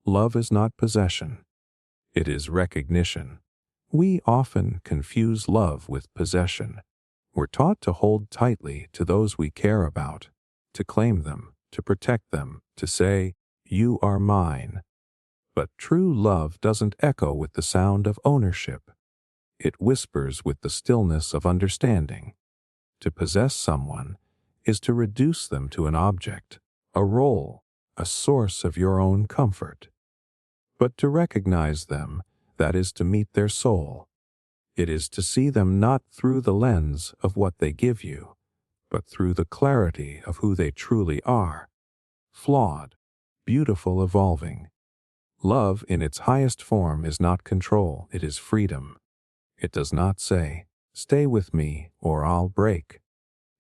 Love is not possession. It is recognition. We often confuse love with possession. We're taught to hold tightly to those we care about, to claim them, to protect them, to say, "You are mine." But true love doesn't echo with the sound of ownership. It whispers with the stillness of understanding. To possess someone is to reduce them to an object, a role, a source of your own comfort. But to recognize them, that is to meet their soul. It is to see them not through the lens of what they give you, but through the clarity of who they truly are. Flawed, beautiful, evolving. Love in its highest form is not control, it is freedom. It does not say, "Stay with me or I'll break."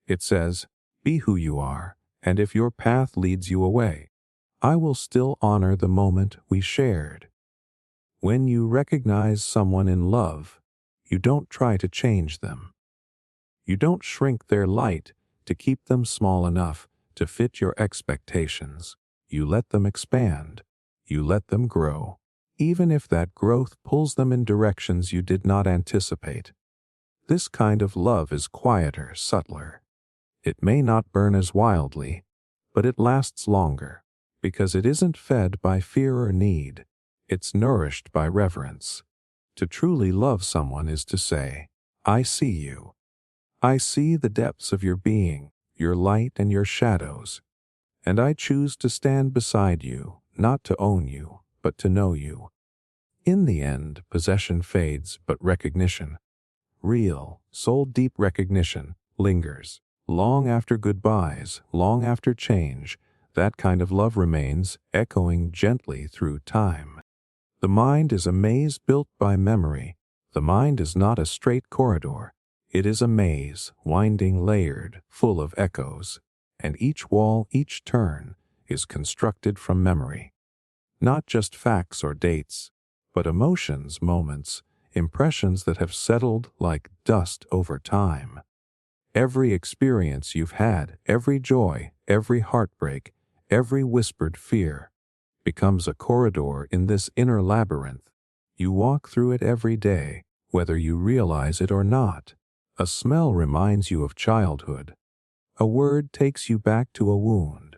It says, "Be who you are, and if your path leads you away, I will still honor the moment we shared." When you recognize someone in love, you don't try to change them. You don't shrink their light to keep them small enough to fit your expectations. You let them expand. You let them grow, even if that growth pulls them in directions you did not anticipate. This kind of love is quieter, subtler. It may not burn as wildly, but it lasts longer, because it isn't fed by fear or need. It's nourished by reverence. To truly love someone is to say, "I see you. I see the depths of your being, your light and your shadows, and I choose to stand beside you, not to own you, but to know you." In the end, possession fades, but recognition, real, soul-deep recognition, lingers. Long after goodbyes, long after change, that kind of love remains, echoing gently through time. The mind is a maze built by memory. The mind is not a straight corridor. It is a maze, winding, layered, full of echoes. And each wall, each turn, is constructed from memory. Not just facts or dates, but emotions, moments, impressions that have settled like dust over time. Every experience you've had, every joy, every heartbreak, every whispered fear, becomes a corridor in this inner labyrinth. You walk through it every day, whether you realize it or not. A smell reminds you of childhood. A word takes you back to a wound.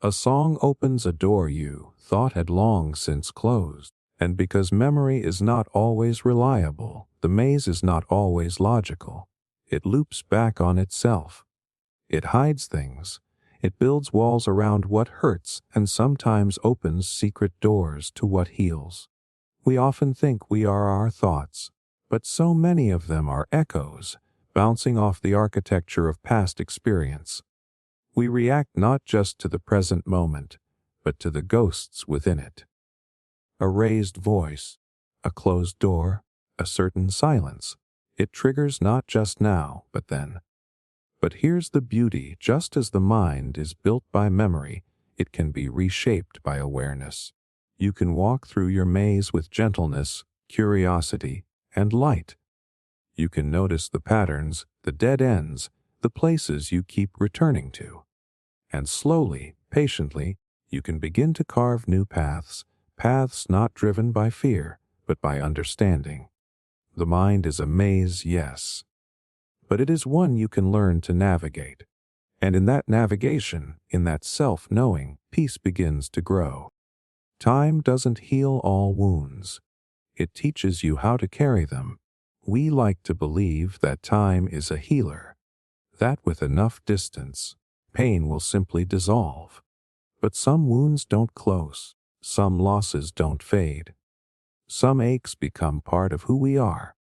A song opens a door you thought had long since closed. And because memory is not always reliable, the maze is not always logical. It loops back on itself. It hides things. It builds walls around what hurts and sometimes opens secret doors to what heals. We often think we are our thoughts, but so many of them are echoes, bouncing off the architecture of past experience. We react not just to the present moment, but to the ghosts within it. A raised voice, a closed door, a certain silence. It triggers not just now, but then. But here's the beauty: just as the mind is built by memory, it can be reshaped by awareness. You can walk through your maze with gentleness, curiosity, and light. You can notice the patterns, the dead ends, the places you keep returning to. And slowly, patiently, you can begin to carve new paths, paths not driven by fear, but by understanding. The mind is a maze, yes, but it is one you can learn to navigate. And in that navigation, in that self-knowing, peace begins to grow. Time doesn't heal all wounds. It teaches you how to carry them. We like to believe that time is a healer, that with enough distance, pain will simply dissolve. But some wounds don't close. Some losses don't fade. Some aches become part of who we are.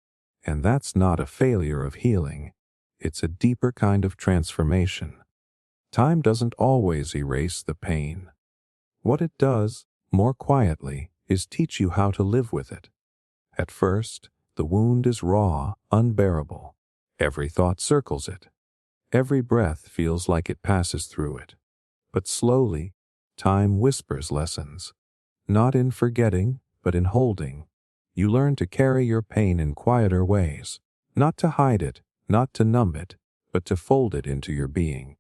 And that's not a failure of healing. It's a deeper kind of transformation. Time doesn't always erase the pain. What it does, more quietly, is teach you how to live with it. At first, the wound is raw, unbearable. Every thought circles it. Every breath feels like it passes through it. But slowly, time whispers lessons. Not in forgetting, but in holding. You learn to carry your pain in quieter ways. Not to hide it, not to numb it, but to fold it into your being.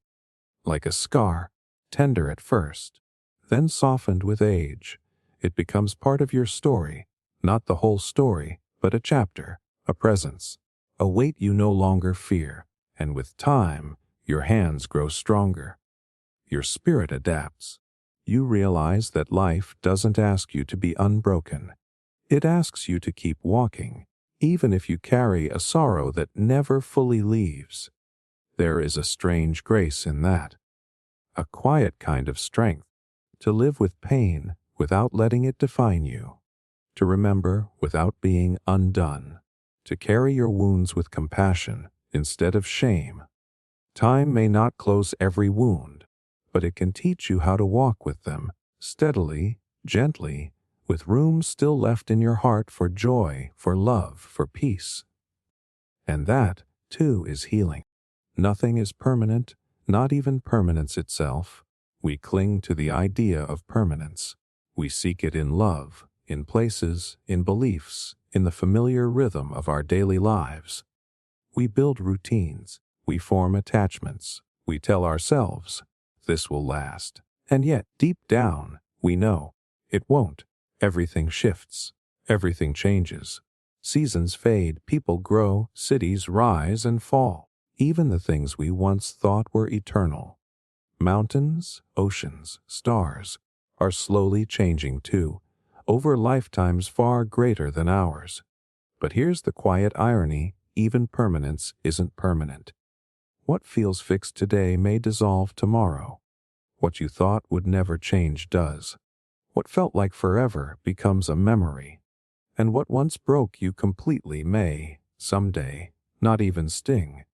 Like a scar, tender at first, then softened with age, It becomes part of your story, not the whole story, but a chapter, a presence, a weight you no longer fear, and with time, your hands grow stronger. Your spirit adapts. You realize that life doesn't ask you to be unbroken. It asks you to keep walking, even if you carry a sorrow that never fully leaves. There is a strange grace in that. A quiet kind of strength, to live with pain without letting it define you, to remember without being undone, to carry your wounds with compassion instead of shame. Time may not close every wound, but it can teach you how to walk with them, steadily, gently, with room still left in your heart for joy, for love, for peace. And that, too, is healing. Nothing is permanent, not even permanence itself. We cling to the idea of permanence. We seek it in love, in places, in beliefs, in the familiar rhythm of our daily lives. We build routines, we form attachments, we tell ourselves, this will last. And yet, deep down, we know, it won't. Everything shifts, everything changes. Seasons fade, people grow, cities rise and fall. Even the things we once thought were eternal. Mountains, oceans, stars are slowly changing too, over lifetimes far greater than ours. But here's the quiet irony, even permanence isn't permanent. What feels fixed today may dissolve tomorrow. What you thought would never change does. What felt like forever becomes a memory. And what once broke you completely may, someday, not even sting.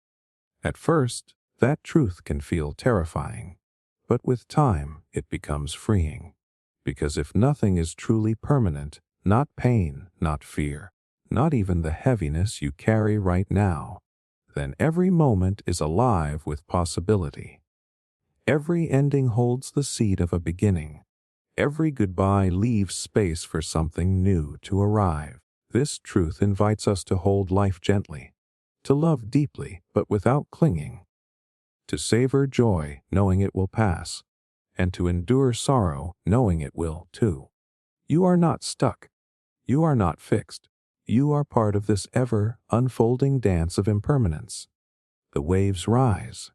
At first, that truth can feel terrifying, but with time it becomes freeing. Because if nothing is truly permanent, not pain, not fear, not even the heaviness you carry right now, then every moment is alive with possibility. Every ending holds the seed of a beginning. Every goodbye leaves space for something new to arrive. This truth invites us to hold life gently, to love deeply but without clinging, to savor joy knowing it will pass, and to endure sorrow knowing it will too. You are not stuck. You are not fixed. You are part of this ever unfolding dance of impermanence. The waves rise,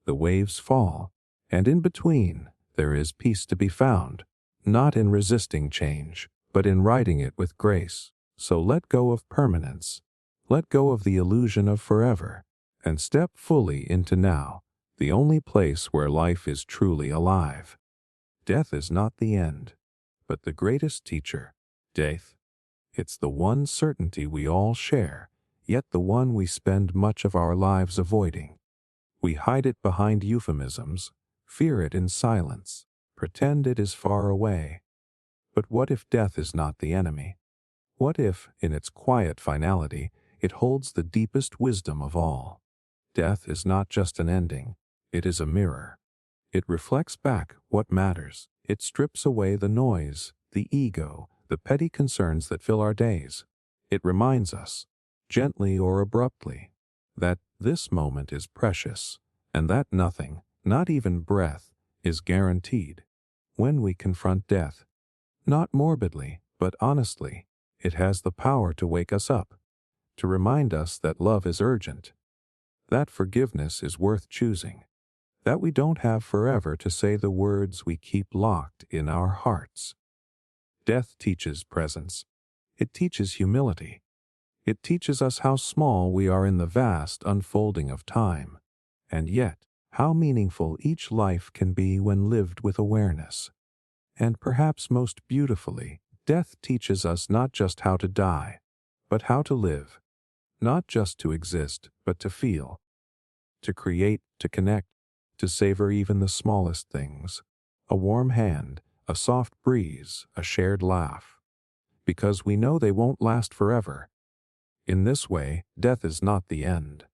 the waves fall, and in between there is peace to be found, not in resisting change, but in riding it with grace. So let go of permanence, let go of the illusion of forever, and step fully into now, the only place where life is truly alive. Death is not the end, but the greatest teacher. Death, it's the one certainty we all share, yet the one we spend much of our lives avoiding. We hide it behind euphemisms, fear it in silence, pretend it is far away. But what if death is not the enemy? What if, in its quiet finality, it holds the deepest wisdom of all? Death is not just an ending, it is a mirror. It reflects back what matters. It strips away the noise, the ego, the petty concerns that fill our days. It reminds us, gently or abruptly, that this moment is precious, and that nothing, not even breath, is guaranteed. When we confront death, not morbidly, but honestly, it has the power to wake us up, to remind us that love is urgent, that forgiveness is worth choosing, that we don't have forever to say the words we keep locked in our hearts. Death teaches presence. It teaches humility. It teaches us how small we are in the vast unfolding of time, and yet how meaningful each life can be when lived with awareness. And perhaps most beautifully, death teaches us not just how to die, but how to live. Not just to exist, but to feel, to create, to connect, to savor even the smallest things. A warm hand, a soft breeze, a shared laugh. Because we know they won't last forever. In this way, death is not the end.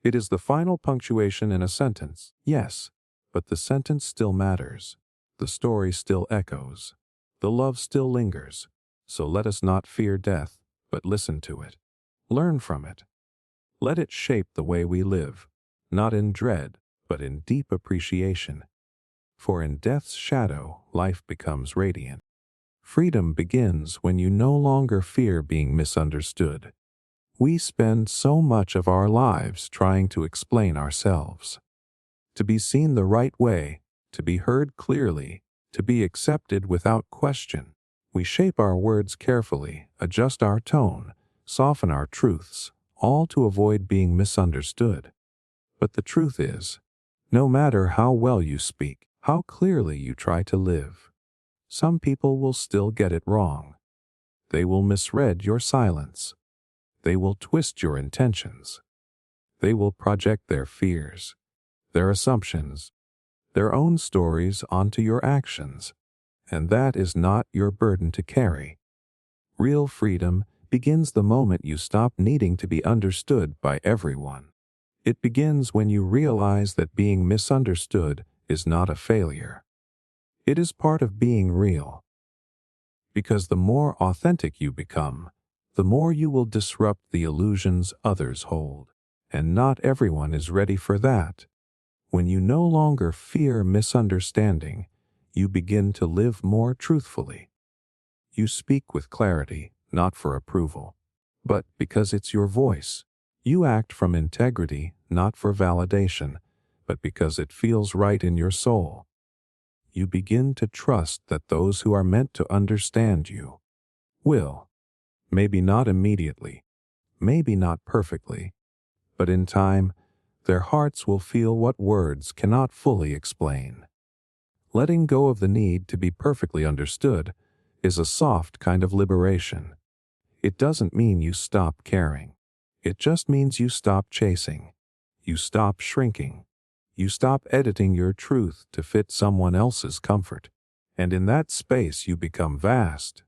It is the final punctuation in a sentence, yes, but the sentence still matters. The story still echoes. The love still lingers. So let us not fear death, but listen to it. Learn from it. Let it shape the way we live, not in dread, but in deep appreciation. For in death's shadow, life becomes radiant. Freedom begins when you no longer fear being misunderstood. We spend so much of our lives trying to explain ourselves. To be seen the right way, to be heard clearly, to be accepted without question. We shape our words carefully, adjust our tone, soften our truths, all to avoid being misunderstood. But the truth is, no matter how well you speak, how clearly you try to live, some people will still get it wrong. They will misread your silence. They will twist your intentions. They will project their fears, their assumptions, their own stories onto your actions, and that is not your burden to carry. Real freedom begins the moment you stop needing to be understood by everyone. It begins when you realize that being misunderstood is not a failure. It is part of being real. Because the more authentic you become, the more you will disrupt the illusions others hold. And not everyone is ready for that. When you no longer fear misunderstanding, you begin to live more truthfully. You speak with clarity, not for approval, but because it's your voice. You act from integrity, not for validation, but because it feels right in your soul. You begin to trust that those who are meant to understand you will. Maybe not immediately, maybe not perfectly, but in time, their hearts will feel what words cannot fully explain. Letting go of the need to be perfectly understood is a soft kind of liberation. It doesn't mean you stop caring. It just means you stop chasing. You stop shrinking. You stop editing your truth to fit someone else's comfort. And in that space you become vast.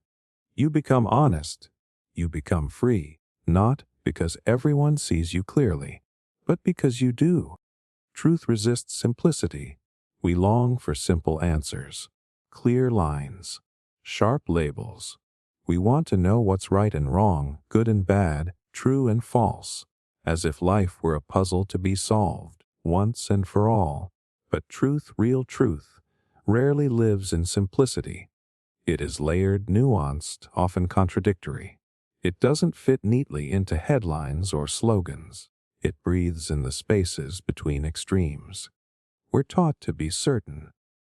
You become honest. You become free, not because everyone sees you clearly, but because you do. Truth resists simplicity. We long for simple answers, clear lines, sharp labels. We want to know what's right and wrong, good and bad, true and false, as if life were a puzzle to be solved once and for all. But truth, real truth, rarely lives in simplicity. It is layered, nuanced, often contradictory. It doesn't fit neatly into headlines or slogans. It breathes in the spaces between extremes. We're taught to be certain,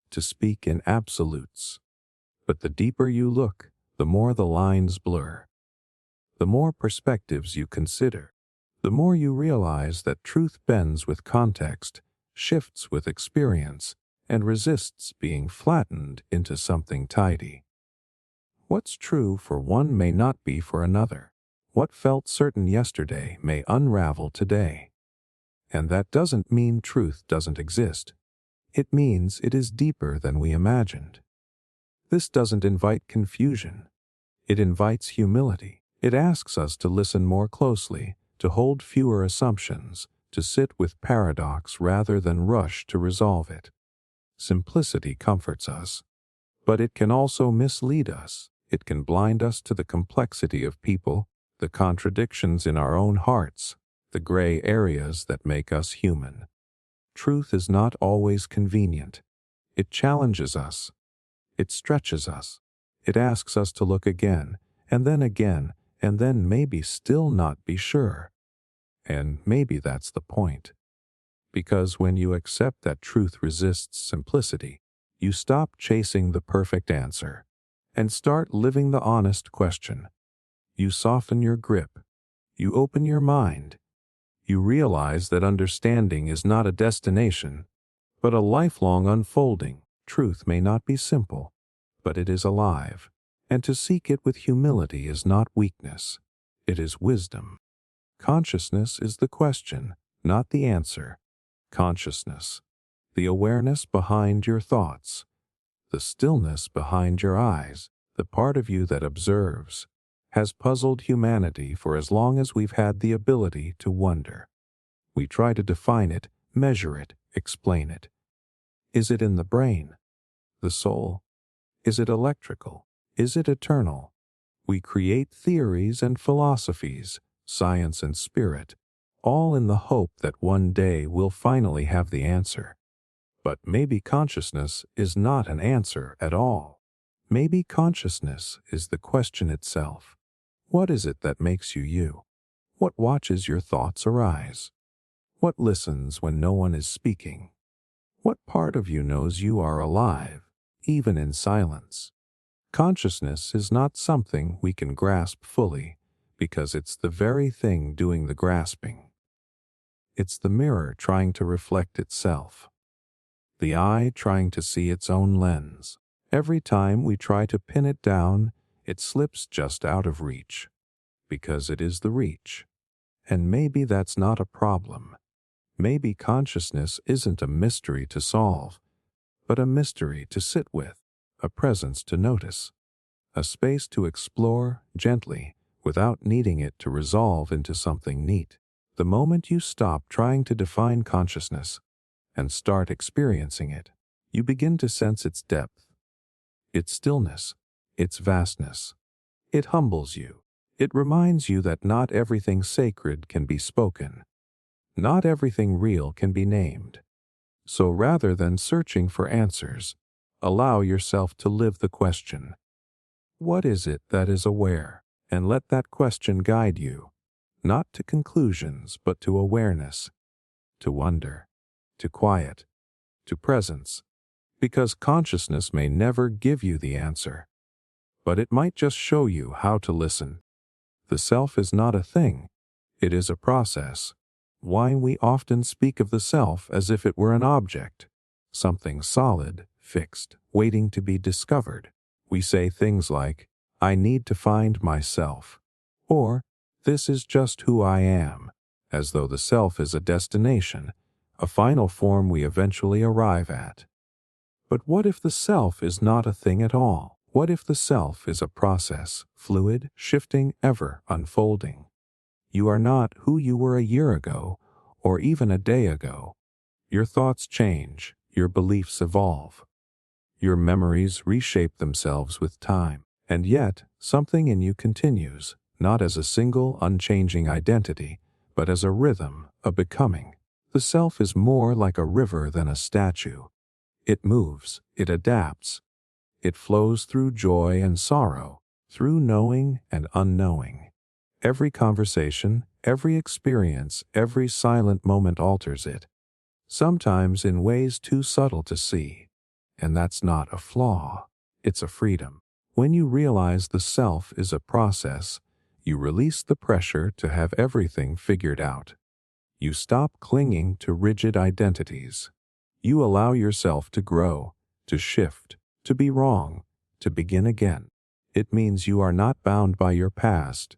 to speak in absolutes. But the deeper you look, the more the lines blur. The more perspectives you consider, the more you realize that truth bends with context, shifts with experience, and resists being flattened into something tidy. What's true for one may not be for another. What felt certain yesterday may unravel today. And that doesn't mean truth doesn't exist. It means it is deeper than we imagined. This doesn't invite confusion. It invites humility. It asks us to listen more closely, to hold fewer assumptions, to sit with paradox rather than rush to resolve it. Simplicity comforts us, but it can also mislead us. It can blind us to the complexity of people, the contradictions in our own hearts, the gray areas that make us human. Truth is not always convenient. It challenges us. It stretches us. It asks us to look again, and then maybe still not be sure. And maybe that's the point. Because when you accept that truth resists simplicity, you stop chasing the perfect answer and start living the honest question. You soften your grip. You open your mind. You realize that understanding is not a destination, but a lifelong unfolding. Truth may not be simple, but it is alive. And to seek it with humility is not weakness. It is wisdom. Consciousness is the question, not the answer. Consciousness, the awareness behind your thoughts, the stillness behind your eyes, the part of you that observes, has puzzled humanity for as long as we've had the ability to wonder. We try to define it, measure it, explain it. Is it in the brain? The soul? Is it electrical? Is it eternal? We create theories and philosophies, science and spirit, all in the hope that one day we'll finally have the answer. But maybe consciousness is not an answer at all. Maybe consciousness is the question itself. What is it that makes you you? What watches your thoughts arise? What listens when no one is speaking? What part of you knows you are alive, even in silence? Consciousness is not something we can grasp fully, because it's the very thing doing the grasping. It's the mirror trying to reflect itself, the eye trying to see its own lens. Every time we try to pin it down, it slips just out of reach, because it is the reach. And maybe that's not a problem. Maybe consciousness isn't a mystery to solve, but a mystery to sit with, a presence to notice, a space to explore gently without needing it to resolve into something neat. The moment you stop trying to define consciousness and start experiencing it, you begin to sense its depth, its stillness, its vastness. It humbles you. It reminds you that not everything sacred can be spoken. Not everything real can be named. So rather than searching for answers, allow yourself to live the question. What is it that is aware? And let that question guide you, not to conclusions, but to awareness, to wonder, to quiet, to presence. Because consciousness may never give you the answer, but it might just show you how to listen. The self is not a thing, it is a process. Why we often speak of the self as if it were an object, something solid, fixed, waiting to be discovered. We say things like, I need to find myself, or this is just who I am, as though the self is a destination, a final form we eventually arrive at. But what if the self is not a thing at all? What if the self is a process, fluid, shifting, ever unfolding? You are not who you were a year ago, or even a day ago. Your thoughts change, your beliefs evolve. Your memories reshape themselves with time, and yet something in you continues, not as a single, unchanging identity, but as a rhythm, a becoming. The self is more like a river than a statue. It moves, it adapts. It flows through joy and sorrow, through knowing and unknowing. Every conversation, every experience, every silent moment alters it, sometimes in ways too subtle to see. And that's not a flaw, it's a freedom. When you realize the self is a process, you release the pressure to have everything figured out. You stop clinging to rigid identities. You allow yourself to grow, to shift, to be wrong, to begin again. It means you are not bound by your past.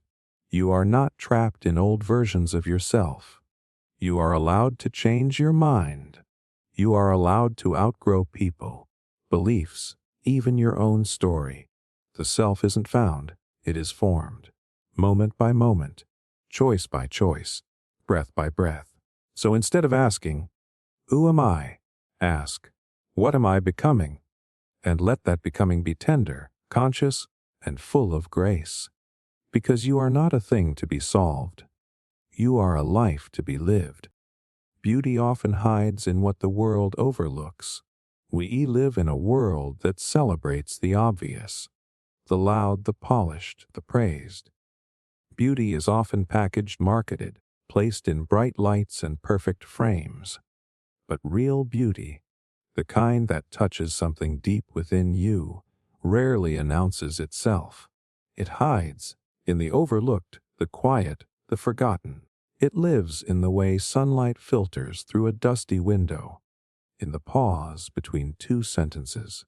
You are not trapped in old versions of yourself. You are allowed to change your mind. You are allowed to outgrow people, beliefs, even your own story. The self isn't found, it is formed. Moment by moment, choice by choice, breath by breath. So instead of asking, who am I? Ask, what am I becoming? And let that becoming be tender, conscious, and full of grace. Because you are not a thing to be solved. You are a life to be lived. Beauty often hides in what the world overlooks. We live in a world that celebrates the obvious, the loud, the polished, the praised. Beauty is often packaged, marketed, placed in bright lights and perfect frames. But real beauty, the kind that touches something deep within you, rarely announces itself. It hides in the overlooked, the quiet, the forgotten. It lives in the way sunlight filters through a dusty window, in the pause between two sentences,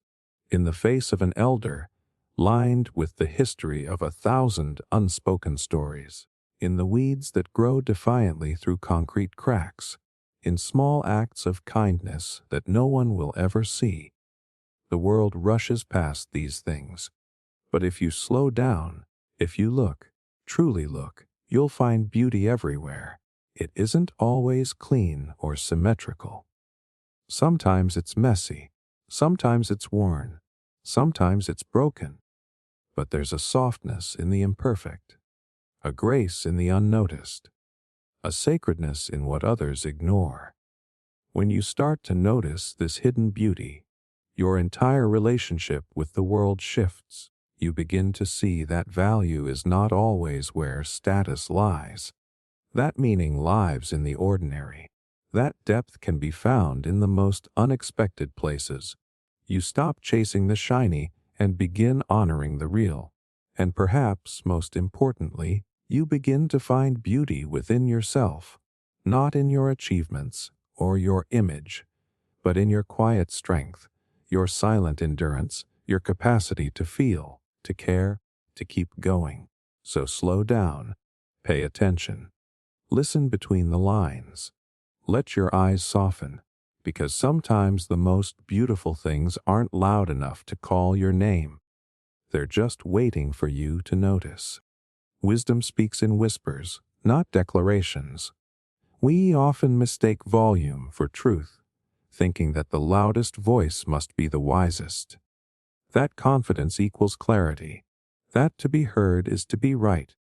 in the face of an elder, lined with the history of 1,000 unspoken stories, in the weeds that grow defiantly through concrete cracks, in small acts of kindness that no one will ever see. The world rushes past these things, but if you slow down, if you look, truly look, you'll find beauty everywhere. It isn't always clean or symmetrical. Sometimes it's messy, sometimes it's worn, sometimes it's broken. But there's a softness in the imperfect, a grace in the unnoticed, a sacredness in what others ignore. When you start to notice this hidden beauty, Your entire relationship with the world shifts. You begin to see that value is not always where status lies. That meaning lives in the ordinary. That depth can be found in the most unexpected places. You stop chasing the shiny and begin honoring the real. And perhaps most importantly, you begin to find beauty within yourself, not in your achievements or your image, but in your quiet strength, your silent endurance, your capacity to feel, to care, to keep going. So slow down, pay attention, listen between the lines. Let your eyes soften, because sometimes the most beautiful things aren't loud enough to call your name. They're just waiting for you to notice. Wisdom speaks in whispers, not declarations. We often mistake volume for truth, thinking that the loudest voice must be the wisest. That confidence equals clarity. That to be heard is to be right.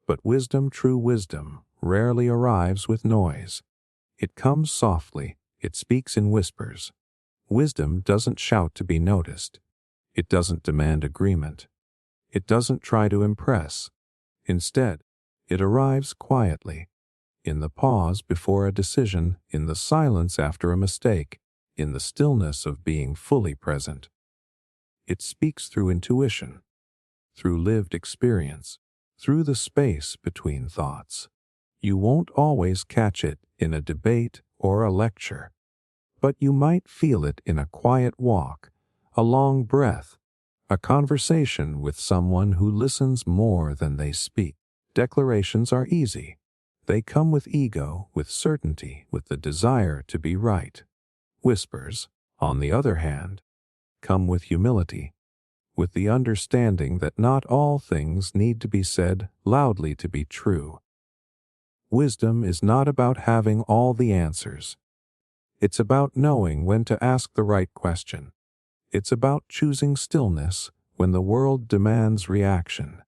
But wisdom, true wisdom, rarely arrives with noise. It comes softly, it speaks in whispers. Wisdom doesn't shout to be noticed. It doesn't demand agreement. It doesn't try to impress. Instead, it arrives quietly, in the pause before a decision, in the silence after a mistake, in the stillness of being fully present. It speaks through intuition, through lived experience, through the space between thoughts. You won't always catch it in a debate or a lecture, but you might feel it in a quiet walk, a long breath, a conversation with someone who listens more than they speak. Declarations are easy. They come with ego, with certainty, with the desire to be right. Whispers, on the other hand, come with humility, with the understanding that not all things need to be said loudly to be true. Wisdom is not about having all the answers. It's about knowing when to ask the right question. It's about choosing stillness when the world demands reaction.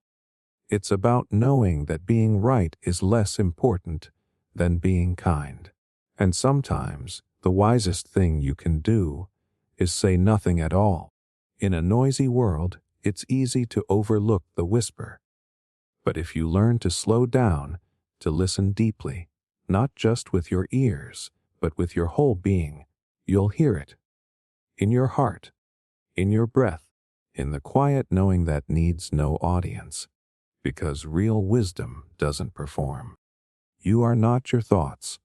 It's about knowing that being right is less important than being kind. And sometimes the wisest thing you can do is say nothing at all. In a noisy world, it's easy to overlook the whisper. But if you learn to slow down, to listen deeply, not just with your ears, but with your whole being, you'll hear it. In your heart, in your breath, in the quiet knowing that needs no audience. Because real wisdom doesn't perform. You are not your thoughts,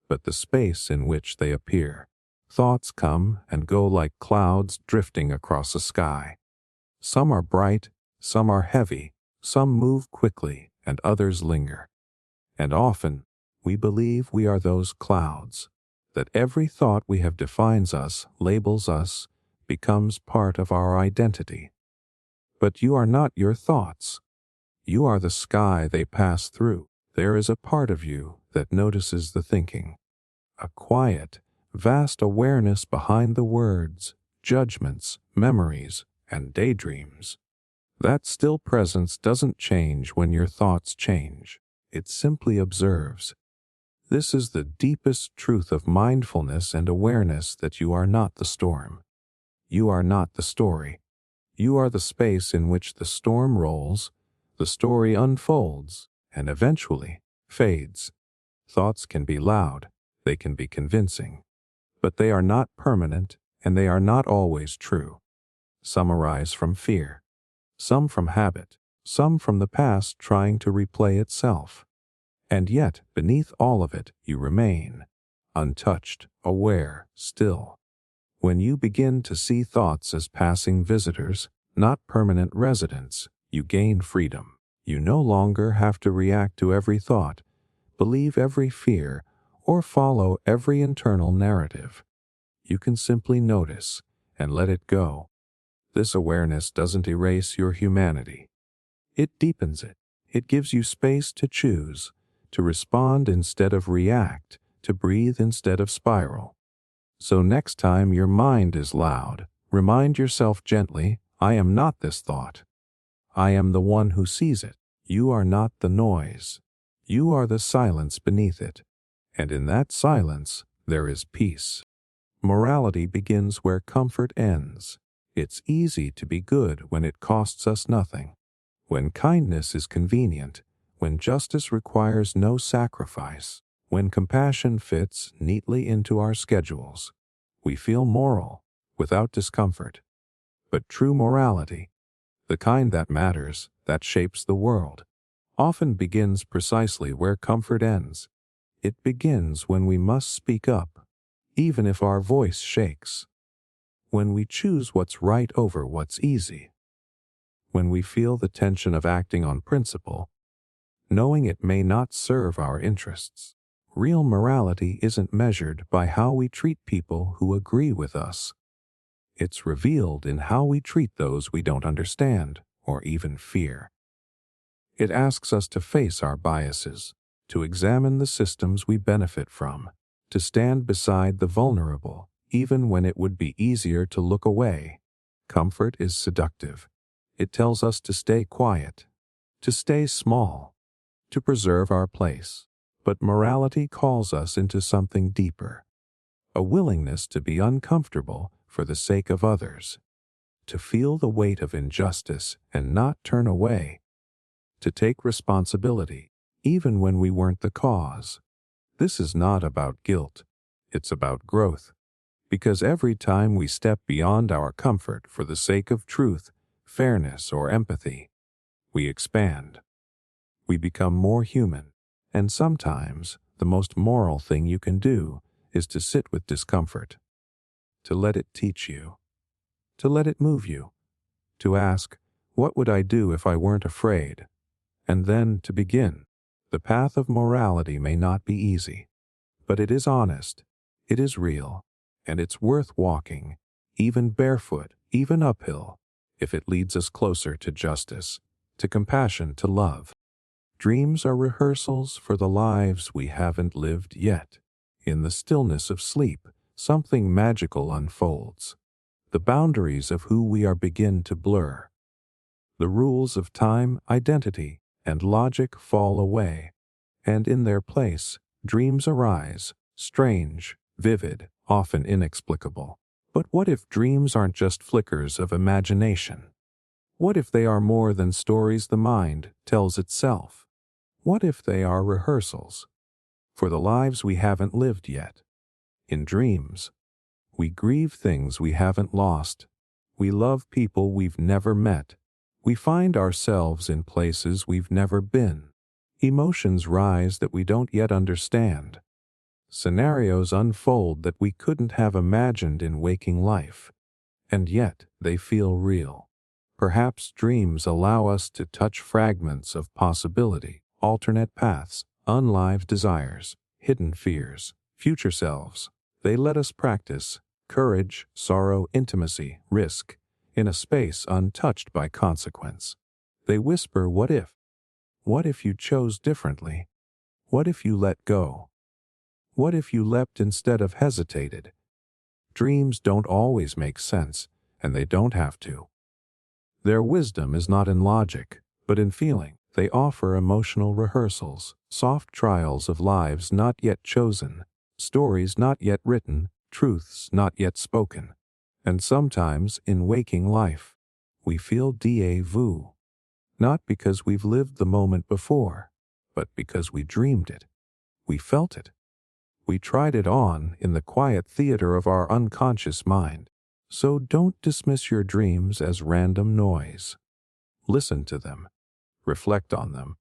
but the space in which they appear. Thoughts come and go like clouds drifting across a sky. Some are bright, some are heavy, some move quickly, and others linger. And often, we believe we are those clouds, that every thought we have defines us, labels us, becomes part of our identity. But you are not your thoughts. You are the sky they pass through. There is a part of you that notices the thinking, a quiet, vast awareness behind the words, judgments, memories, and daydreams. That still presence doesn't change when your thoughts change. It simply observes. This is the deepest truth of mindfulness and awareness, that you are not the storm. You are not the story. You are the space in which the storm rolls, the story unfolds, and eventually fades. Thoughts can be loud, they can be convincing, but they are not permanent and they are not always true. Some arise from fear, some from habit, some from the past trying to replay itself. And yet, beneath all of it, you remain, untouched, aware, still. When you begin to see thoughts as passing visitors, not permanent residents, you gain freedom. You no longer have to react to every thought, believe every fear, or follow every internal narrative. You can simply notice and let it go. This awareness doesn't erase your humanity. It deepens it. It gives you space to choose, to respond instead of react, to breathe instead of spiral. So next time your mind is loud, remind yourself gently, I am not this thought. I am the one who sees it. You are not the noise. You are the silence beneath it. And in that silence, there is peace. Morality begins where comfort ends. It's easy to be good when it costs us nothing, when kindness is convenient, when justice requires no sacrifice, when compassion fits neatly into our schedules. We feel moral without discomfort. But true morality, the kind that matters, that shapes the world, often begins precisely where comfort ends. It begins when we must speak up, even if our voice shakes, when we choose what's right over what's easy, when we feel the tension of acting on principle, knowing it may not serve our interests. Real morality isn't measured by how we treat people who agree with us. It's revealed in how we treat those we don't understand or even fear. It asks us to face our biases, to examine the systems we benefit from, to stand beside the vulnerable, even when it would be easier to look away. Comfort is seductive. It tells us to stay quiet, to stay small, to preserve our place. But morality calls us into something deeper, a willingness to be uncomfortable for the sake of others, to feel the weight of injustice and not turn away, to take responsibility, even when we weren't the cause. This is not about guilt, it's about growth, because every time we step beyond our comfort for the sake of truth, fairness, or empathy, we expand. We become more human, and sometimes the most moral thing you can do is to sit with discomfort, to let it teach you, to let it move you, to ask, what would I do if I weren't afraid? And then to begin. The path of morality may not be easy, but it is honest, it is real, and it's worth walking, even barefoot, even uphill, if it leads us closer to justice, to compassion, to love. Dreams are rehearsals for the lives we haven't lived yet. In the stillness of sleep, something magical unfolds. The boundaries of who we are begin to blur. The rules of time, identity, and logic fall away, and in their place, dreams arise, strange, vivid, often inexplicable. But what if dreams aren't just flickers of imagination? What if they are more than stories the mind tells itself? What if they are rehearsals for the lives we haven't lived yet? In dreams, we grieve things we haven't lost. We love people we've never met. We find ourselves in places we've never been. Emotions rise that we don't yet understand. Scenarios unfold that we couldn't have imagined in waking life. And yet they feel real. Perhaps dreams allow us to touch fragments of possibility, alternate paths, unlived desires, hidden fears, future selves. They let us practice courage, sorrow, intimacy, risk, in a space untouched by consequence. They whisper, what if? What if you chose differently? What if you let go? What if you leapt instead of hesitated? Dreams don't always make sense, and they don't have to. Their wisdom is not in logic, but in feeling. They offer emotional rehearsals, soft trials of lives not yet chosen, stories not yet written, truths not yet spoken. And sometimes, in waking life, we feel déjà vu, not because we've lived the moment before, but because we dreamed it. We felt it. We tried it on in the quiet theater of our unconscious mind. So don't dismiss your dreams as random noise. Listen to them. Reflect on them.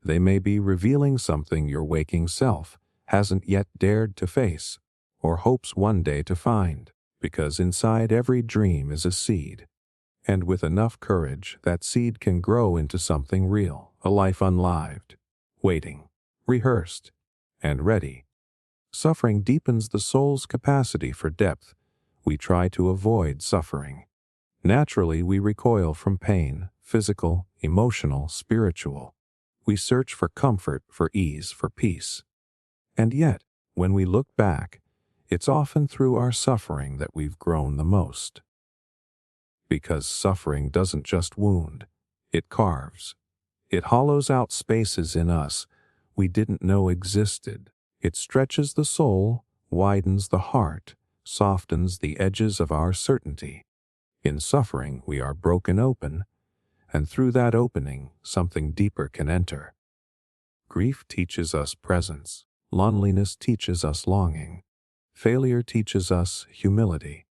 They may be revealing something your waking self hasn't yet dared to face, or hopes one day to find, because inside every dream is a seed. And with enough courage, that seed can grow into something real, a life unlived, waiting, rehearsed, and ready. Suffering deepens the soul's capacity for depth. We try to avoid suffering. Naturally, we recoil from pain, physical, emotional, spiritual. We search for comfort, for ease, for peace. And yet, when we look back, it's often through our suffering that we've grown the most. Because suffering doesn't just wound, it carves. It hollows out spaces in us we didn't know existed. It stretches the soul, widens the heart, softens the edges of our certainty. In suffering, we are broken open, and through that opening, something deeper can enter. Grief teaches us presence. Loneliness teaches us longing. Failure teaches us humility.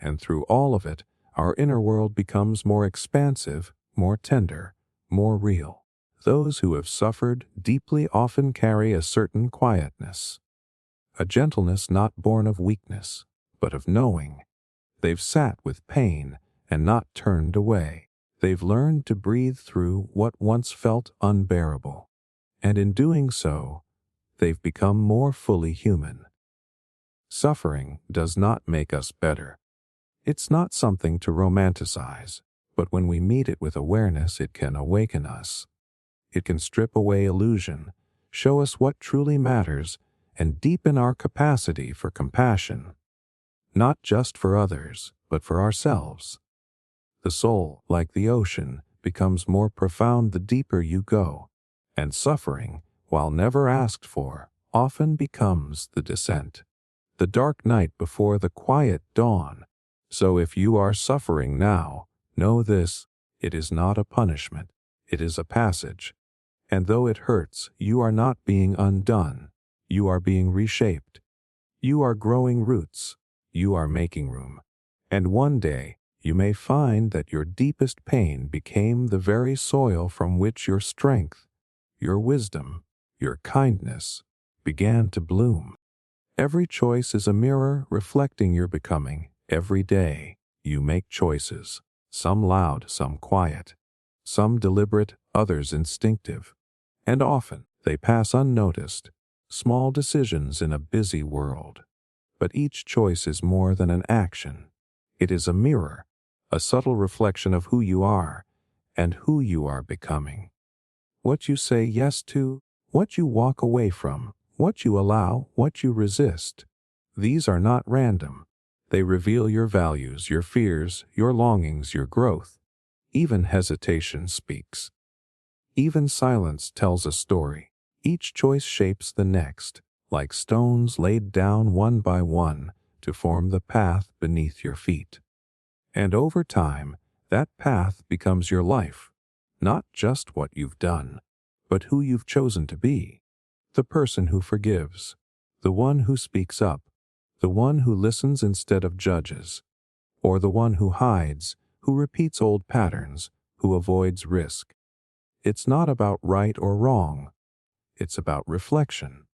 And through all of it, our inner world becomes more expansive, more tender, more real. Those who have suffered deeply often carry a certain quietness, a gentleness not born of weakness, but of knowing. They've sat with pain and not turned away. They've learned to breathe through what once felt unbearable. And in doing so, they've become more fully human. Suffering does not make us better. It's not something to romanticize, but when we meet it with awareness, it can awaken us. It can strip away illusion, show us what truly matters, and deepen our capacity for compassion, not just for others, but for ourselves. The soul, like the ocean, becomes more profound the deeper you go, and suffering, while never asked for, often becomes the descent, the dark night before the quiet dawn. So if you are suffering now, know this: it is not a punishment, it is a passage. And though it hurts, you are not being undone, you are being reshaped. You are growing roots, you are making room. And one day, you may find that your deepest pain became the very soil from which your strength, your wisdom, your kindness began to bloom. Every choice is a mirror reflecting your becoming. Every day, you make choices, some loud, some quiet, some deliberate, others instinctive. And often, they pass unnoticed, small decisions in a busy world. But each choice is more than an action. It is a mirror, a subtle reflection of who you are and who you are becoming. What you say yes to, what you walk away from, what you allow, what you resist. These are not random. They reveal your values, your fears, your longings, your growth. Even hesitation speaks. Even silence tells a story. Each choice shapes the next, like stones laid down one by one to form the path beneath your feet. And over time, that path becomes your life, not just what you've done, but who you've chosen to be. The person who forgives, the one who speaks up, the one who listens instead of judges, or the one who hides, who repeats old patterns, who avoids risk. It's not about right or wrong. It's about reflection.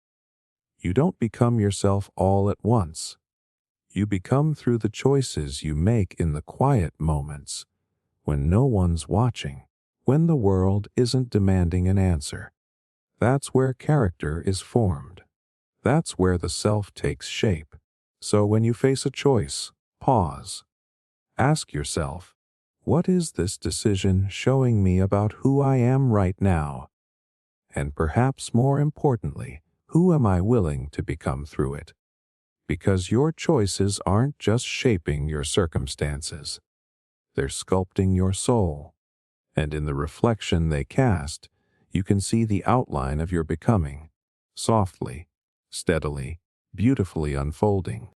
You don't become yourself all at once. You become through the choices you make in the quiet moments, when no one's watching, when the world isn't demanding an answer. That's where character is formed. That's where the self takes shape. So when you face a choice, pause. Ask yourself, what is this decision showing me about who I am right now? And perhaps more importantly, who am I willing to become through it? Because your choices aren't just shaping your circumstances. They're sculpting your soul. And in the reflection they cast, you can see the outline of your becoming, softly, steadily, beautifully unfolding.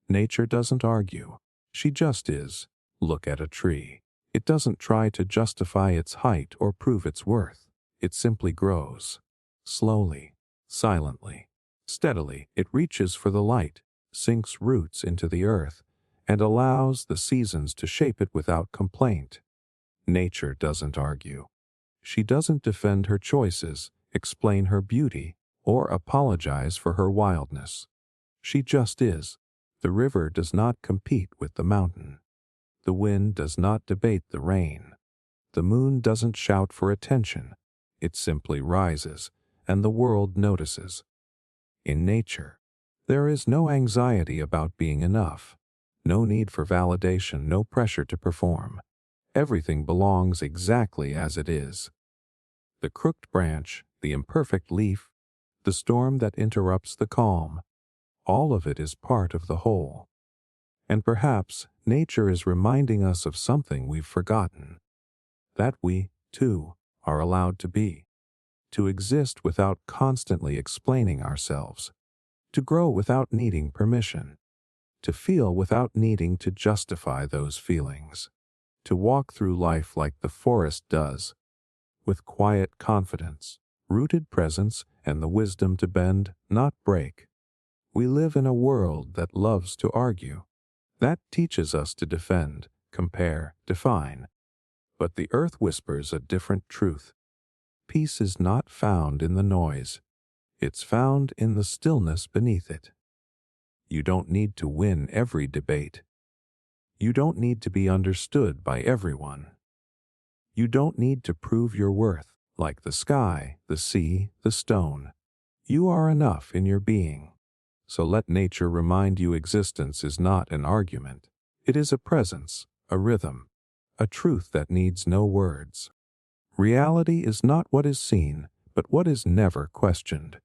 Nature doesn't argue. She just is. Look at a tree. It doesn't try to justify its height or prove its worth. It simply grows. Slowly, silently, steadily, it reaches for the light, sinks roots into the earth, and allows the seasons to shape it without complaint. Nature doesn't argue. She doesn't defend her choices, explain her beauty, or apologize for her wildness. She just is. The river does not compete with the mountain. The wind does not debate the rain. The moon doesn't shout for attention. It simply rises, and the world notices. In nature, there is no anxiety about being enough, no need for validation, no pressure to perform. Everything belongs exactly as it is. The crooked branch, the imperfect leaf, the storm that interrupts the calm, all of it is part of the whole. And perhaps nature is reminding us of something we've forgotten, that we, too, are allowed to be, to exist without constantly explaining ourselves, to grow without needing permission, to feel without needing to justify those feelings, to walk through life like the forest does, with quiet confidence, rooted presence, and the wisdom to bend, not break. We live in a world that loves to argue. That teaches us to defend, compare, define. But the earth whispers a different truth. Peace is not found in the noise. It's found in the stillness beneath it. You don't need to win every debate. You don't need to be understood by everyone. You don't need to prove your worth, like the sky, the sea, the stone. You are enough in your being. So let nature remind you existence is not an argument. It is a presence, a rhythm, a truth that needs no words. Reality is not what is seen, but what is never questioned.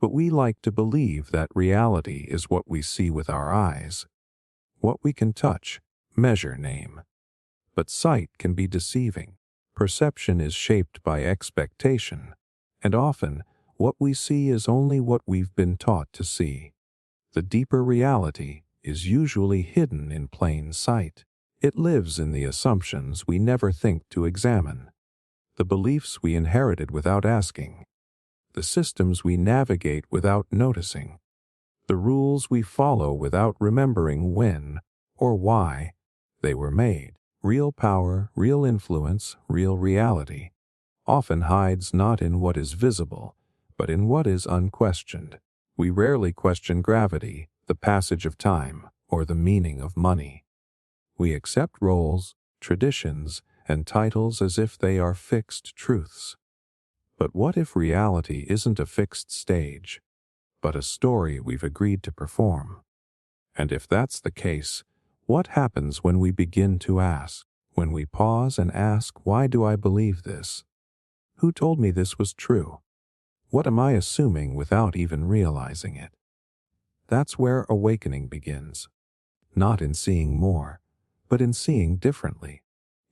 But we like to believe that reality is what we see with our eyes, what we can touch, measure, name. But sight can be deceiving. Perception is shaped by expectation, and often what we see is only what we've been taught to see. The deeper reality is usually hidden in plain sight. It lives in the assumptions we never think to examine, the beliefs we inherited without asking, the systems we navigate without noticing, the rules we follow without remembering when or why they were made. Real power, real influence, real reality often hides not in what is visible, but in what is unquestioned. We rarely question gravity, the passage of time, or the meaning of money. We accept roles, traditions, and titles as if they are fixed truths. But what if reality isn't a fixed stage, but a story we've agreed to perform? And if that's the case, what happens when we begin to ask, when we pause and ask, why do I believe this? Who told me this was true? What am I assuming without even realizing it? That's where awakening begins. Not in seeing more, but in seeing differently.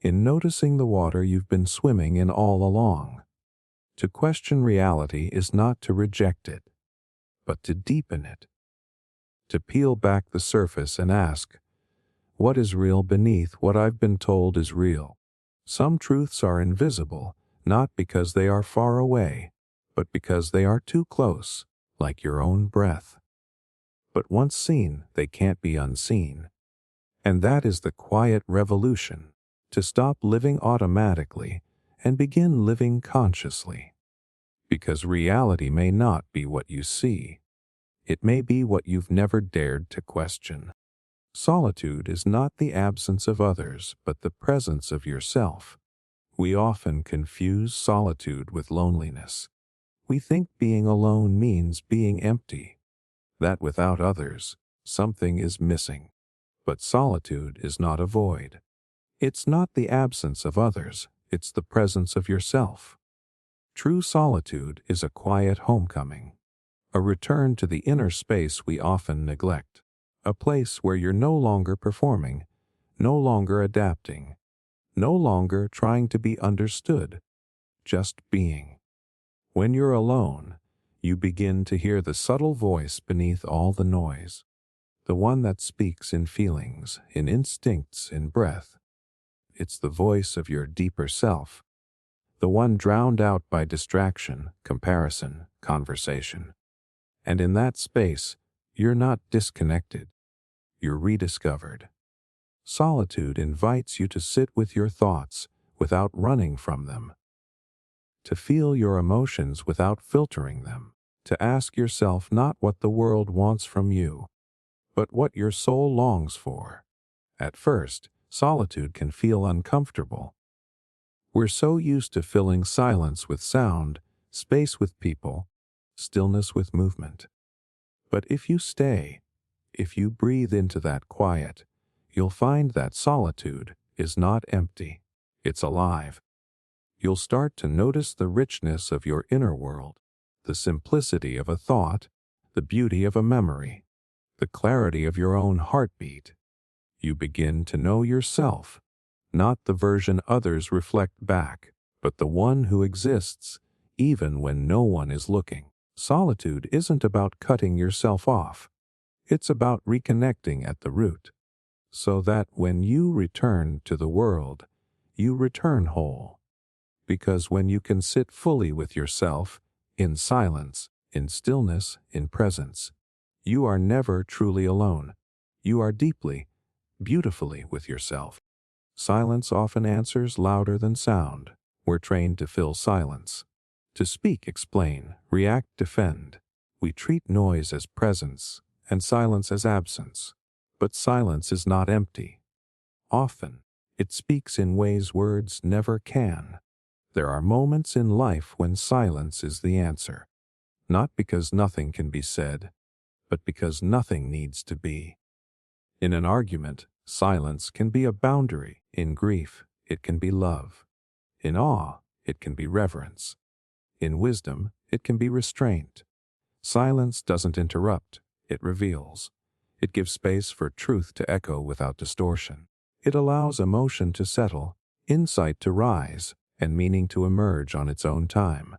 In noticing the water you've been swimming in all along. To question reality is not to reject it, but to deepen it. To peel back the surface and ask, what is real beneath what I've been told is real? Some truths are invisible, not because they are far away, but because they are too close, like your own breath. But once seen, they can't be unseen. And that is the quiet revolution, to stop living automatically and begin living consciously. Because reality may not be what you see. It may be what you've never dared to question. Solitude is not the absence of others, but the presence of yourself. We often confuse solitude with loneliness. We think being alone means being empty, that without others, something is missing. But solitude is not a void. It's not the absence of others, it's the presence of yourself. True solitude is a quiet homecoming, a return to the inner space we often neglect, a place where you're no longer performing, no longer adapting, no longer trying to be understood, just being. When you're alone, you begin to hear the subtle voice beneath all the noise, the one that speaks in feelings, in instincts, in breath. It's the voice of your deeper self, the one drowned out by distraction, comparison, conversation. And in that space, you're not disconnected, you're rediscovered. Solitude invites you to sit with your thoughts without running from them, to feel your emotions without filtering them, to ask yourself not what the world wants from you, but what your soul longs for. At first, solitude can feel uncomfortable. We're so used to filling silence with sound, space with people, stillness with movement. But if you stay, if you breathe into that quiet, you'll find that solitude is not empty, it's alive. You'll start to notice the richness of your inner world, the simplicity of a thought, the beauty of a memory, the clarity of your own heartbeat. You begin to know yourself, not the version others reflect back, but the one who exists even when no one is looking. Solitude isn't about cutting yourself off. It's about reconnecting at the root, so that when you return to the world, you return whole. Because when you can sit fully with yourself, in silence, in stillness, in presence, you are never truly alone. You are deeply, beautifully with yourself. Silence often answers louder than sound. We're trained to fill silence. To speak, explain, react, defend. We treat noise as presence and silence as absence. But silence is not empty. Often, it speaks in ways words never can. There are moments in life when silence is the answer. Not because nothing can be said, but because nothing needs to be. In an argument, silence can be a boundary. In grief, it can be love. In awe, it can be reverence. In wisdom, it can be restraint. Silence doesn't interrupt, it reveals. It gives space for truth to echo without distortion. It allows emotion to settle, insight to rise, and meaning to emerge on its own time.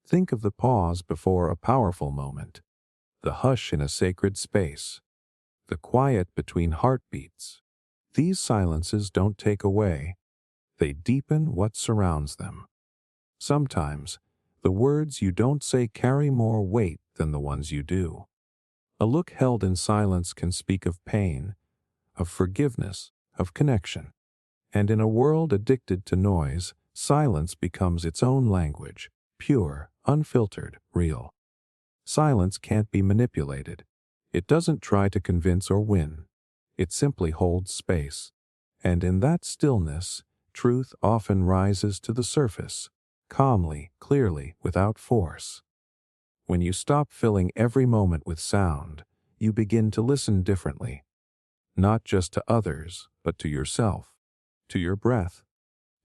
Think of the pause before a powerful moment, the hush in a sacred space, the quiet between heartbeats. These silences don't take away, they deepen what surrounds them. Sometimes, the words you don't say carry more weight than the ones you do. A look held in silence can speak of pain, of forgiveness, of connection. And in a world addicted to noise, silence becomes its own language, pure, unfiltered, real. Silence can't be manipulated. It doesn't try to convince or win. It simply holds space. And in that stillness, truth often rises to the surface, calmly, clearly, without force. When you stop filling every moment with sound, you begin to listen differently. Not just to others, but to yourself, to your breath,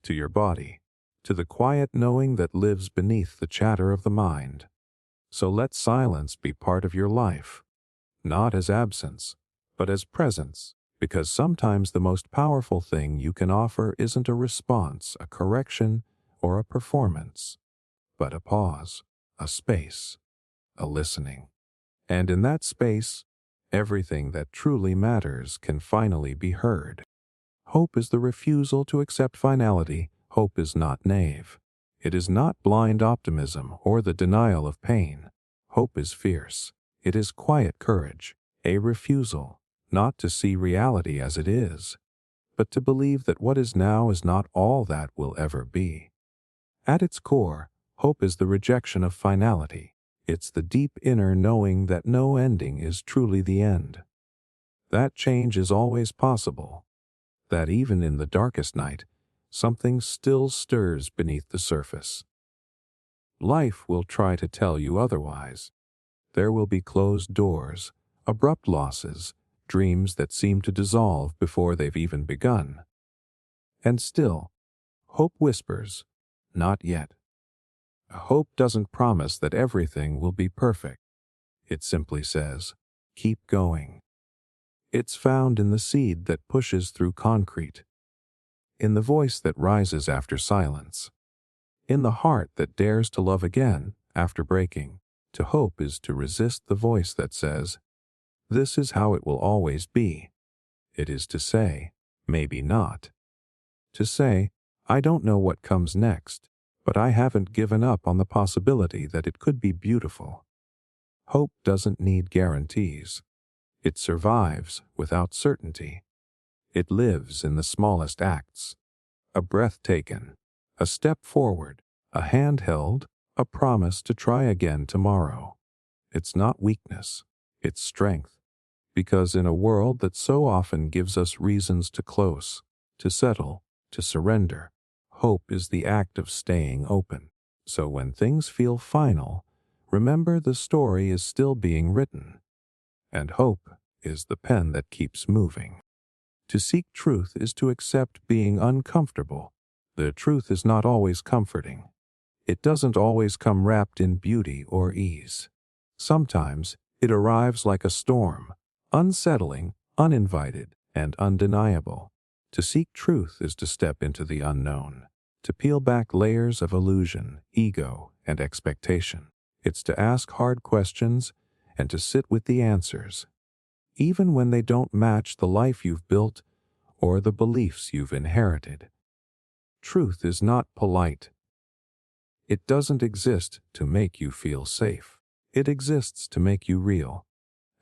to your body, to the quiet knowing that lives beneath the chatter of the mind. So let silence be part of your life, not as absence, but as presence, because sometimes the most powerful thing you can offer isn't a response, a correction, or a performance, but a pause, a space, a listening. And in that space, everything that truly matters can finally be heard. Hope is the refusal to accept finality. Hope is not naive. It is not blind optimism or the denial of pain. Hope is fierce. It is quiet courage, a refusal, not to see reality as it is, but to believe that what is now is not all that will ever be. At its core, hope is the rejection of finality. It's the deep inner knowing that no ending is truly the end. That change is always possible. That even in the darkest night, something still stirs beneath the surface. Life will try to tell you otherwise. There will be closed doors, abrupt losses, dreams that seem to dissolve before they've even begun. And still, hope whispers, not yet. Hope doesn't promise that everything will be perfect. It simply says, keep going. It's found in the seed that pushes through concrete, in the voice that rises after silence, in the heart that dares to love again after breaking. To hope is to resist the voice that says, this is how it will always be. It is to say, maybe not. To say, I don't know what comes next, but I haven't given up on the possibility that it could be beautiful. Hope doesn't need guarantees. It survives without certainty. It lives in the smallest acts. A breath taken, a step forward, a hand held, a promise to try again tomorrow. It's not weakness, it's strength. Because in a world that so often gives us reasons to close, to settle, to surrender, hope is the act of staying open. So when things feel final, remember the story is still being written. And hope is the pen that keeps moving. To seek truth is to accept being uncomfortable. The truth is not always comforting. It doesn't always come wrapped in beauty or ease. Sometimes it arrives like a storm, unsettling, uninvited, and undeniable. To seek truth is to step into the unknown, to peel back layers of illusion, ego, and expectation. It's to ask hard questions and to sit with the answers. even when they don't match the life you've built or the beliefs you've inherited. Truth is not polite. It doesn't exist to make you feel safe. It exists to make you real.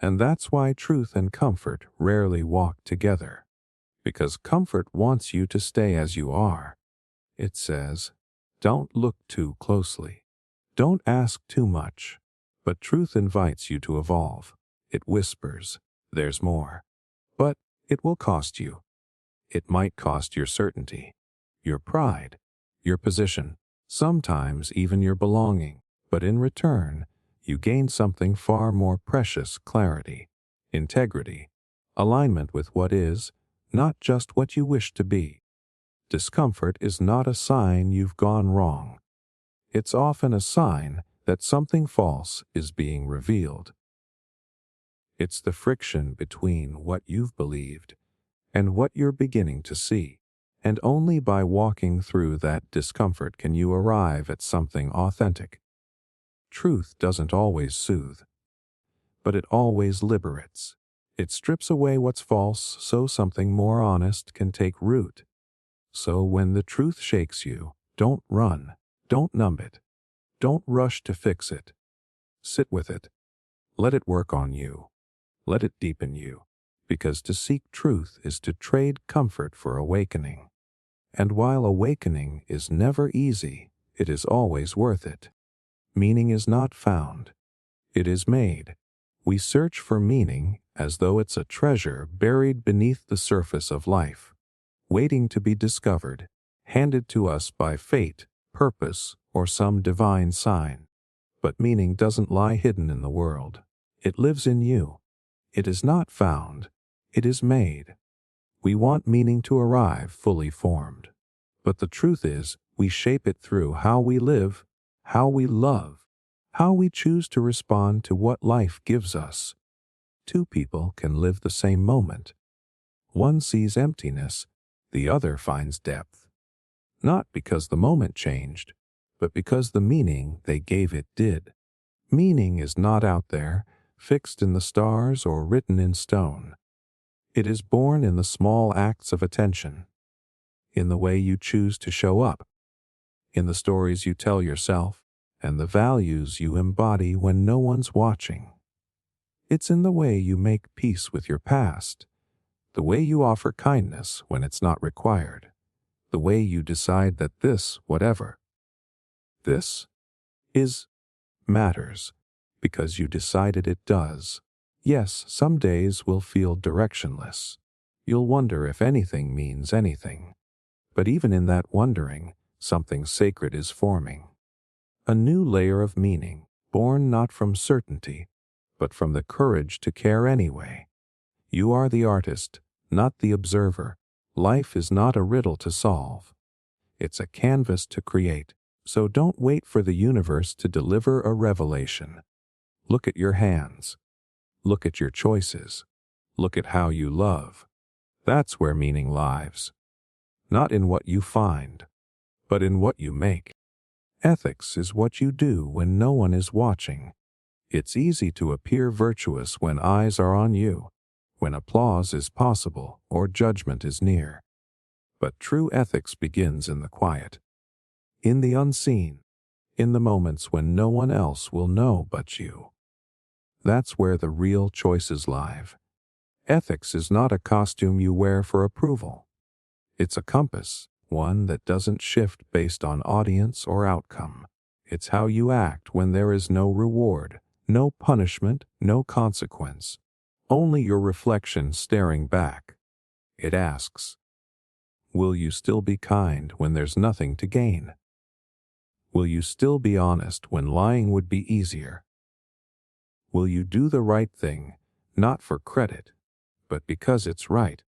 And that's why truth and comfort rarely walk together. Because comfort wants you to stay as you are. It says, don't look too closely. Don't ask too much. But truth invites you to evolve. It whispers, there's more. But it will cost you. It might cost your certainty, your pride, your position, sometimes even your belonging. But in return, you gain something far more precious: clarity, integrity, alignment with what is, not just what you wish to be. Discomfort is not a sign you've gone wrong. It's often a sign that something false is being revealed. It's the friction between what you've believed and what you're beginning to see. And only by walking through that discomfort can you arrive at something authentic. Truth doesn't always soothe, but it always liberates. It strips away what's false so something more honest can take root. So when the truth shakes you, don't run, don't numb it, don't rush to fix it. Sit with it. Let it work on you. Let it deepen you. Because to seek truth is to trade comfort for awakening. And while awakening is never easy, it is always worth it. Meaning is not found. It is made. We search for meaning as though it's a treasure buried beneath the surface of life, waiting to be discovered, handed to us by fate, purpose, or some divine sign. But meaning doesn't lie hidden in the world. It lives in you. It is not found. It is made. We want meaning to arrive fully formed. But the truth is, we shape it through how we live, how we love, how we choose to respond to what life gives us. Two people can live the same moment. One sees emptiness, the other finds depth. Not because the moment changed, but because the meaning they gave it did. Meaning is not out there, fixed in the stars or written in stone. It is born in the small acts of attention, in the way you choose to show up, in the stories you tell yourself, and the values you embody when no one's watching. It's in the way you make peace with your past, the way you offer kindness when it's not required, the way you decide that this, whatever this is, matters, because you decided it does. Yes, some days will feel directionless. You'll wonder if anything means anything. But even in that wondering, something sacred is forming. A new layer of meaning, born not from certainty, but from the courage to care anyway. You are the artist, not the observer. Life is not a riddle to solve. It's a canvas to create. So don't wait for the universe to deliver a revelation. Look at your hands. Look at your choices. Look at how you love. That's where meaning lies. Not in what you find, but in what you make. Ethics is what you do when no one is watching. It's easy to appear virtuous when eyes are on you, when applause is possible or judgment is near. But true ethics begins in the quiet, in the unseen, in the moments when no one else will know but you. That's where the real choices lie. Ethics is not a costume you wear for approval. It's a compass, one that doesn't shift based on audience or outcome. It's how you act when there is no reward, no punishment, no consequence. Only your reflection staring back. It asks, will you still be kind when there's nothing to gain? Will you still be honest when lying would be easier? Will you do the right thing, not for credit, but because it's right?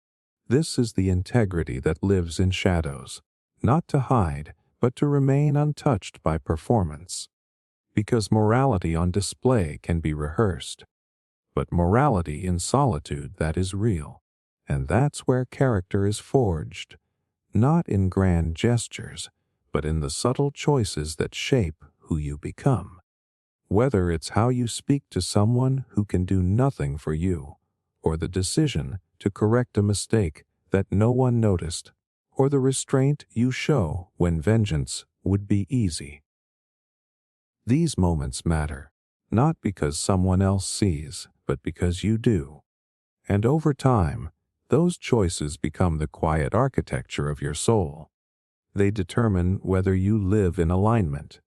This is the integrity that lives in shadows, not to hide, but to remain untouched by performance. Because morality on display can be rehearsed, but morality in solitude that is real. And that's where character is forged, not in grand gestures, but in the subtle choices that shape who you become. Whether it's how you speak to someone who can do nothing for you, or the decision to correct a mistake that no one noticed, or the restraint you show when vengeance would be easy. These moments matter, not because someone else sees, but because you do. And over time, those choices become the quiet architecture of your soul. They determine whether you live in alignment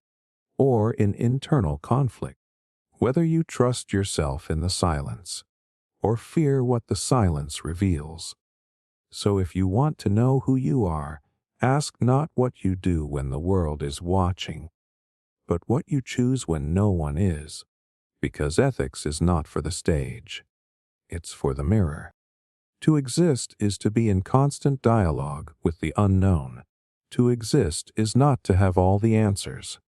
or in internal conflict, whether you trust yourself in the silence or fear what the silence reveals. So if you want to know who you are, ask not what you do when the world is watching, but what you choose when no one is, because ethics is not for the stage. It's for the mirror. To exist is to be in constant dialogue with the unknown. To exist is not to have all the answers.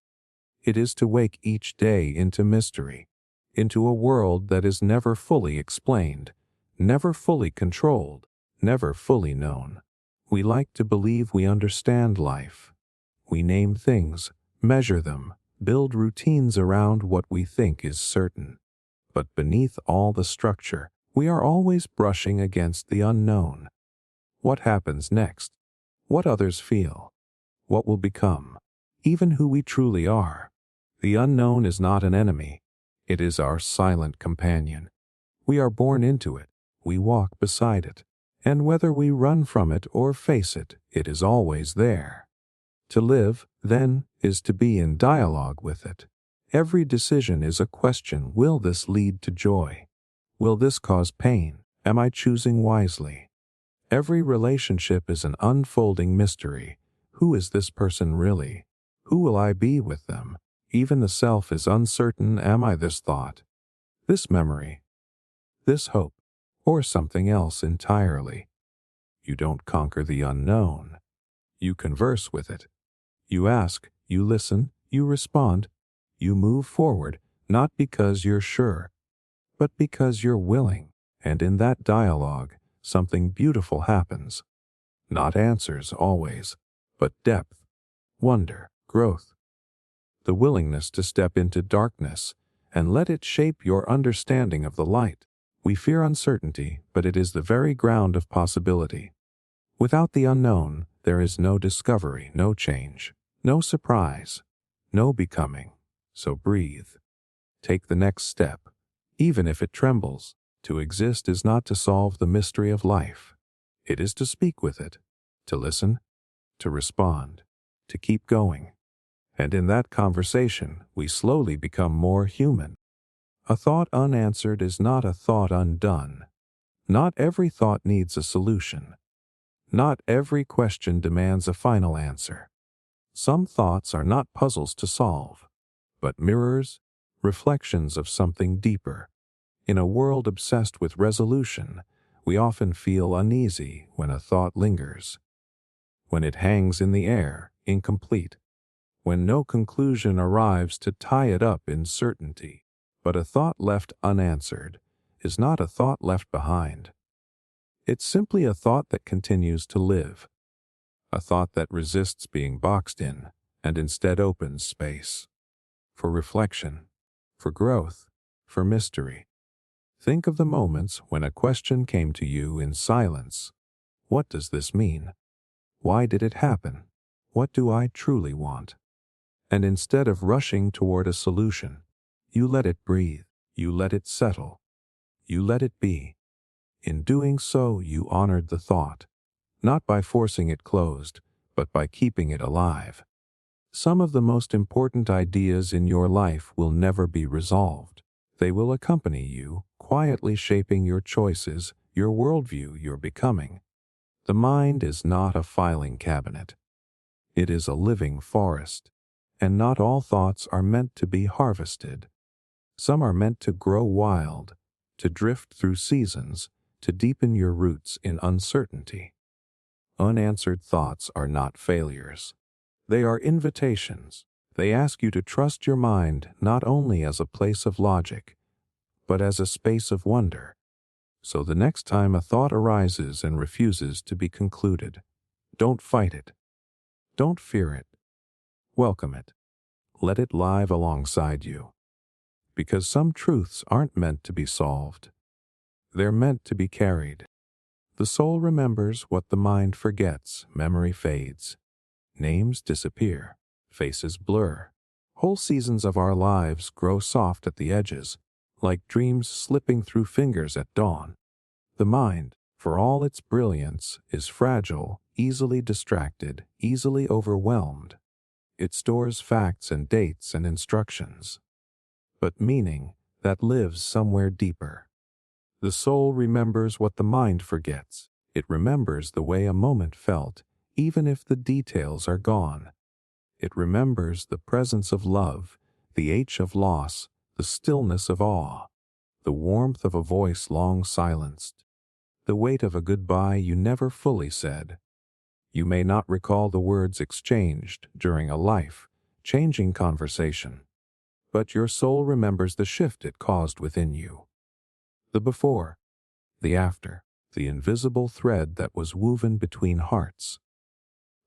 It is to wake each day into mystery, into a world that is never fully explained, never fully controlled, never fully known. We like to believe we understand life. We name things, measure them, build routines around what we think is certain. But beneath all the structure, we are always brushing against the unknown. What happens next? What others feel? What will become? Even who we truly are. The unknown is not an enemy. It is our silent companion. We are born into it. We walk beside it. And whether we run from it or face it, it is always there. To live, then, is to be in dialogue with it. Every decision is a question: will this lead to joy? Will this cause pain? Am I choosing wisely? Every relationship is an unfolding mystery. Who is this person really? Who will I be with them? Even the self is uncertain. Am I this thought, this memory, this hope, or something else entirely? You don't conquer the unknown. You converse with it. You ask, you listen, you respond, you move forward, not because you're sure, but because you're willing. And in that dialogue, something beautiful happens. Not answers always, but depth, wonder, growth. The willingness to step into darkness and let it shape your understanding of the light. We fear uncertainty, but it is the very ground of possibility. Without the unknown, there is no discovery, no change, no surprise, no becoming. So breathe. Take the next step, even if it trembles. To exist is not to solve the mystery of life. It is to speak with it, to listen, to respond, to keep going. And in that conversation, we slowly become more human. A thought unanswered is not a thought undone. Not every thought needs a solution. Not every question demands a final answer. Some thoughts are not puzzles to solve, but mirrors, reflections of something deeper. In a world obsessed with resolution, we often feel uneasy when a thought lingers, when it hangs in the air, incomplete, when no conclusion arrives to tie it up in certainty. But a thought left unanswered is not a thought left behind. It's simply a thought that continues to live, a thought that resists being boxed in and instead opens space for reflection, for growth, for mystery. Think of the moments when a question came to you in silence. What does this mean? Why did it happen? What do I truly want? And instead of rushing toward a solution, you let it breathe, you let it settle, you let it be. In doing so, you honored the thought, not by forcing it closed, but by keeping it alive. Some of the most important ideas in your life will never be resolved. They will accompany you, quietly shaping your choices, your worldview, your becoming. The mind is not a filing cabinet. It is a living forest, and not all thoughts are meant to be harvested. Some are meant to grow wild, to drift through seasons, to deepen your roots in uncertainty. Unanswered thoughts are not failures. They are invitations. They ask you to trust your mind not only as a place of logic, but as a space of wonder. So the next time a thought arises and refuses to be concluded, don't fight it. Don't fear it. Welcome it. Let it live alongside you. Because some truths aren't meant to be solved. They're meant to be carried. The soul remembers what the mind forgets. Memory fades. Names disappear. Faces blur. Whole seasons of our lives grow soft at the edges, like dreams slipping through fingers at dawn. The mind, for all its brilliance, is fragile, easily distracted, easily overwhelmed. It stores facts and dates and instructions, but meaning that lives somewhere deeper. The soul remembers what the mind forgets. It remembers the way a moment felt, even if the details are gone. It remembers the presence of love, the ache of loss, the stillness of awe, the warmth of a voice long silenced, the weight of a goodbye you never fully said. You may not recall the words exchanged during a life-changing conversation, but your soul remembers the shift it caused within you. The before, the after, the invisible thread that was woven between hearts.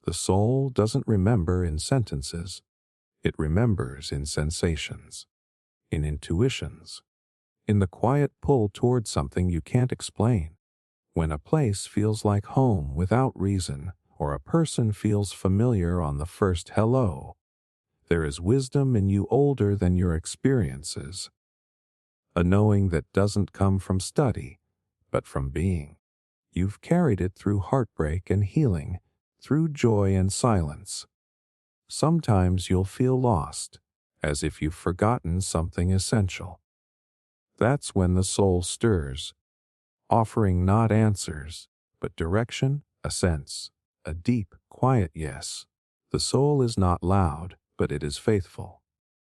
The soul doesn't remember in sentences. It remembers in sensations, in intuitions, in the quiet pull toward something you can't explain. When a place feels like home without reason, or a person feels familiar on the first hello, there is wisdom in you older than your experiences. A knowing that doesn't come from study, but from being. You've carried it through heartbreak and healing, through joy and silence. Sometimes you'll feel lost, as if you've forgotten something essential. That's when the soul stirs, offering not answers, but direction, a sense, a deep, quiet yes. The soul is not loud, but it is faithful.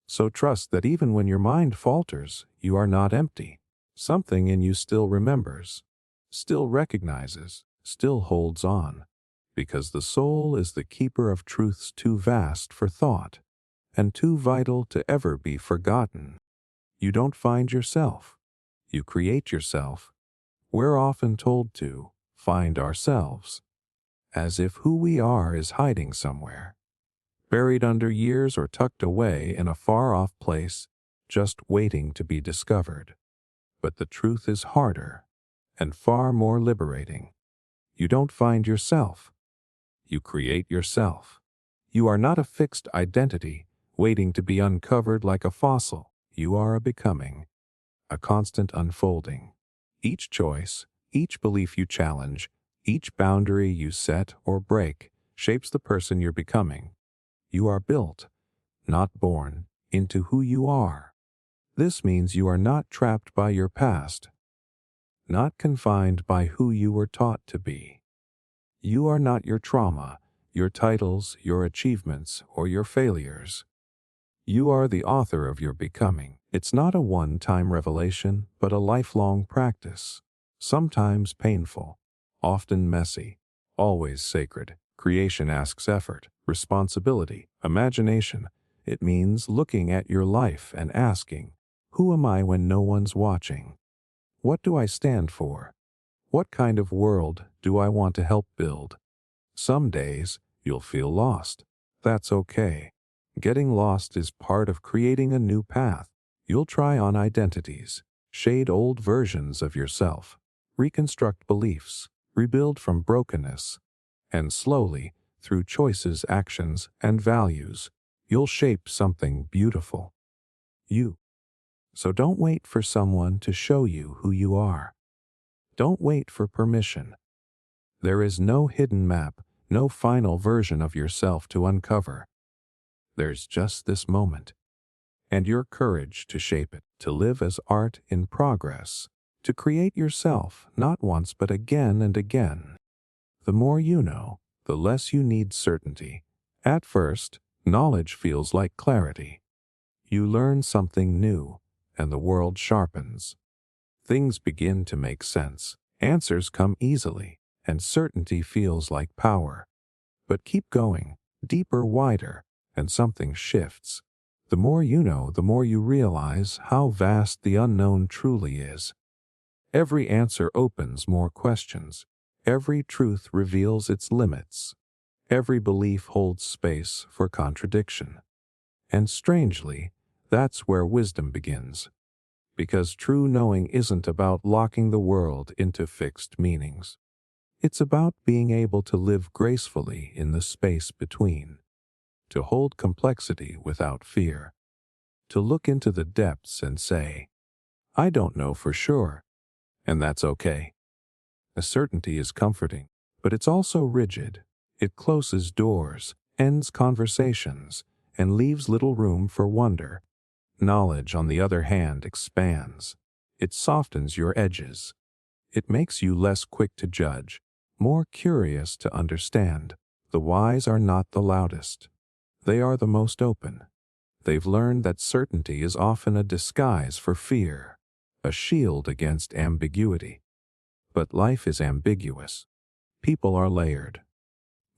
So trust that even when your mind falters, you are not empty. Something in you still remembers, still recognizes, still holds on, because the soul is the keeper of truths too vast for thought, and too vital to ever be forgotten. You don't find yourself. You create yourself. We're often told to find ourselves, as if who we are is hiding somewhere, buried under years or tucked away in a far-off place, just waiting to be discovered. But the truth is harder and far more liberating. You don't find yourself. You create yourself. You are not a fixed identity waiting to be uncovered like a fossil. You are a becoming, a constant unfolding. Each choice, each belief you challenge, each boundary you set or break shapes the person you're becoming. You are built, not born, into who you are. This means you are not trapped by your past, not confined by who you were taught to be. You are not your trauma, your titles, your achievements, or your failures. You are the author of your becoming. It's not a one-time revelation, but a lifelong practice. Sometimes painful, often messy, always sacred. Creation asks effort, responsibility, imagination. It means looking at your life and asking, who am I when no one's watching? What do I stand for? What kind of world do I want to help build? Some days, you'll feel lost. That's okay. Getting lost is part of creating a new path. You'll try on identities, shade old versions of yourself, reconstruct beliefs, rebuild from brokenness, and slowly, through choices, actions, and values, you'll shape something beautiful. You. So don't wait for someone to show you who you are. Don't wait for permission. There is no hidden map, no final version of yourself to uncover. There's just this moment, and your courage to shape it, to live as art in progress, to create yourself not once but again and again. The more you know, the less you need certainty. At first, knowledge feels like clarity. You learn something new, and the world sharpens. Things begin to make sense. Answers come easily, and certainty feels like power. But keep going, deeper, wider, and something shifts. The more you know, the more you realize how vast the unknown truly is. Every answer opens more questions. Every truth reveals its limits. Every belief holds space for contradiction. And strangely, that's where wisdom begins. Because true knowing isn't about locking the world into fixed meanings. It's about being able to live gracefully in the space between, to hold complexity without fear, to look into the depths and say, I don't know for sure, and that's okay. A certainty is comforting, but it's also rigid. It closes doors, ends conversations, and leaves little room for wonder. Knowledge, on the other hand, expands. It softens your edges. It makes you less quick to judge, more curious to understand. The wise are not the loudest. They are the most open. They've learned that certainty is often a disguise for fear, a shield against ambiguity. But life is ambiguous. People are layered.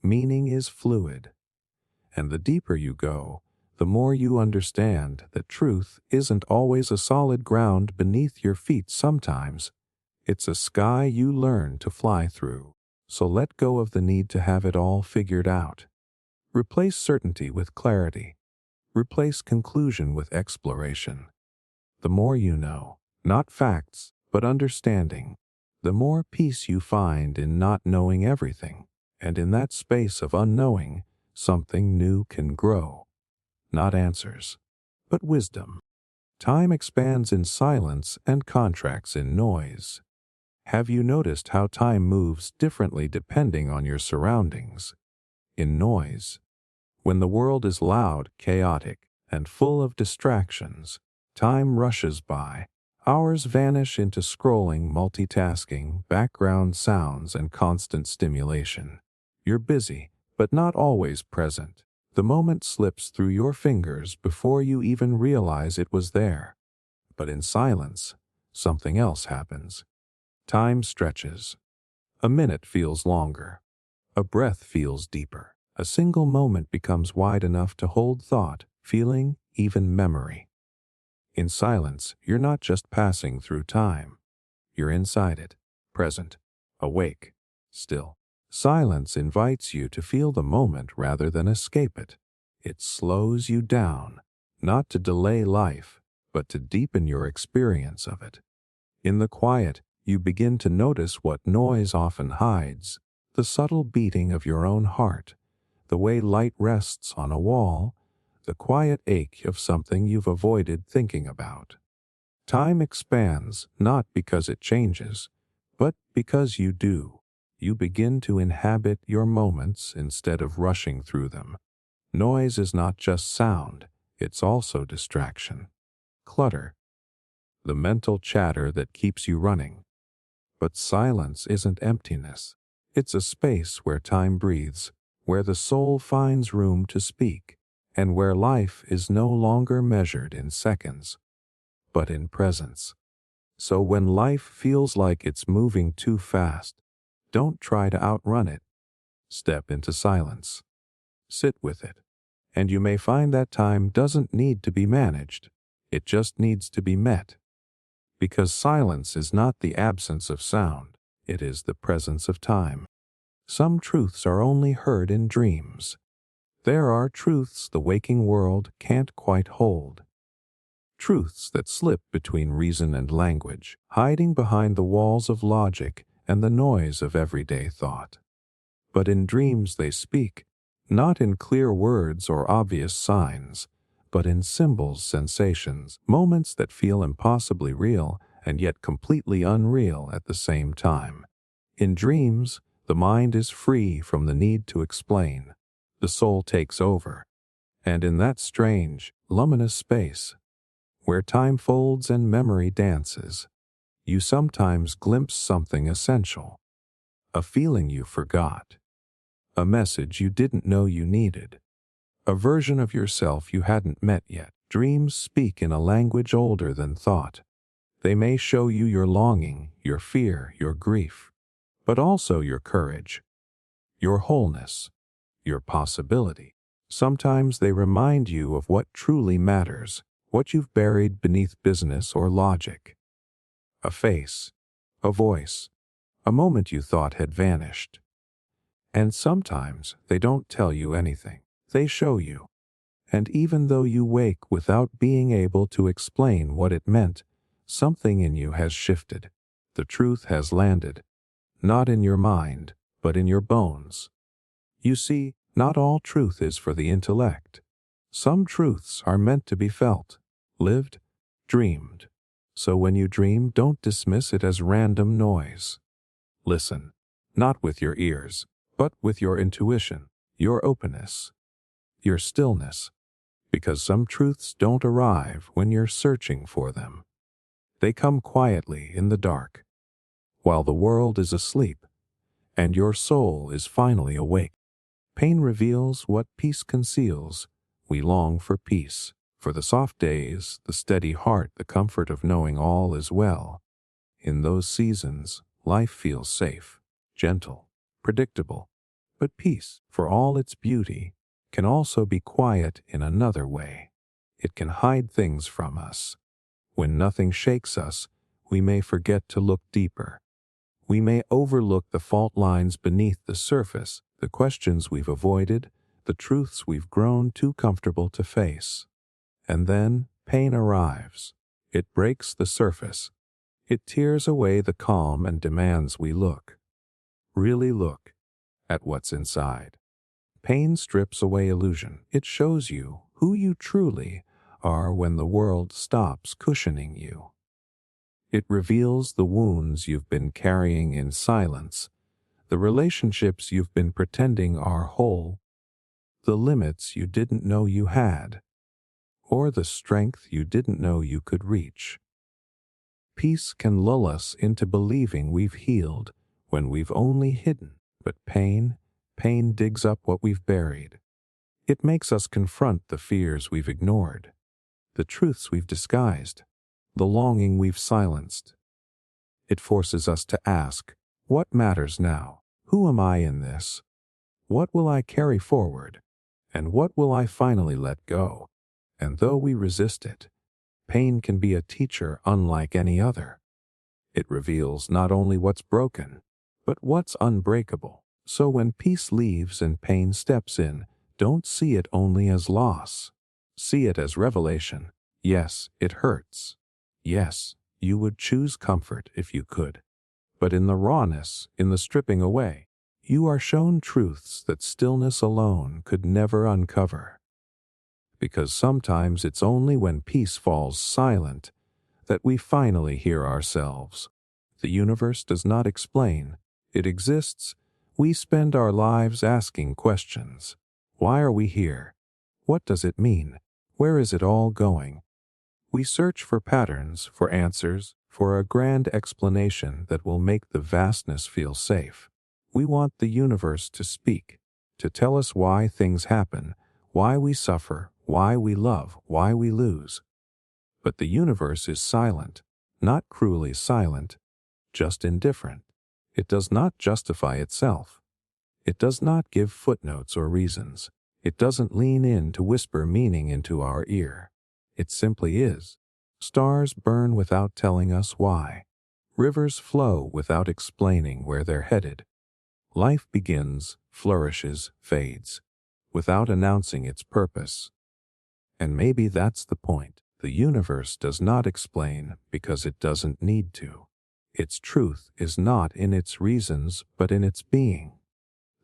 Meaning is fluid. And the deeper you go, the more you understand that truth isn't always a solid ground beneath your feet sometimes. It's a sky you learn to fly through. So let go of the need to have it all figured out. Replace certainty with clarity. Replace conclusion with exploration. The more you know, not facts, but understanding, the more peace you find in not knowing everything. And in that space of unknowing, something new can grow. Not answers, but wisdom. Time expands in silence and contracts in noise. Have you noticed how time moves differently depending on your surroundings? In noise, when the world is loud, chaotic, and full of distractions, time rushes by. Hours vanish into scrolling, multitasking, background sounds, and constant stimulation. You're busy, but not always present. The moment slips through your fingers before you even realize it was there. But in silence, something else happens. Time stretches. A minute feels longer. A breath feels deeper. A single moment becomes wide enough to hold thought, feeling, even memory. In silence, you're not just passing through time. You're inside it, present, awake, still. Silence invites you to feel the moment rather than escape it. It slows you down, not to delay life, but to deepen your experience of it. In the quiet, you begin to notice what noise often hides, the subtle beating of your own heart, the way light rests on a wall, the quiet ache of something you've avoided thinking about. Time expands not because it changes, but because you do. You begin to inhabit your moments instead of rushing through them. Noise is not just sound, it's also distraction. Clutter, the mental chatter that keeps you running. But silence isn't emptiness. It's a space where time breathes, where the soul finds room to speak, and where life is no longer measured in seconds, but in presence. So when life feels like it's moving too fast, don't try to outrun it. Step into silence. Sit with it. And you may find that time doesn't need to be managed. It just needs to be met. Because silence is not the absence of sound, it is the presence of time. Some truths are only heard in dreams. There are truths the waking world can't quite hold. Truths that slip between reason and language, hiding behind the walls of logic and the noise of everyday thought. But in dreams they speak, not in clear words or obvious signs, but in symbols, sensations, moments that feel impossibly real and yet completely unreal at the same time. In dreams, the mind is free from the need to explain. The soul takes over. And in that strange, luminous space, where time folds and memory dances, you sometimes glimpse something essential, a feeling you forgot, a message you didn't know you needed, a version of yourself you hadn't met yet. Dreams speak in a language older than thought. They may show you your longing, your fear, your grief, but also your courage, your wholeness, your possibility. Sometimes they remind you of what truly matters, what you've buried beneath business or logic. A face, a voice, a moment you thought had vanished. And sometimes they don't tell you anything. They show you. And even though you wake without being able to explain what it meant, something in you has shifted. The truth has landed, not in your mind, but in your bones. You see, not all truth is for the intellect. Some truths are meant to be felt, lived, dreamed. So when you dream, don't dismiss it as random noise. Listen, not with your ears, but with your intuition, your openness, your stillness, because some truths don't arrive when you're searching for them. They come quietly in the dark, while the world is asleep, and your soul is finally awake. Pain reveals what peace conceals. We long for peace, for the soft days, the steady heart, the comfort of knowing all is well. In those seasons, life feels safe, gentle, predictable. But peace, for all its beauty, can also be quiet in another way. It can hide things from us. When nothing shakes us, we may forget to look deeper. We may overlook the fault lines beneath the surface, the questions we've avoided, the truths we've grown too comfortable to face. And then pain arrives. It breaks the surface. It tears away the calm and demands we look. Really look at what's inside. Pain strips away illusion. It shows you who you truly are when the world stops cushioning you. It reveals the wounds you've been carrying in silence, the relationships you've been pretending are whole, the limits you didn't know you had, or the strength you didn't know you could reach. Peace can lull us into believing we've healed when we've only hidden, but pain digs up what we've buried. It makes us confront the fears we've ignored, the truths we've disguised, the longing we've silenced. It forces us to ask, what matters now? Who am I in this? What will I carry forward? And what will I finally let go? And though we resist it, pain can be a teacher unlike any other. It reveals not only what's broken, but what's unbreakable. So when peace leaves and pain steps in, don't see it only as loss. See it as revelation. Yes, it hurts. Yes, you would choose comfort if you could. But in the rawness, in the stripping away, you are shown truths that stillness alone could never uncover. Because sometimes it's only when peace falls silent that we finally hear ourselves. The universe does not explain. It exists. We spend our lives asking questions. Why are we here? What does it mean? Where is it all going? We search for patterns, for answers, for a grand explanation that will make the vastness feel safe. We want the universe to speak, to tell us why things happen, why we suffer, why we love, why we lose. But the universe is silent, not cruelly silent, just indifferent. It does not justify itself. It does not give footnotes or reasons. It doesn't lean in to whisper meaning into our ear. It simply is. Stars burn without telling us why. Rivers flow without explaining where they're headed. Life begins, flourishes, fades, without announcing its purpose. And maybe that's the point. The universe does not explain because it doesn't need to. Its truth is not in its reasons but in its being.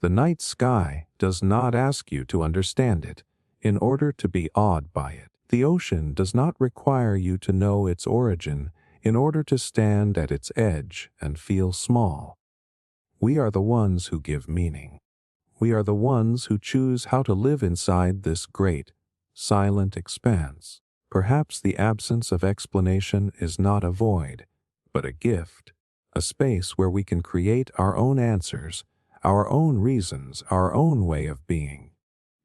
The night sky does not ask you to understand it in order to be awed by it. The ocean does not require you to know its origin in order to stand at its edge and feel small. We are the ones who give meaning. We are the ones who choose how to live inside this great, silent expanse. Perhaps the absence of explanation is not a void, but a gift, a space where we can create our own answers, our own reasons, our own way of being.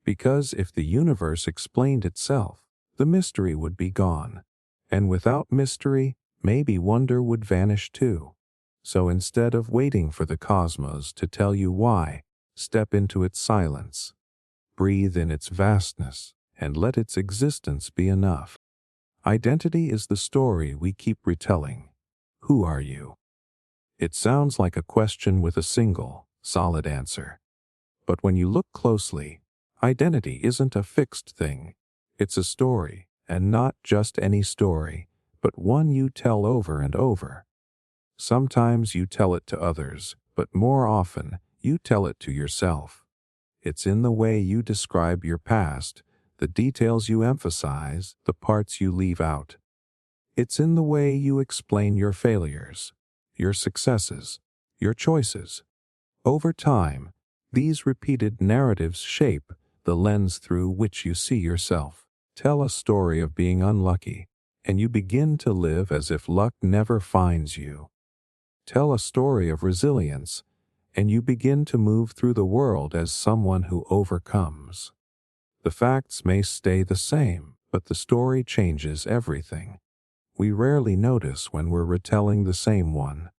Because if the universe explained itself, the mystery would be gone. And without mystery, maybe wonder would vanish too. So instead of waiting for the cosmos to tell you why, step into its silence. Breathe in its vastness, and let its existence be enough. Identity is the story we keep retelling. Who are you? It sounds like a question with a single, solid answer. But when you look closely, identity isn't a fixed thing. It's a story, and not just any story, but one you tell over and over. Sometimes you tell it to others, but more often you tell it to yourself. It's in the way you describe your past, the details you emphasize, the parts you leave out. It's in the way you explain your failures, your successes, your choices. Over time, these repeated narratives shape the lens through which you see yourself. Tell a story of being unlucky, and you begin to live as if luck never finds you. Tell a story of resilience, and you begin to move through the world as someone who overcomes. The facts may stay the same, but the story changes everything. We rarely notice when we're retelling the same one.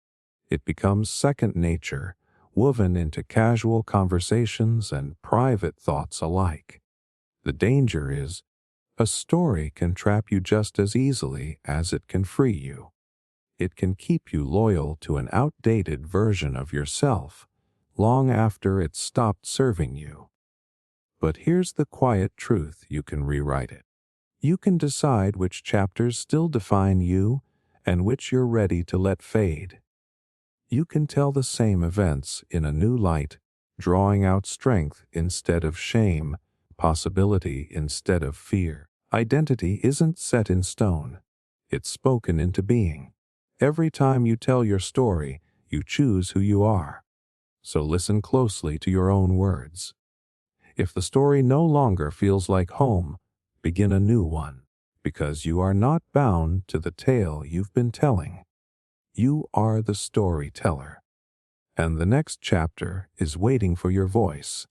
It becomes second nature, woven into casual conversations and private thoughts alike. The danger is, a story can trap you just as easily as it can free you. It can keep you loyal to an outdated version of yourself long after it's stopped serving you. But here's the quiet truth: you can rewrite it. You can decide which chapters still define you and which you're ready to let fade. You can tell the same events in a new light, drawing out strength instead of shame, possibility instead of fear. Identity isn't set in stone. It's spoken into being. Every time you tell your story, you choose who you are. So listen closely to your own words. If the story no longer feels like home, begin a new one, because you are not bound to the tale you've been telling. You are the storyteller, and the next chapter is waiting for your voice.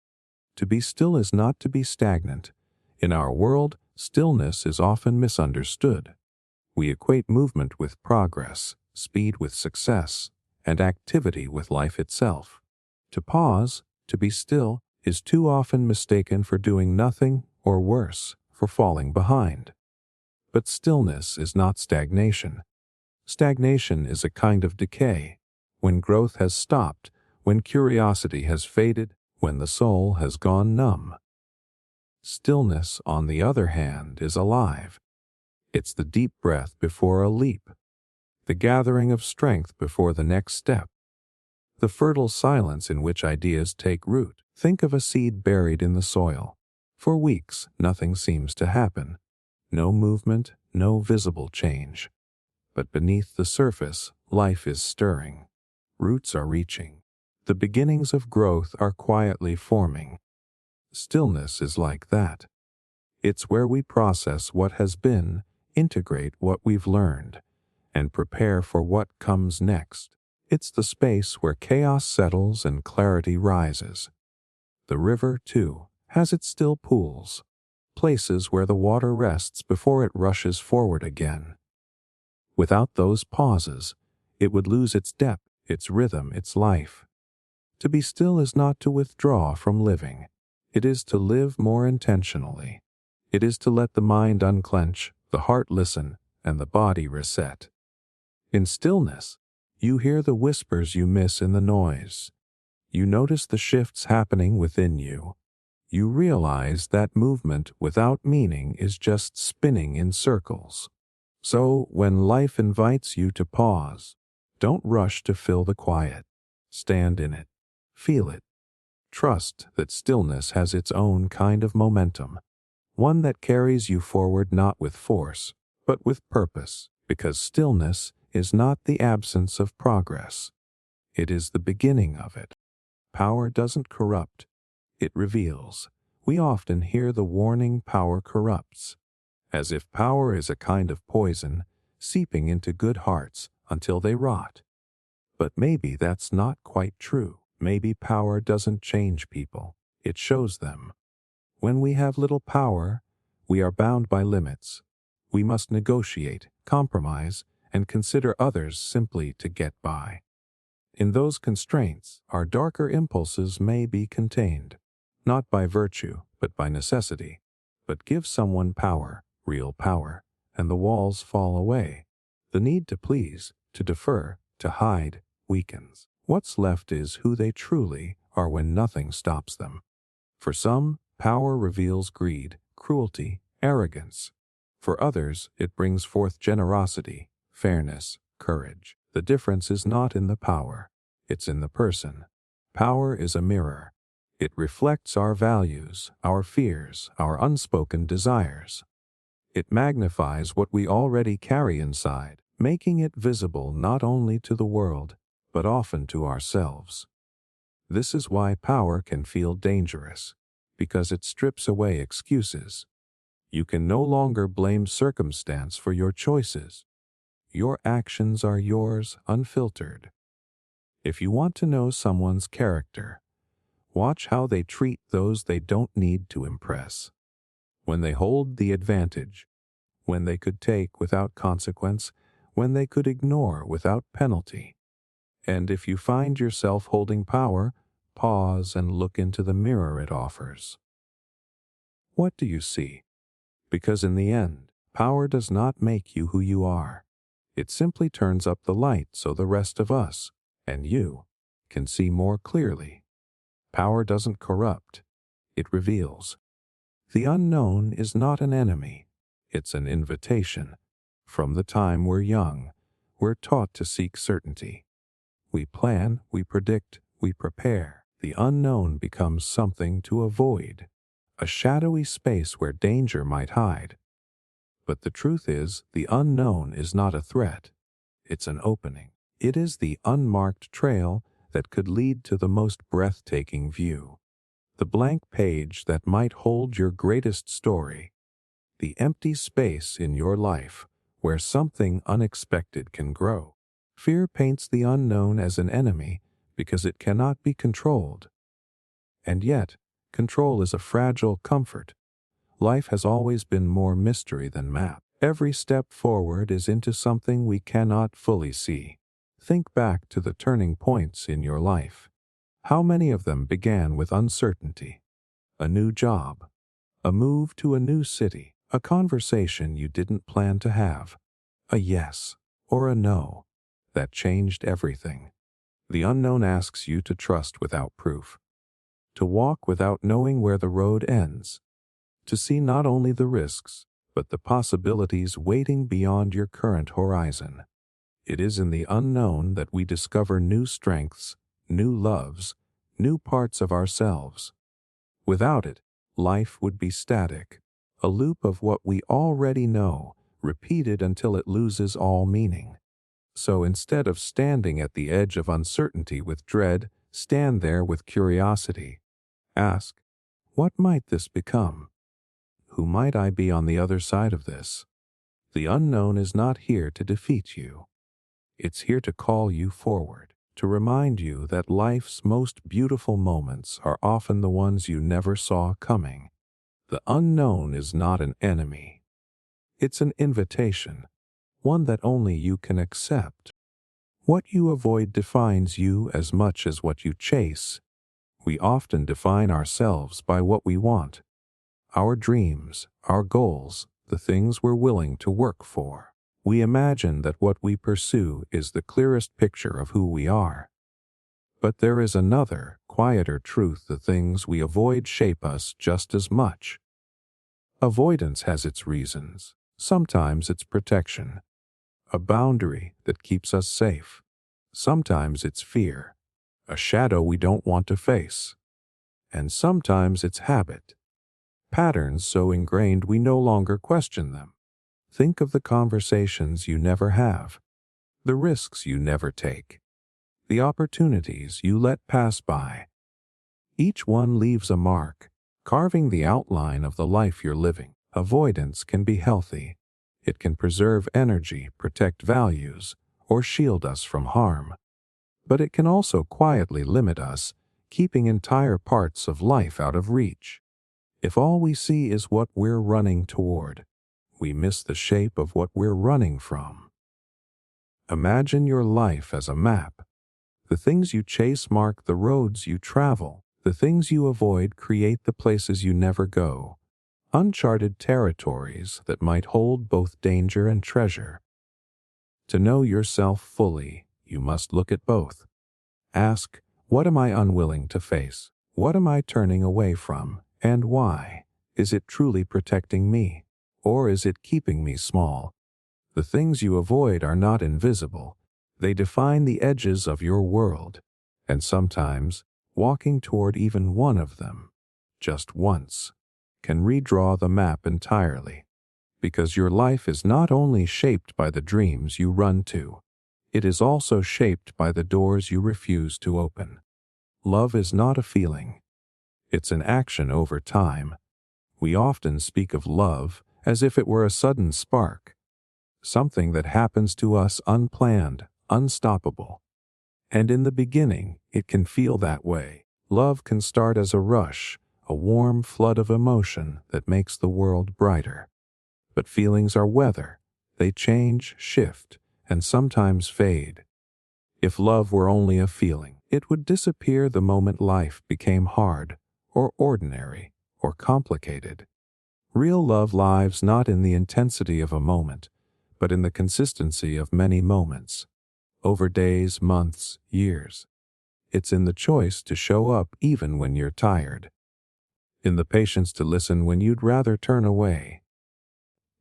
To be still is not to be stagnant. In our world, stillness is often misunderstood. We equate movement with progress, speed with success, and activity with life itself. To pause, to be still, is too often mistaken for doing nothing, or worse, for falling behind. But stillness is not stagnation. Stagnation is a kind of decay, when growth has stopped, when curiosity has faded, when the soul has gone numb. Stillness, on the other hand, is alive. It's the deep breath before a leap, the gathering of strength before the next step, the fertile silence in which ideas take root. Think of a seed buried in the soil. For weeks, nothing seems to happen. No movement, no visible change. But beneath the surface, life is stirring. Roots are reaching. The beginnings of growth are quietly forming. Stillness is like that. It's where we process what has been, integrate what we've learned, and prepare for what comes next. It's the space where chaos settles and clarity rises. The river, too, has its still pools, places where the water rests before it rushes forward again. Without those pauses, it would lose its depth, its rhythm, its life. To be still is not to withdraw from living. It is to live more intentionally. It is to let the mind unclench, the heart listen, and the body reset. In stillness, you hear the whispers you miss in the noise. You notice the shifts happening within you. You realize that movement without meaning is just spinning in circles. So, when life invites you to pause, don't rush to fill the quiet. Stand in it. Feel it. Trust that stillness has its own kind of momentum, one that carries you forward not with force, but with purpose, because stillness is not the absence of progress. It is the beginning of it. Power doesn't corrupt, it reveals. We often hear the warning, power corrupts, as if power is a kind of poison seeping into good hearts until they rot. But maybe that's not quite true. Maybe power doesn't change people, it shows them. When we have little power, we are bound by limits. We must negotiate, compromise, and consider others simply to get by. In those constraints, our darker impulses may be contained, not by virtue, but by necessity. But give someone power, real power, and the walls fall away. The need to please, to defer, to hide, weakens. What's left is who they truly are when nothing stops them. For some, power reveals greed, cruelty, arrogance. For others, it brings forth generosity, fairness, courage. The difference is not in the power, it's in the person. Power is a mirror. It reflects our values, our fears, our unspoken desires. It magnifies what we already carry inside, making it visible not only to the world, but often to ourselves. This is why power can feel dangerous, because it strips away excuses. You can no longer blame circumstance for your choices. Your actions are yours unfiltered. If you want to know someone's character, watch how they treat those they don't need to impress. When they hold the advantage, when they could take without consequence, when they could ignore without penalty. And if you find yourself holding power, pause and look into the mirror it offers. What do you see? Because in the end, power does not make you who you are. It simply turns up the light so the rest of us, and you, can see more clearly. Power doesn't corrupt, it reveals. The unknown is not an enemy, it's an invitation. From the time we're young, we're taught to seek certainty. We plan, we predict, we prepare. The unknown becomes something to avoid, a shadowy space where danger might hide. But the truth is, the unknown is not a threat. It's an opening. It is the unmarked trail that could lead to the most breathtaking view. The blank page that might hold your greatest story. The empty space in your life where something unexpected can grow. Fear paints the unknown as an enemy because it cannot be controlled. And yet, control is a fragile comfort. Life has always been more mystery than map. Every step forward is into something we cannot fully see. Think back to the turning points in your life. How many of them began with uncertainty? A new job, a move to a new city, a conversation you didn't plan to have, a yes or a no that changed everything. The unknown asks you to trust without proof, to walk without knowing where the road ends, to see not only the risks, but the possibilities waiting beyond your current horizon. It is in the unknown that we discover new strengths, new loves, new parts of ourselves. Without it, life would be static, a loop of what we already know, repeated until it loses all meaning. So instead of standing at the edge of uncertainty with dread, stand there with curiosity. Ask, what might this become? Who might I be on the other side of this? The unknown is not here to defeat you. It's here to call you forward, to remind you that life's most beautiful moments are often the ones you never saw coming. The unknown is not an enemy. It's an invitation, one that only you can accept. What you avoid defines you as much as what you chase. We often define ourselves by what we want, our dreams, our goals, the things we're willing to work for. We imagine that what we pursue is the clearest picture of who we are. But there is another, quieter truth: the things we avoid shape us just as much. Avoidance has its reasons. Sometimes it's protection, a boundary that keeps us safe. Sometimes it's fear, a shadow we don't want to face. And sometimes it's habit, patterns so ingrained we no longer question them. Think of the conversations you never have, the risks you never take, the opportunities you let pass by. Each one leaves a mark, carving the outline of the life you're living. Avoidance can be healthy. It can preserve energy, protect values, or shield us from harm. But it can also quietly limit us, keeping entire parts of life out of reach. If all we see is what we're running toward, we miss the shape of what we're running from. Imagine your life as a map. The things you chase mark the roads you travel. The things you avoid create the places you never go. Uncharted territories that might hold both danger and treasure. To know yourself fully, you must look at both. Ask, what am I unwilling to face? What am I turning away from? And why? Is it truly protecting me? Or is it keeping me small? The things you avoid are not invisible. They define the edges of your world. And sometimes, walking toward even one of them, just once, can redraw the map entirely. Because your life is not only shaped by the dreams you run to, it is also shaped by the doors you refuse to open. Love is not a feeling. It's an action over time. We often speak of love as if it were a sudden spark, something that happens to us unplanned, unstoppable. And in the beginning, it can feel that way. Love can start as a rush, a warm flood of emotion that makes the world brighter. But feelings are weather. They change, shift, and sometimes fade. If love were only a feeling, it would disappear the moment life became hard, or ordinary, or complicated. Real love lives not in the intensity of a moment, but in the consistency of many moments, over days, months, years. It's in the choice to show up even when you're tired, in the patience to listen when you'd rather turn away,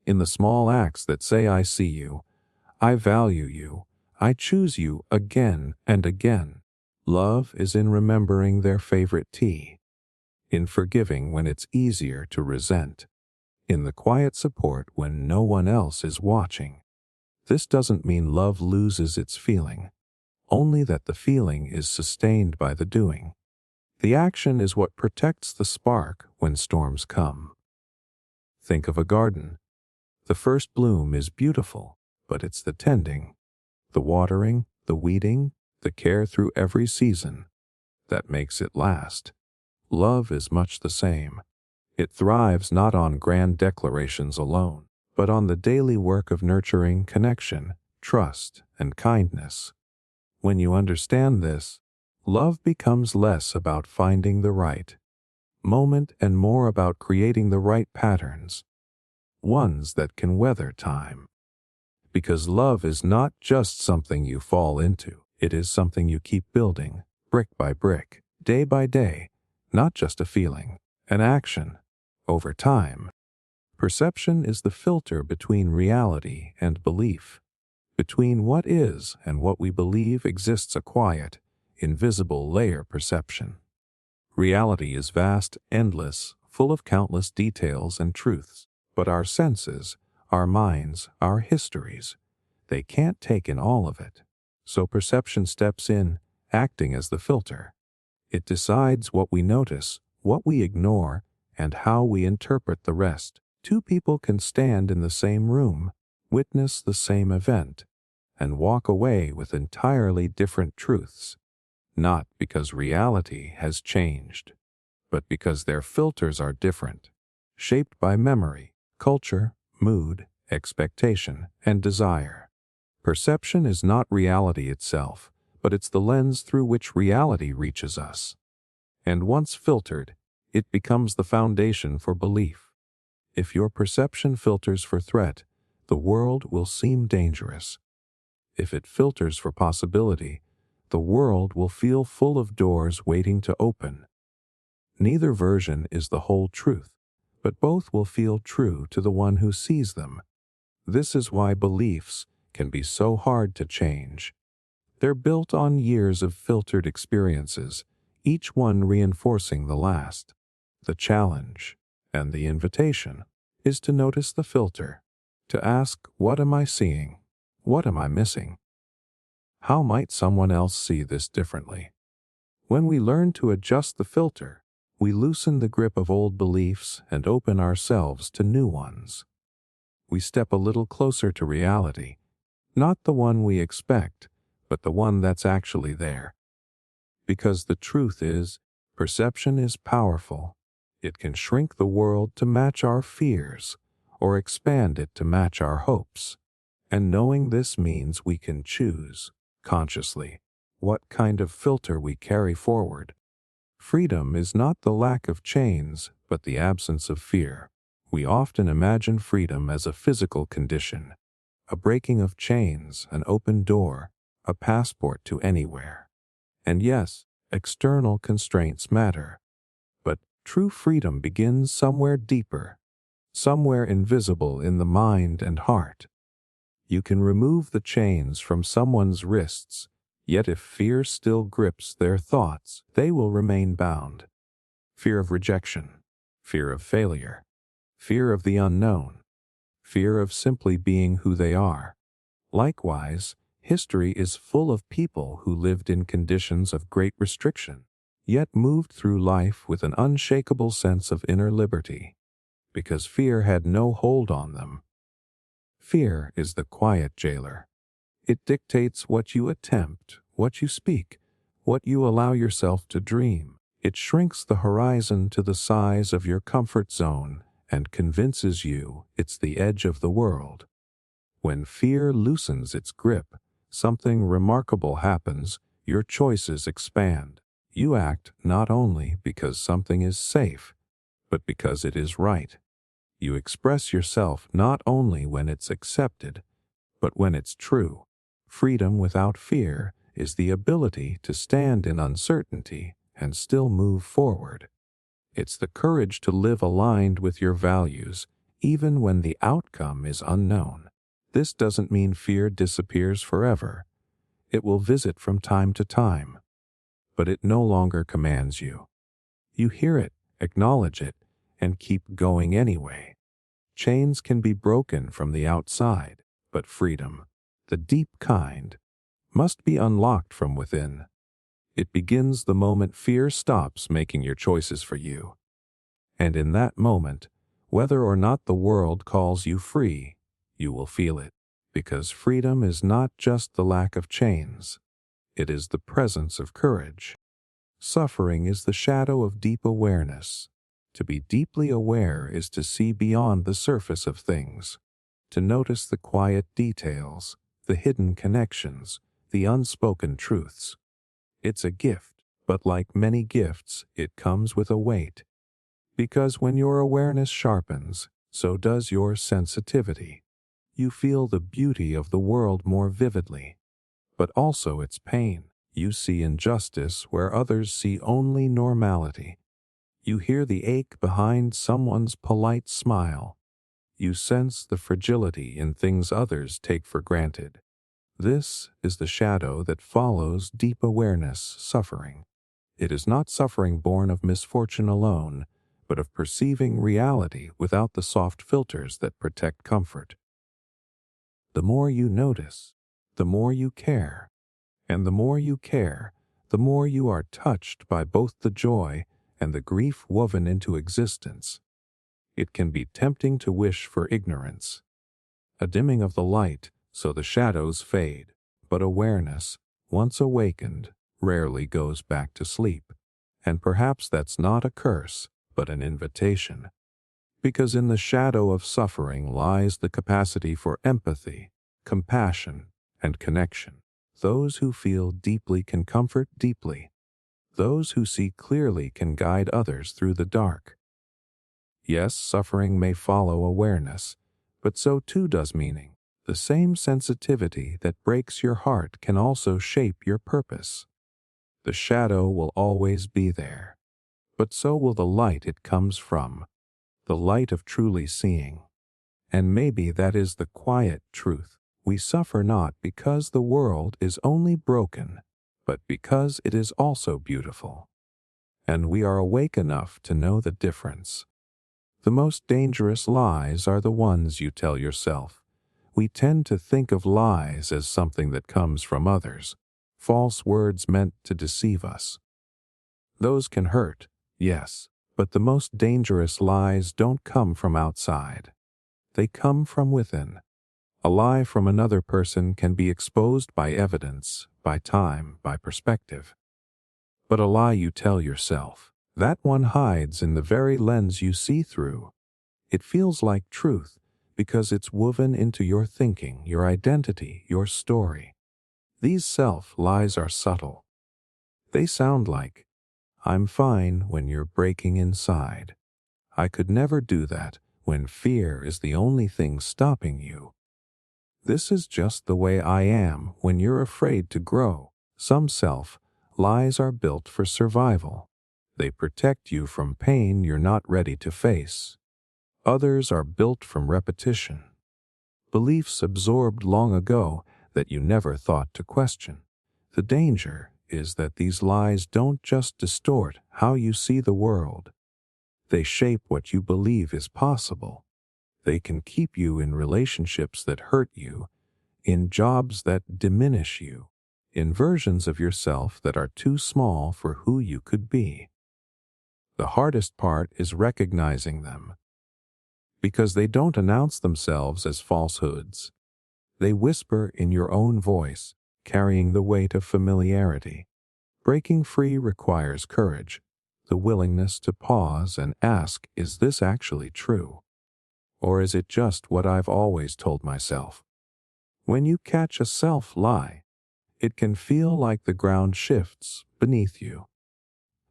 in the small acts that say I see you, I value you, I choose you again and again. Love is in remembering their favorite tea, in forgiving when it's easier to resent, in the quiet support when no one else is watching. This doesn't mean love loses its feeling, only that the feeling is sustained by the doing. The action is what protects the spark when storms come. Think of a garden. The first bloom is beautiful, but it's the tending, the watering, the weeding, the care through every season that makes it last. Love is much the same. It thrives not on grand declarations alone, but on the daily work of nurturing connection, trust, and kindness. When you understand this, love becomes less about finding the right moment and more about creating the right patterns, ones that can weather time. Because love is not just something you fall into, it is something you keep building, brick by brick, day by day, not just a feeling, an action, over time. Perception is the filter between reality and belief. Between what is and what we believe exists a quiet, invisible layer perception. Reality is vast, endless, full of countless details and truths, but our senses, our minds, our histories, they can't take in all of it. So perception steps in, acting as the filter. It decides what we notice, what we ignore, and how we interpret the rest. Two people can stand in the same room, witness the same event, and walk away with entirely different truths, not because reality has changed, but because their filters are different, shaped by memory, culture, mood, expectation, and desire. Perception is not reality itself, but it's the lens through which reality reaches us. And once filtered, it becomes the foundation for belief. If your perception filters for threat, the world will seem dangerous. If it filters for possibility, the world will feel full of doors waiting to open. Neither version is the whole truth, but both will feel true to the one who sees them. This is why beliefs can be so hard to change. They're built on years of filtered experiences, each one reinforcing the last. The challenge, and the invitation, is to notice the filter, to ask, what am I seeing? What am I missing? How might someone else see this differently? When we learn to adjust the filter, we loosen the grip of old beliefs and open ourselves to new ones. We step a little closer to reality, not the one we expect, but the one that's actually there. Because the truth is, perception is powerful. It can shrink the world to match our fears, or expand it to match our hopes. And knowing this means we can choose, consciously, what kind of filter we carry forward. Freedom is not the lack of chains, but the absence of fear. We often imagine freedom as a physical condition, a breaking of chains, an open door, a passport to anywhere. And yes, external constraints matter. But true freedom begins somewhere deeper, somewhere invisible in the mind and heart. You can remove the chains from someone's wrists, yet if fear still grips their thoughts, they will remain bound. Fear of rejection, fear of failure, fear of the unknown, fear of simply being who they are. Likewise, history is full of people who lived in conditions of great restriction, yet moved through life with an unshakable sense of inner liberty, because fear had no hold on them. Fear is the quiet jailer. It dictates what you attempt, what you speak, what you allow yourself to dream. It shrinks the horizon to the size of your comfort zone and convinces you it's the edge of the world. When fear loosens its grip, something remarkable happens. Your choices expand. You act not only because something is safe, but because it is right. You express yourself not only when it's accepted, but when it's true. Freedom without fear is the ability to stand in uncertainty and still move forward. It's the courage to live aligned with your values, even when the outcome is unknown. This doesn't mean fear disappears forever. It will visit from time to time, but it no longer commands you. You hear it, acknowledge it, and keep going anyway. Chains can be broken from the outside, but freedom, the deep kind, must be unlocked from within. It begins the moment fear stops making your choices for you. And in that moment, whether or not the world calls you free, you will feel it, because freedom is not just the lack of chains. It is the presence of courage. Suffering is the shadow of deep awareness. To be deeply aware is to see beyond the surface of things, to notice the quiet details, the hidden connections, the unspoken truths. It's a gift, but like many gifts, it comes with a weight. Because when your awareness sharpens, so does your sensitivity. You feel the beauty of the world more vividly, but also its pain. You see injustice where others see only normality. You hear the ache behind someone's polite smile. You sense the fragility in things others take for granted. This is the shadow that follows deep awareness suffering. It is not suffering born of misfortune alone, but of perceiving reality without the soft filters that protect comfort. The more you notice, the more you care. And the more you care, the more you are touched by both the joy and the grief woven into existence. It can be tempting to wish for ignorance, a dimming of the light so the shadows fade, but awareness, once awakened, rarely goes back to sleep. And perhaps that's not a curse, but an invitation. Because in the shadow of suffering lies the capacity for empathy, compassion, and connection. Those who feel deeply can comfort deeply. Those who see clearly can guide others through the dark. Yes, suffering may follow awareness, but so too does meaning. The same sensitivity that breaks your heart can also shape your purpose. The shadow will always be there, but so will the light it comes from, the light of truly seeing. And maybe that is the quiet truth. We suffer not because the world is only broken, but because it is also beautiful. And we are awake enough to know the difference. The most dangerous lies are the ones you tell yourself. We tend to think of lies as something that comes from others, false words meant to deceive us. Those can hurt, yes, but the most dangerous lies don't come from outside. They come from within. A lie from another person can be exposed by evidence, by time, by perspective. But a lie you tell yourself, that one hides in the very lens you see through. It feels like truth because it's woven into your thinking, your identity, your story. These self-lies are subtle. They sound like, "I'm fine," when you're breaking inside. "I could never do that," when fear is the only thing stopping you. "This is just the way I am," when you're afraid to grow. Some self-lies are built for survival. They protect you from pain you're not ready to face. Others are built from repetition, beliefs absorbed long ago that you never thought to question. The danger is that these lies don't just distort how you see the world. They shape what you believe is possible. They can keep you in relationships that hurt you, in jobs that diminish you, in versions of yourself that are too small for who you could be. The hardest part is recognizing them, because they don't announce themselves as falsehoods. They whisper in your own voice, carrying the weight of familiarity. Breaking free requires courage, the willingness to pause and ask, is this actually true? Or is it just what I've always told myself? When you catch a self-lie, it can feel like the ground shifts beneath you.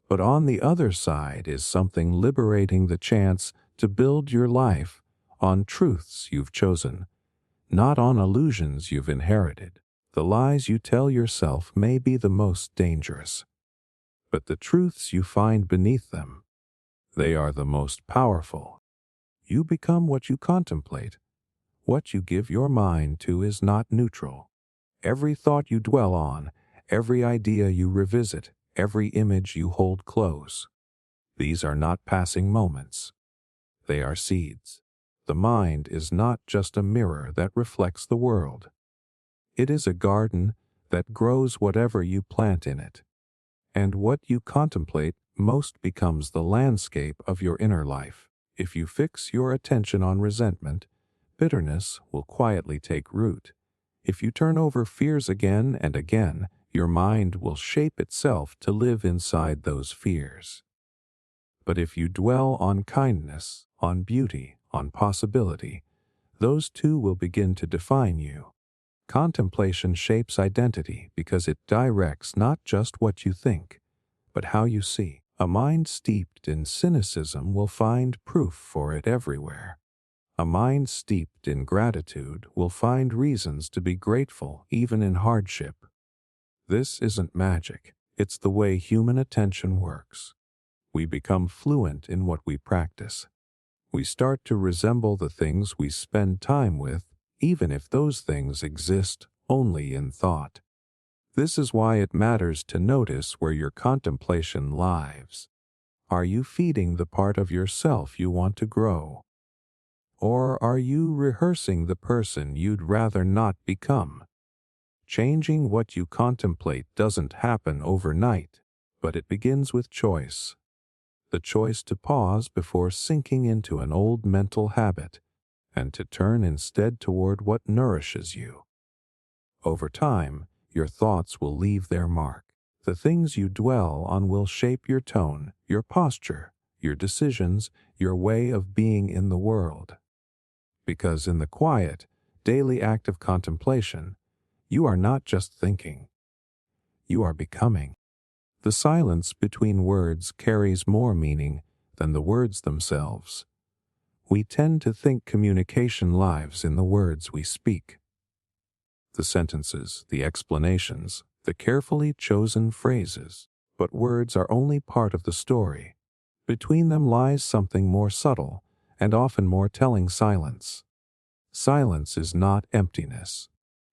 But on the other side is something liberating, the chance to build your life on truths you've chosen, not on illusions you've inherited. The lies you tell yourself may be the most dangerous, but the truths you find beneath them, they are the most powerful. You become what you contemplate. What you give your mind to is not neutral. Every thought you dwell on, every idea you revisit, every image you hold close, these are not passing moments. They are seeds. The mind is not just a mirror that reflects the world. It is a garden that grows whatever you plant in it. And what you contemplate most becomes the landscape of your inner life. If you fix your attention on resentment, bitterness will quietly take root. If you turn over fears again and again, your mind will shape itself to live inside those fears. But if you dwell on kindness, on beauty, on possibility, those two will begin to define you. Contemplation shapes identity because it directs not just what you think, but how you see. A mind steeped in cynicism will find proof for it everywhere. A mind steeped in gratitude will find reasons to be grateful even in hardship. This isn't magic, it's the way human attention works. We become fluent in what we practice. We start to resemble the things we spend time with, even if those things exist only in thought. This is why it matters to notice where your contemplation lives. Are you feeding the part of yourself you want to grow? Or are you rehearsing the person you'd rather not become? Changing what you contemplate doesn't happen overnight, but it begins with choice. The choice to pause before sinking into an old mental habit, and to turn instead toward what nourishes you. Over time, your thoughts will leave their mark. The things you dwell on will shape your tone, your posture, your decisions, your way of being in the world. Because in the quiet, daily act of contemplation, you are not just thinking, you are becoming. The silence between words carries more meaning than the words themselves. We tend to think communication lives in the words we speak. The sentences, the explanations, the carefully chosen phrases, but words are only part of the story. Between them lies something more subtle and often more telling: silence. Silence is not emptiness.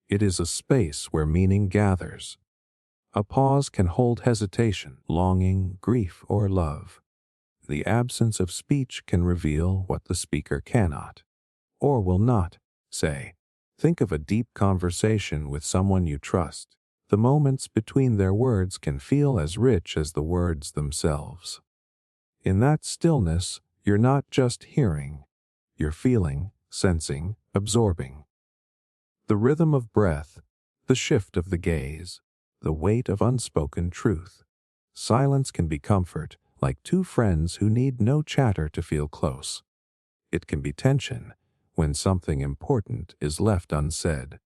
It is a space where meaning gathers. A pause can hold hesitation, longing, grief, or love. The absence of speech can reveal what the speaker cannot, or will not, say. Think of a deep conversation with someone you trust. The moments between their words can feel as rich as the words themselves. In that stillness, you're not just hearing, you're feeling, sensing, absorbing. The rhythm of breath, the shift of the gaze, the weight of unspoken truth. Silence can be comfort, like two friends who need no chatter to feel close. It can be tension, when something important is left unsaid.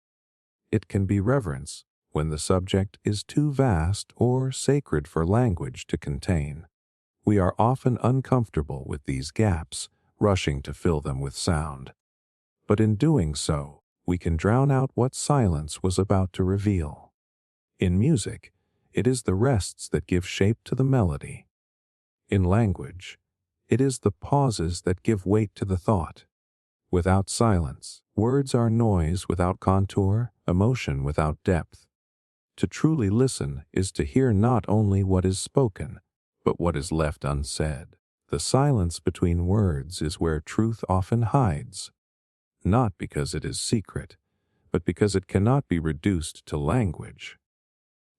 It can be reverence, when the subject is too vast or sacred for language to contain. We are often uncomfortable with these gaps, rushing to fill them with sound. But in doing so, we can drown out what silence was about to reveal. In music, it is the rests that give shape to the melody. In language, It is the pauses that give weight to the thought. Without silence, words are noise without contour, emotion without depth. To truly listen is to hear not only what is spoken, but what is left unsaid. The silence between words is where truth often hides, not because it is secret, but because it cannot be reduced to language.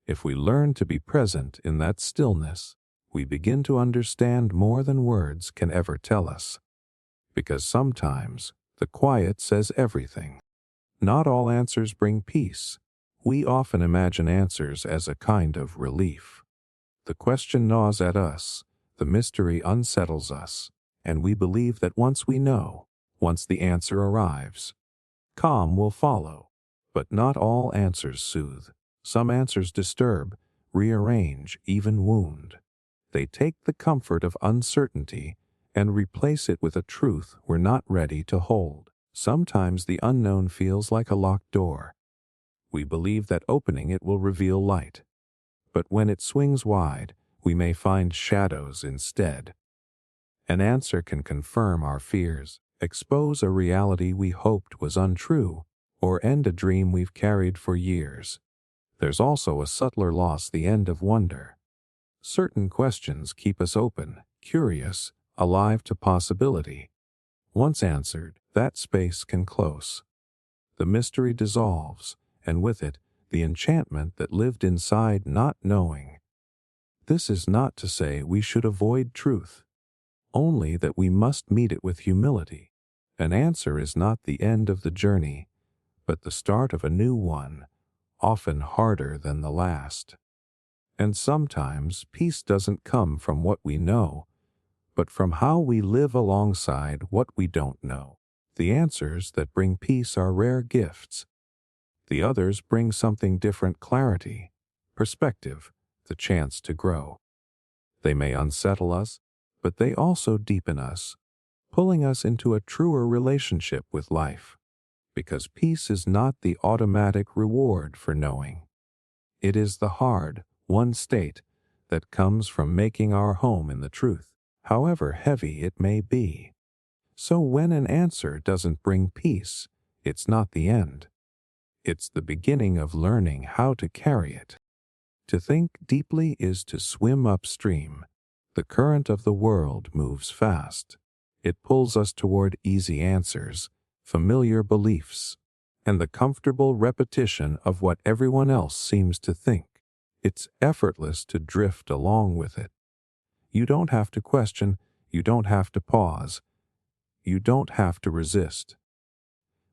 If we learn to be present in that stillness, we begin to understand more than words can ever tell us. Because sometimes the quiet says everything. Not all answers bring peace. We often imagine answers as a kind of relief. The question gnaws at us, the mystery unsettles us, and we believe that once we know, once the answer arrives, calm will follow. But not all answers soothe. Some answers disturb, rearrange, even wound. They take the comfort of uncertainty and replace it with a truth we're not ready to hold. Sometimes the unknown feels like a locked door. We believe that opening it will reveal light. But when it swings wide, we may find shadows instead. An answer can confirm our fears, expose a reality we hoped was untrue, or end a dream we've carried for years. There's also a subtler loss, the end of wonder. Certain questions keep us open, curious, alive to possibility. Once answered, that space can close. The mystery dissolves, and with it, the enchantment that lived inside not knowing. This is not to say we should avoid truth, only that we must meet it with humility. An answer is not the end of the journey, but the start of a new one, often harder than the last. And sometimes peace doesn't come from what we know, but from how we live alongside what we don't know. The answers that bring peace are rare gifts. The others bring something different: clarity, perspective, the chance to grow. They may unsettle us, but they also deepen us, pulling us into a truer relationship with life. Because peace is not the automatic reward for knowing. It is the hard, won state that comes from making our home in the truth, however heavy it may be. So when an answer doesn't bring peace, it's not the end. It's the beginning of learning how to carry it. To think deeply is to swim upstream. The current of the world moves fast. It pulls us toward easy answers, familiar beliefs, and the comfortable repetition of what everyone else seems to think. It's effortless to drift along with it. You don't have to question, you don't have to pause, you don't have to resist.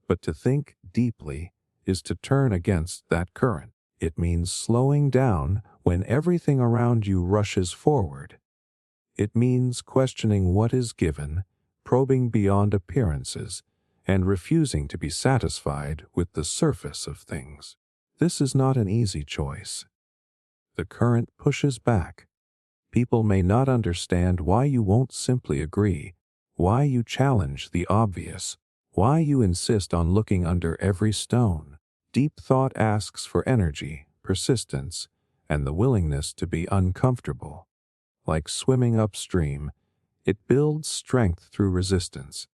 But to think deeply is to turn against that current. It means slowing down when everything around you rushes forward. It means questioning what is given, probing beyond appearances, and refusing to be satisfied with the surface of things. This is not an easy choice. The current pushes back. People may not understand why you won't simply agree, why you challenge the obvious, why you insist on looking under every stone. Deep thought asks for energy, persistence, and the willingness to be uncomfortable. Like swimming upstream, it builds strength through resistance.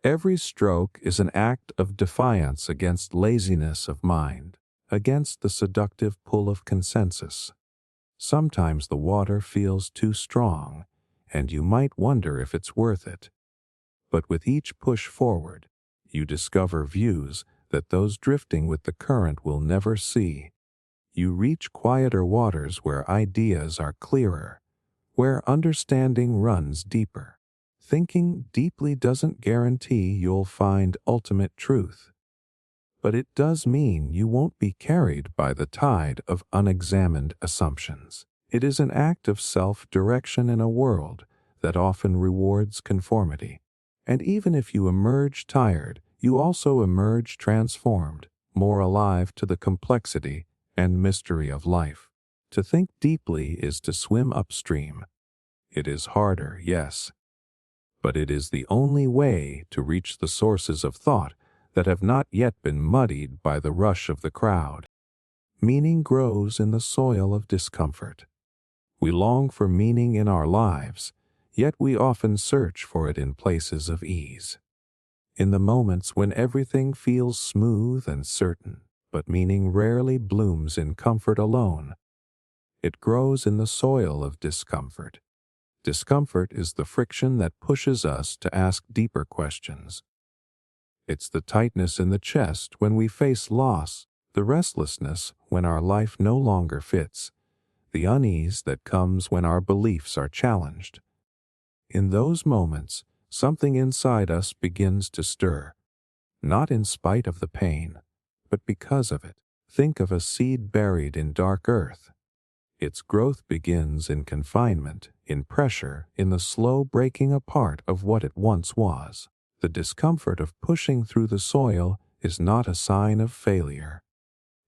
Every stroke is an act of defiance against laziness of mind, against the seductive pull of consensus. Sometimes the water feels too strong, and you might wonder if it's worth it. But with each push forward, you discover views that those drifting with the current will never see. You reach quieter waters where ideas are clearer, where understanding runs deeper. Thinking deeply doesn't guarantee you'll find ultimate truth, but it does mean you won't be carried by the tide of unexamined assumptions. It is an act of self-direction in a world that often rewards conformity. And even if you emerge tired, you also emerge transformed, more alive to the complexity and mystery of life. To think deeply is to swim upstream. It is harder, yes, but it is the only way to reach the sources of thought that have not yet been muddied by the rush of the crowd. Meaning grows in the soil of discomfort. We long for meaning in our lives, Yet we often search for it in places of ease. In the moments when everything feels smooth and certain, but meaning rarely blooms in comfort alone. It grows in the soil of discomfort. Discomfort is the friction that pushes us to ask deeper questions. It's the tightness in the chest when we face loss, the restlessness when our life no longer fits, the unease that comes when our beliefs are challenged. In those moments, something inside us begins to stir, not in spite of the pain, but because of it. Think of a seed buried in dark earth. Its growth begins in confinement, in pressure, in the slow breaking apart of what it once was. The discomfort of pushing through the soil is not a sign of failure.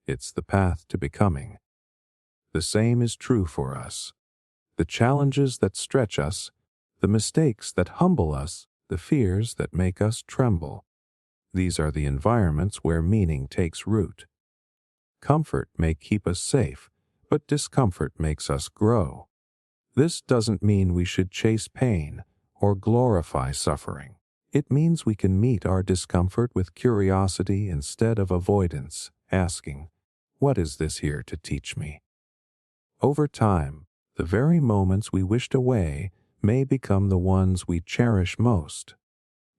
It's the path to becoming. The same is true for us. The challenges that stretch us, the mistakes that humble us, the fears that make us tremble. These are the environments where meaning takes root. Comfort may keep us safe, but discomfort makes us grow. This doesn't mean we should chase pain or glorify suffering. It means we can meet our discomfort with curiosity instead of avoidance, asking, "What is this here to teach me?" Over time, the very moments we wished away may become the ones we cherish most,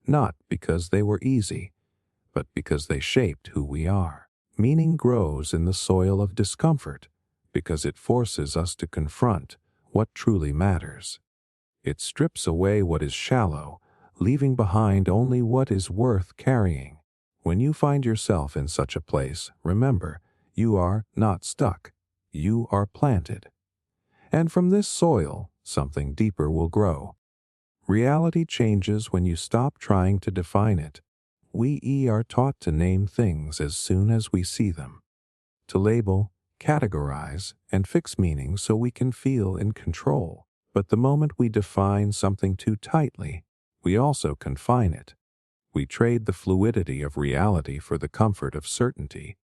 not because they were easy, but because they shaped who we are. Meaning grows in the soil of discomfort because it forces us to confront what truly matters. It strips away what is shallow, leaving behind only what is worth carrying. When you find yourself in such a place, remember, you are not stuck. You are planted. And from this soil, something deeper will grow. Reality changes when you stop trying to define it. We are taught to name things as soon as we see them, to label, categorize, and fix meaning so we can feel in control. But the moment we define something too tightly, we also confine it. We trade the fluidity of reality for the comfort of certainty.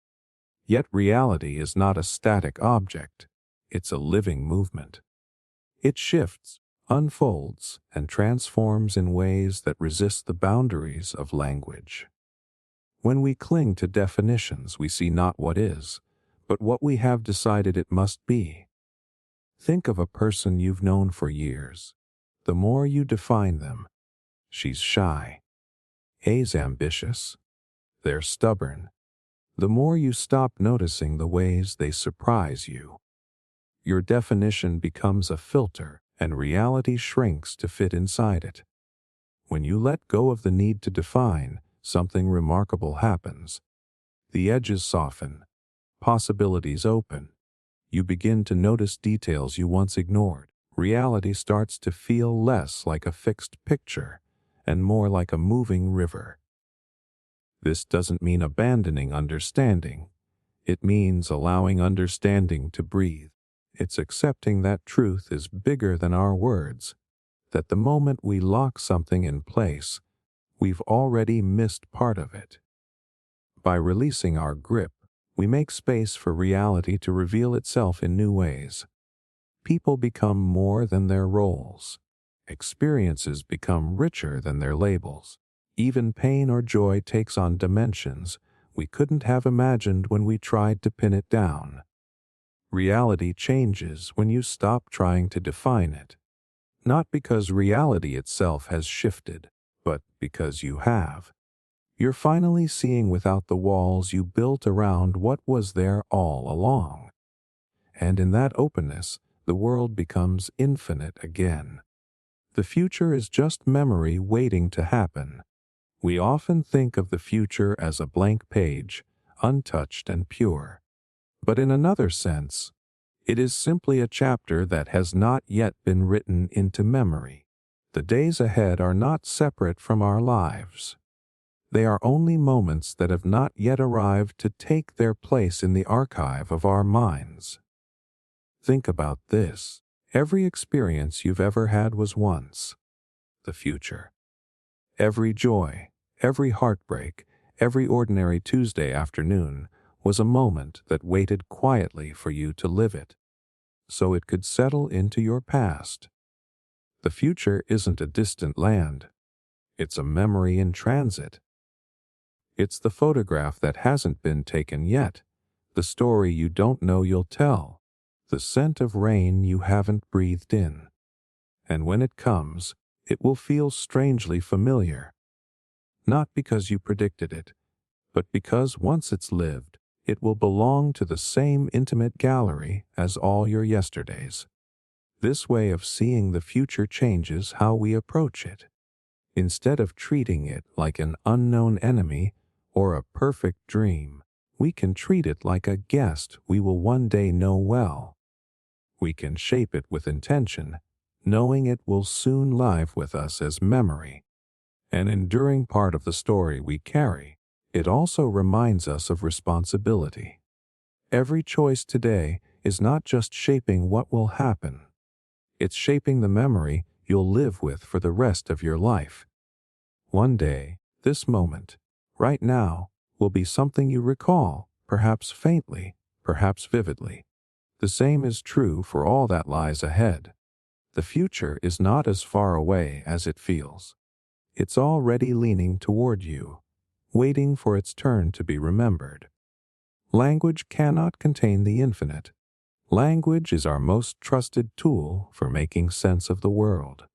Yet reality is not a static object. It's a living movement. It shifts, unfolds, and transforms in ways that resist the boundaries of language. When we cling to definitions, we see not what is, but what we have decided it must be. Think of a person you've known for years. The more you define them, she's shy, A's ambitious, they're stubborn. The more you stop noticing the ways they surprise you, your definition becomes a filter and reality shrinks to fit inside it. When you let go of the need to define, something remarkable happens. The edges soften, possibilities open. You begin to notice details you once ignored. Reality starts to feel less like a fixed picture and more like a moving river. This doesn't mean abandoning understanding. It means allowing understanding to breathe. It's accepting that truth is bigger than our words, that the moment we lock something in place, we've already missed part of it. By releasing our grip, we make space for reality to reveal itself in new ways. People become more than their roles. Experiences become richer than their labels. Even pain or joy takes on dimensions we couldn't have imagined when we tried to pin it down. Reality changes when you stop trying to define it. Not because reality itself has shifted, but because you have. You're finally seeing without the walls you built around what was there all along. And in that openness, the world becomes infinite again. The future is just memory waiting to happen. We often think of the future as a blank page, untouched and pure. But in another sense, it is simply a chapter that has not yet been written into memory. The days ahead are not separate from our lives. They are only moments that have not yet arrived to take their place in the archive of our minds. Think about this. Every experience you've ever had was once the future. Every joy, every heartbreak, every ordinary Tuesday afternoon was a moment that waited quietly for you to live it, so it could settle into your past. The future isn't a distant land. It's a memory in transit. It's the photograph that hasn't been taken yet, the story you don't know you'll tell, the scent of rain you haven't breathed in. And when it comes, it will feel strangely familiar. Not because you predicted it, but because once it's lived, it will belong to the same intimate gallery as all your yesterdays. This way of seeing the future changes how we approach it. Instead of treating it like an unknown enemy or a perfect dream, we can treat it like a guest we will one day know well. We can shape it with intention, knowing it will soon live with us as memory, an enduring part of the story we carry. It also reminds us of responsibility. Every choice today is not just shaping what will happen. It's shaping the memory you'll live with for the rest of your life. One day, this moment, right now, will be something you recall, perhaps faintly, perhaps vividly. The same is true for all that lies ahead. The future is not as far away as it feels. It's already leaning toward you, waiting for its turn to be remembered. Language cannot contain the infinite. Language is our most trusted tool for making sense of the world.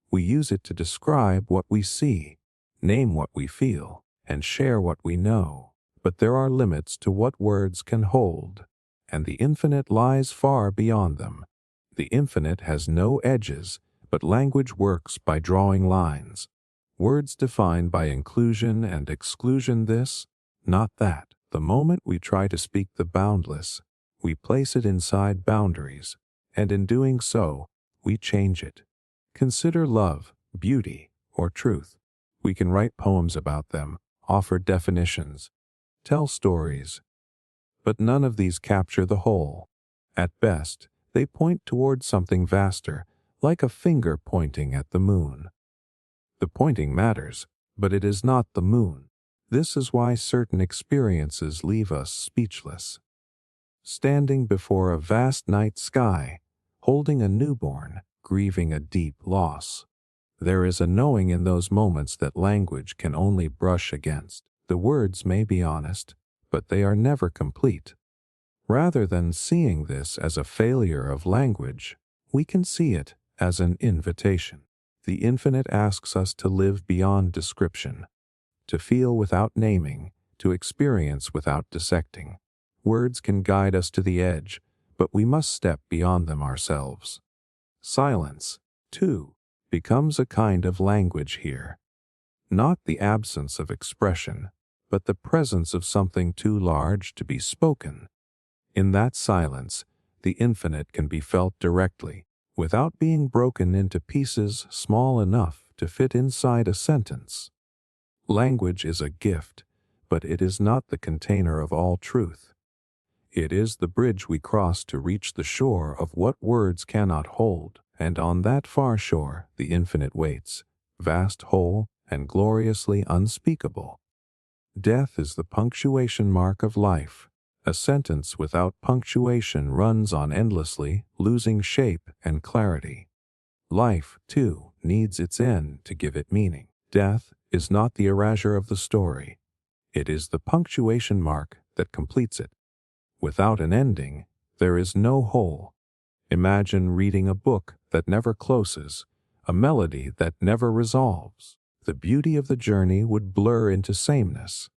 We use it to describe what we see, name what we feel, and share what we know. But there are limits to what words can hold, and the infinite lies far beyond them. The infinite has no edges, but language works by drawing lines. Words defined by inclusion and exclusion, this, not that. The moment we try to speak the boundless, we place it inside boundaries, and in doing so, we change it. Consider love, beauty, or truth. We can write poems about them, offer definitions, tell stories, but none of these capture the whole. At best, they point toward something vaster, like a finger pointing at the moon. The pointing matters, but it is not the moon. This is why certain experiences leave us speechless. Standing before a vast night sky, holding a newborn, grieving a deep loss. There is a knowing in those moments that language can only brush against. The words may be honest, but they are never complete. Rather than seeing this as a failure of language, we can see it as an invitation. The infinite asks us to live beyond description, to feel without naming, to experience without dissecting. Words can guide us to the edge, but we must step beyond them ourselves. Silence, too, becomes a kind of language here. Not the absence of expression, but the presence of something too large to be spoken. In that silence, the infinite can be felt directly, without being broken into pieces small enough to fit inside a sentence. Language is a gift, but it is not the container of all truth. It is the bridge we cross to reach the shore of what words cannot hold, and on that far shore the infinite waits, vast, whole, and gloriously unspeakable. Death is the punctuation mark of life. A sentence without punctuation runs on endlessly, losing shape and clarity. Life, too, needs its end to give it meaning. Death is not the erasure of the story. It is the punctuation mark that completes it. Without an ending, there is no whole. Imagine reading a book that never closes, a melody that never resolves. The beauty of the journey would blur into sameness.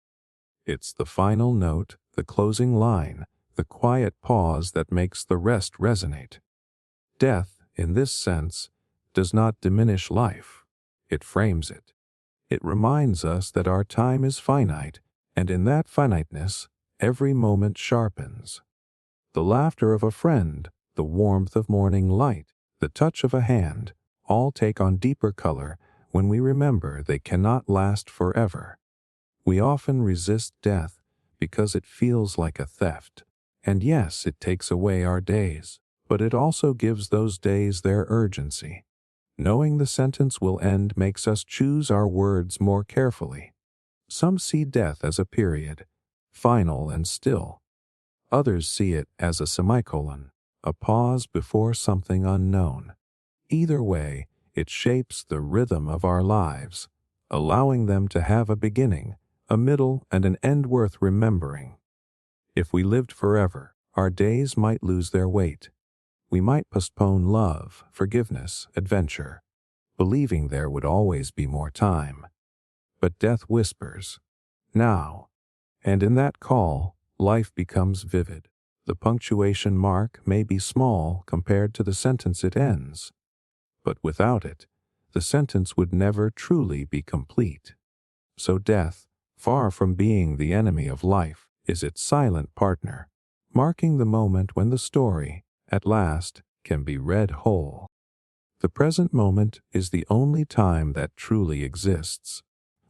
It's the final note, the closing line, the quiet pause that makes the rest resonate. Death, in this sense, does not diminish life. It frames it. It reminds us that our time is finite, and in that finiteness, every moment sharpens. The laughter of a friend, the warmth of morning light, the touch of a hand, all take on deeper color when we remember they cannot last forever. We often resist death because it feels like a theft. And yes, it takes away our days, but it also gives those days their urgency. Knowing the sentence will end makes us choose our words more carefully. Some see death as a period, final and still. Others see it as a semicolon, a pause before something unknown. Either way, It shapes the rhythm of our lives, allowing them to have a beginning, a middle, and an end worth remembering. If we lived forever, our days might lose their weight. We might postpone love, forgiveness, adventure, believing there would always be more time. But death whispers, now, and in that call, life becomes vivid. The punctuation mark may be small compared to the sentence it ends, but without it, the sentence would never truly be complete. So death, far from being the enemy of life, is its silent partner, marking the moment when the story, at last, can be read whole. The present moment is the only time that truly exists.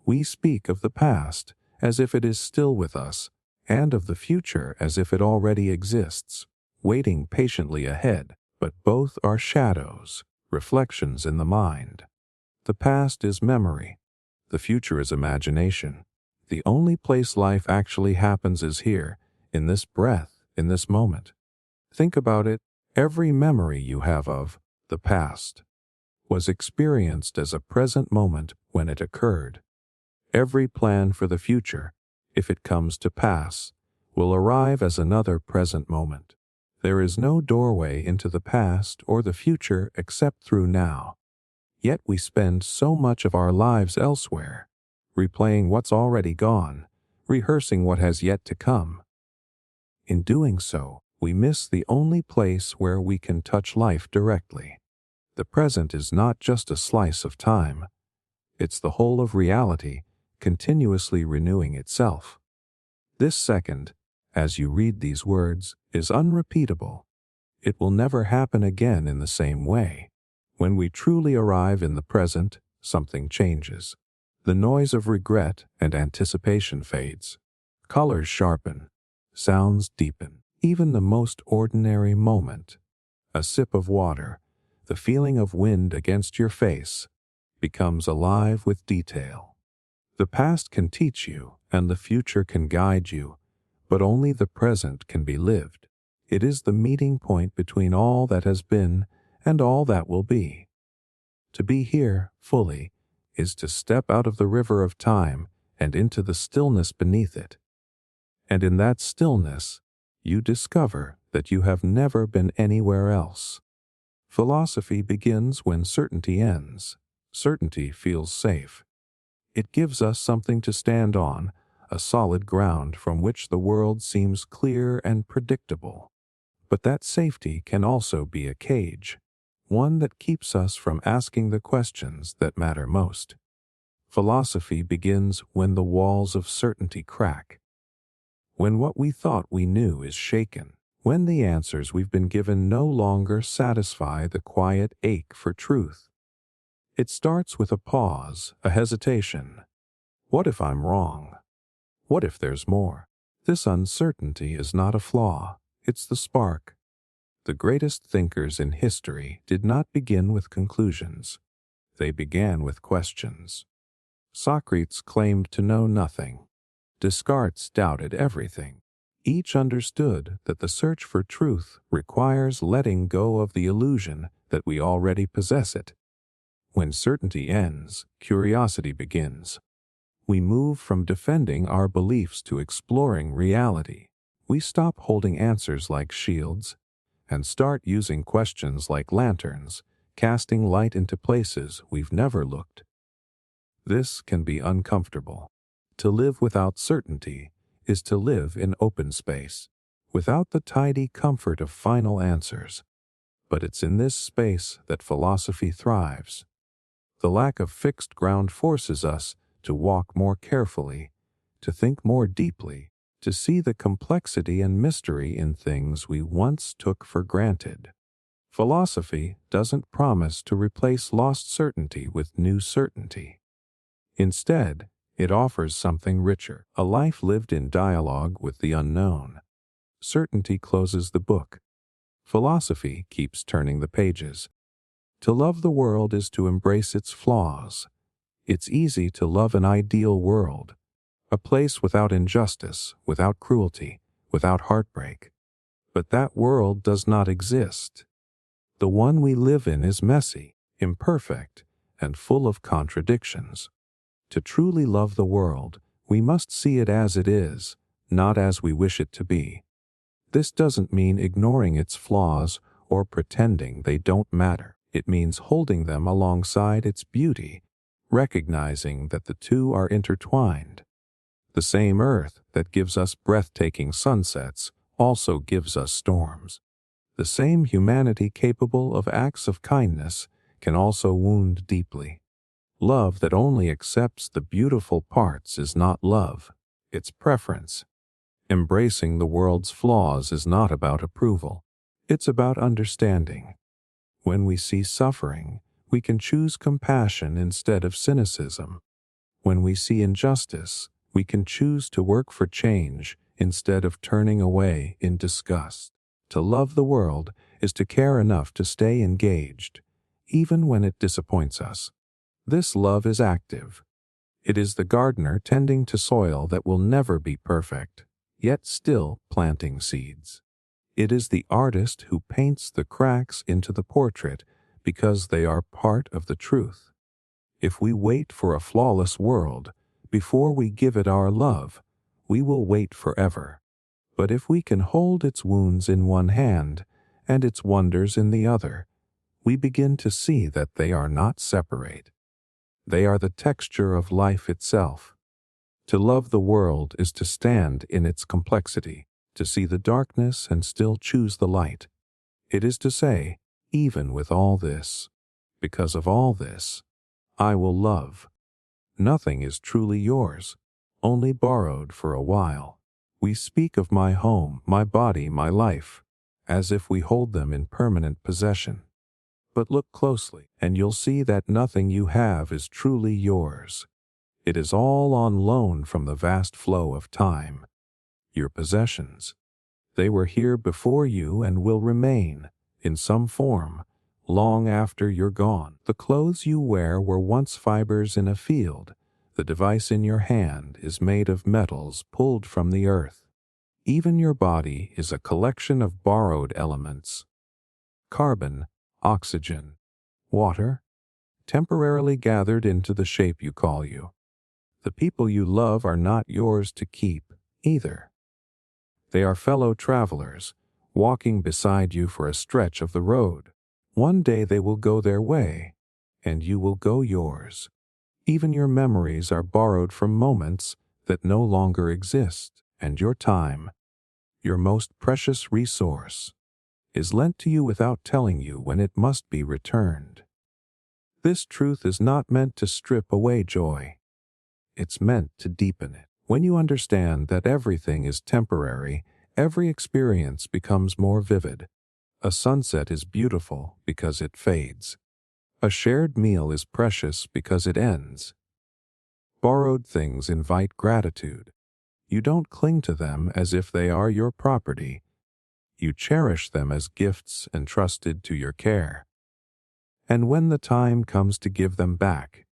We speak of the past as if it is still with us, and of the future as if it already exists, waiting patiently ahead, but both are shadows, reflections in the mind. The past is memory. The future is imagination. The only place life actually happens is here, in this breath, in this moment. Think about it. Every memory you have of the past was experienced as a present moment when it occurred. Every plan for the future, if it comes to pass, will arrive as another present moment. There is no doorway into the past or the future except through now. Yet we spend so much of our lives elsewhere, replaying what's already gone, rehearsing what has yet to come. In doing so, we miss the only place where we can touch life directly. The present is not just a slice of time. It's the whole of reality, continuously renewing itself. This second, as you read these words, is unrepeatable. It will never happen again in the same way. When we truly arrive in the present, something changes. The noise of regret and anticipation fades. Colors sharpen. Sounds deepen. Even the most ordinary moment, a sip of water, the feeling of wind against your face, becomes alive with detail. The past can teach you, and the future can guide you, but only the present can be lived. It is the meeting point between all that has been and all that will be. To be here, fully, is to step out of the river of time and into the stillness beneath it. And in that stillness, you discover that you have never been anywhere else. Philosophy begins when certainty ends. Certainty feels safe. It gives us something to stand on, a solid ground from which the world seems clear and predictable. But that safety can also be a cage, one that keeps us from asking the questions that matter most. Philosophy begins when the walls of certainty crack, when what we thought we knew is shaken, when the answers we've been given no longer satisfy the quiet ache for truth. It starts with a pause, a hesitation. What if I'm wrong? What if there's more? This uncertainty is not a flaw, it's the spark. The greatest thinkers in history did not begin with conclusions. They began with questions. Socrates claimed to know nothing. Descartes doubted everything. Each understood that the search for truth requires letting go of the illusion that we already possess it. When certainty ends, curiosity begins. We move from defending our beliefs to exploring reality. We stop holding answers like shields and start using questions like lanterns, casting light into places we've never looked. This can be uncomfortable. To live without certainty is to live in open space, without the tidy comfort of final answers. But it's in this space that philosophy thrives. The lack of fixed ground forces us to walk more carefully, to think more deeply, to see the complexity and mystery in things we once took for granted. Philosophy doesn't promise to replace lost certainty with new certainty. Instead, it offers something richer, a life lived in dialogue with the unknown. Certainty closes the book. Philosophy keeps turning the pages. To love the world is to embrace its flaws. It's easy to love an ideal world, a place without injustice, without cruelty, without heartbreak. But that world does not exist. The one we live in is messy. imperfect, and full of contradictions. To truly love the world, we must see it as it is, not as we wish it to be. This doesn't mean ignoring its flaws or pretending they don't matter. It means holding them alongside its beauty, recognizing that the two are intertwined. The same earth that gives us breathtaking sunsets also gives us storms. The same humanity capable of acts of kindness can also wound deeply. Love that only accepts the beautiful parts is not love, it's preference. Embracing the world's flaws is not about approval, it's about understanding. When we see suffering, we can choose compassion instead of cynicism. When we see injustice, we can choose to work for change instead of turning away in disgust. To love the world is to care enough to stay engaged, even when it disappoints us. This love is active. It is the gardener tending to soil that will never be perfect, yet still planting seeds. It is the artist who paints the cracks into the portrait because they are part of the truth. If we wait for a flawless world before we give it our love, we will wait forever. But if we can hold its wounds in one hand and its wonders in the other, we begin to see that they are not separate. They are the texture of life itself. To love the world is to stand in its complexity, to see the darkness and still choose the light. It is to say, even with all this, because of all this, I will love. Nothing is truly yours, only borrowed for a while. We speak of my home, my body, my life, as if we hold them in permanent possession. But look closely, and you'll see that nothing you have is truly yours. It is all on loan from the vast flow of time. Your possessions. They were here before you and will remain, in some form, long after you're gone. The clothes you wear were once fibers in a field. The device in your hand is made of metals pulled from the earth. Even your body is a collection of borrowed elements. Carbon, oxygen, water, temporarily gathered into the shape you call you. The people you love are not yours to keep, either. They are fellow travelers, walking beside you for a stretch of the road. One day they will go their way, and you will go yours. Even your memories are borrowed from moments that no longer exist, and your time, your most precious resource, is lent to you without telling you when it must be returned. This truth is not meant to strip away joy. It's meant to deepen it. When you understand that everything is temporary, every experience becomes more vivid. A sunset is beautiful because it fades. A shared meal is precious because it ends. Borrowed things invite gratitude. You don't cling to them as if they are your property. You cherish them as gifts entrusted to your care. And when the time comes to give them back,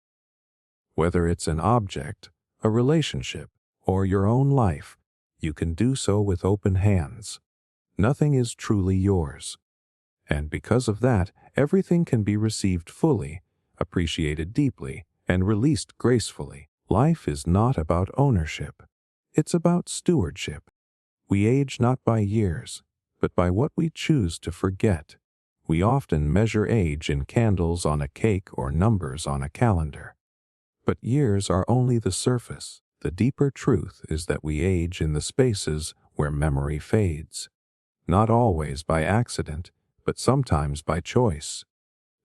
whether it's an object, a relationship, or your own life, you can do so with open hands. Nothing is truly yours. And because of that, everything can be received fully, appreciated deeply, and released gracefully. Life is not about ownership. It's about stewardship. We age not by years, but by what we choose to forget. We often measure age in candles on a cake or numbers on a calendar. But years are only the surface. The deeper truth is that we age in the spaces where memory fades. Not always by accident, but sometimes by choice.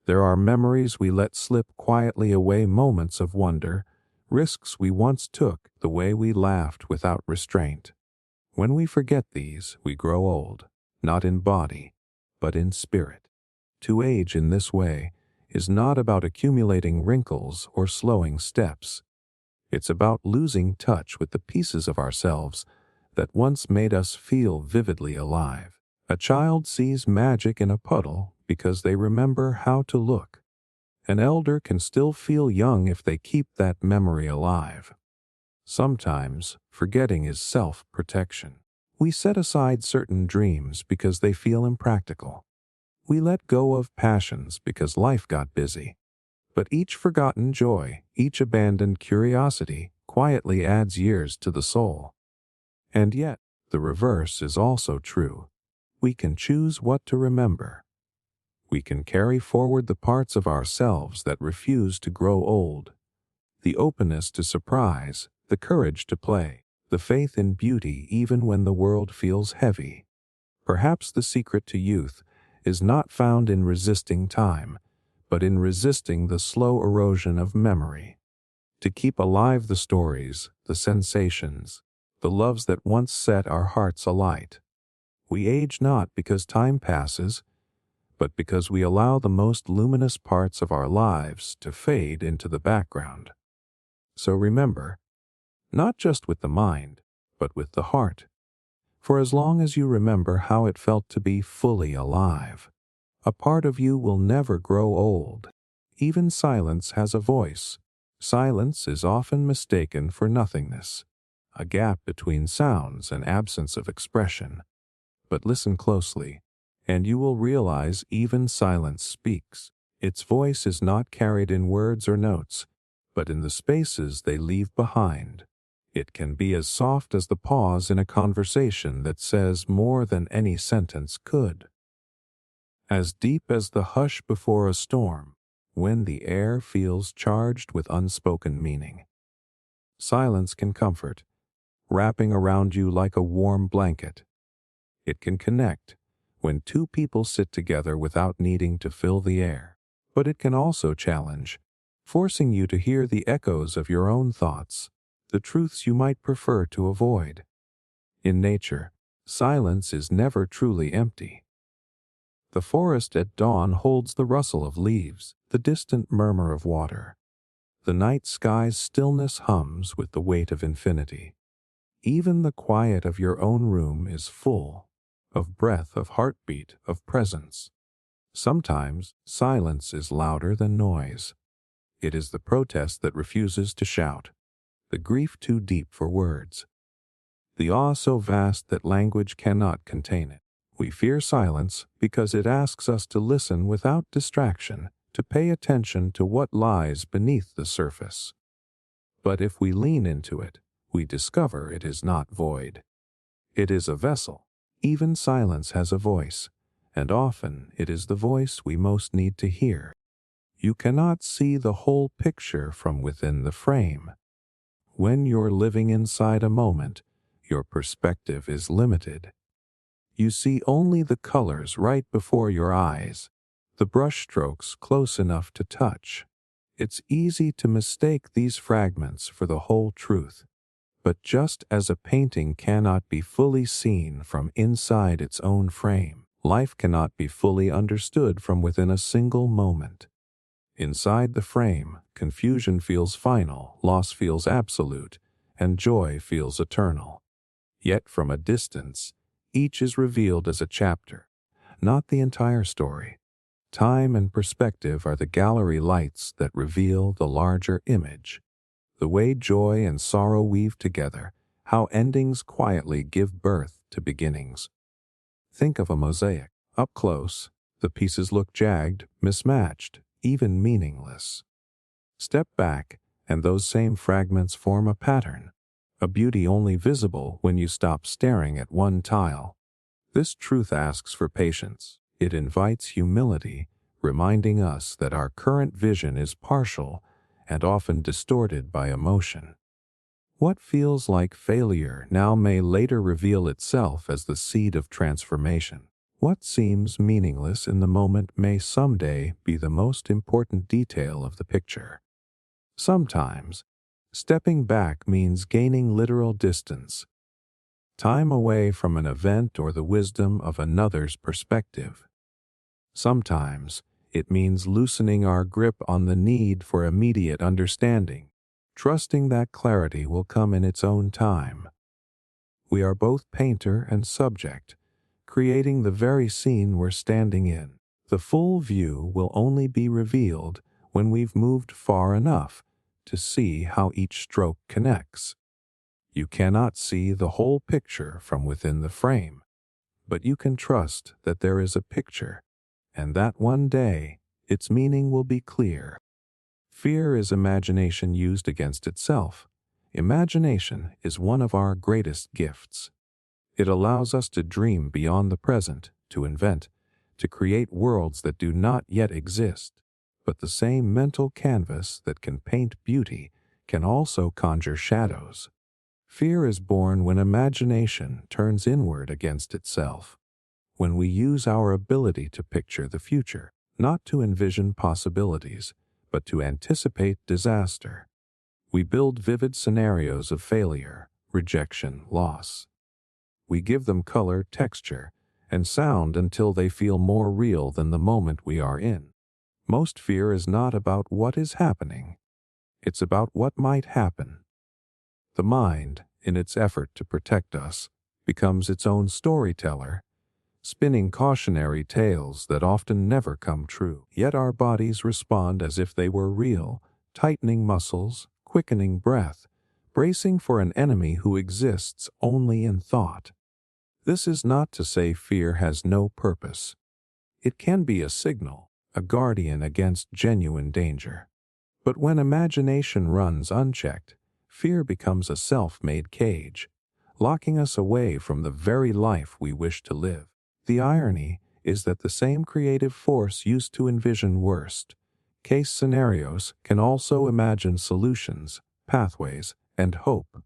There are memories we let slip quietly away, moments of wonder, risks we once took, the way we laughed without restraint. When we forget these, we grow old, not in body, but in spirit. To age in this way is not about accumulating wrinkles or slowing steps. It's about losing touch with the pieces of ourselves that once made us feel vividly alive. A child sees magic in a puddle because they remember how to look. An elder can still feel young if they keep that memory alive. Sometimes, forgetting is self-protection. We set aside certain dreams because they feel impractical. We let go of passions because life got busy. But each forgotten joy, each abandoned curiosity, quietly adds years to the soul. And yet, the reverse is also true. We can choose what to remember. We can carry forward the parts of ourselves that refuse to grow old. The openness to surprise, the courage to play, the faith in beauty even when the world feels heavy. Perhaps the secret to youth is not found in resisting time, but in resisting the slow erosion of memory. To keep alive the stories, the sensations, the loves that once set our hearts alight. We age not because time passes, but because we allow the most luminous parts of our lives to fade into the background. So remember, not just with the mind, but with the heart. For as long as you remember how it felt to be fully alive, a part of you will never grow old. Even silence has a voice. Silence is often mistaken for nothingness, a gap between sounds and absence of expression. But listen closely, and you will realize even silence speaks. Its voice is not carried in words or notes, but in the spaces they leave behind. It can be as soft as the pause in a conversation that says more than any sentence could. As deep as the hush before a storm, when the air feels charged with unspoken meaning. Silence can comfort, wrapping around you like a warm blanket. It can connect, when two people sit together without needing to fill the air. But it can also challenge, forcing you to hear the echoes of your own thoughts, the truths you might prefer to avoid. In nature, silence is never truly empty. The forest at dawn holds the rustle of leaves, the distant murmur of water. The night sky's stillness hums with the weight of infinity. Even the quiet of your own room is full of breath, of heartbeat, of presence. Sometimes silence is louder than noise. It is the protest that refuses to shout, the grief too deep for words, the awe so vast that language cannot contain it. We fear silence because it asks us to listen without distraction, to pay attention to what lies beneath the surface. But if we lean into it, we discover it is not void. It is a vessel. Even silence has a voice, and often it is the voice we most need to hear. You cannot see the whole picture from within the frame. When you're living inside a moment, your perspective is limited. You see only the colors right before your eyes, the brushstrokes close enough to touch. It's easy to mistake these fragments for the whole truth. But just as a painting cannot be fully seen from inside its own frame, life cannot be fully understood from within a single moment. Inside the frame, confusion feels final, loss feels absolute, and joy feels eternal. Yet from a distance, each is revealed as a chapter, not the entire story. Time and perspective are the gallery lights that reveal the larger image. The way joy and sorrow weave together, how endings quietly give birth to beginnings. Think of a mosaic. Up close, the pieces look jagged, mismatched, even meaningless. Step back, and those same fragments form a pattern, a beauty only visible when you stop staring at one tile. This truth asks for patience. It invites humility, reminding us that our current vision is partial and often distorted by emotion. What feels like failure now may later reveal itself as the seed of transformation. What seems meaningless in the moment may someday be the most important detail of the picture. Sometimes, stepping back means gaining literal distance, time away from an event or the wisdom of another's perspective. Sometimes, it means loosening our grip on the need for immediate understanding, trusting that clarity will come in its own time. We are both painter and subject, creating the very scene we're standing in. The full view will only be revealed when we've moved far enough to see how each stroke connects. You cannot see the whole picture from within the frame, but you can trust that there is a picture, and that one day its meaning will be clear. Fear is imagination used against itself. Imagination is one of our greatest gifts. It allows us to dream beyond the present, to invent, to create worlds that do not yet exist. But the same mental canvas that can paint beauty can also conjure shadows. Fear is born when imagination turns inward against itself, when we use our ability to picture the future, not to envision possibilities, but to anticipate disaster. We build vivid scenarios of failure, rejection, loss. We give them color, texture, and sound until they feel more real than the moment we are in. Most fear is not about what is happening. It's about what might happen. The mind, in its effort to protect us, becomes its own storyteller, spinning cautionary tales that often never come true. Yet our bodies respond as if they were real, tightening muscles, quickening breath, bracing for an enemy who exists only in thought. This is not to say fear has no purpose. It can be a signal, a guardian against genuine danger. But when imagination runs unchecked, fear becomes a self-made cage, locking us away from the very life we wish to live. The irony is that the same creative force used to envision worst-case scenarios can also imagine solutions, pathways, and hope.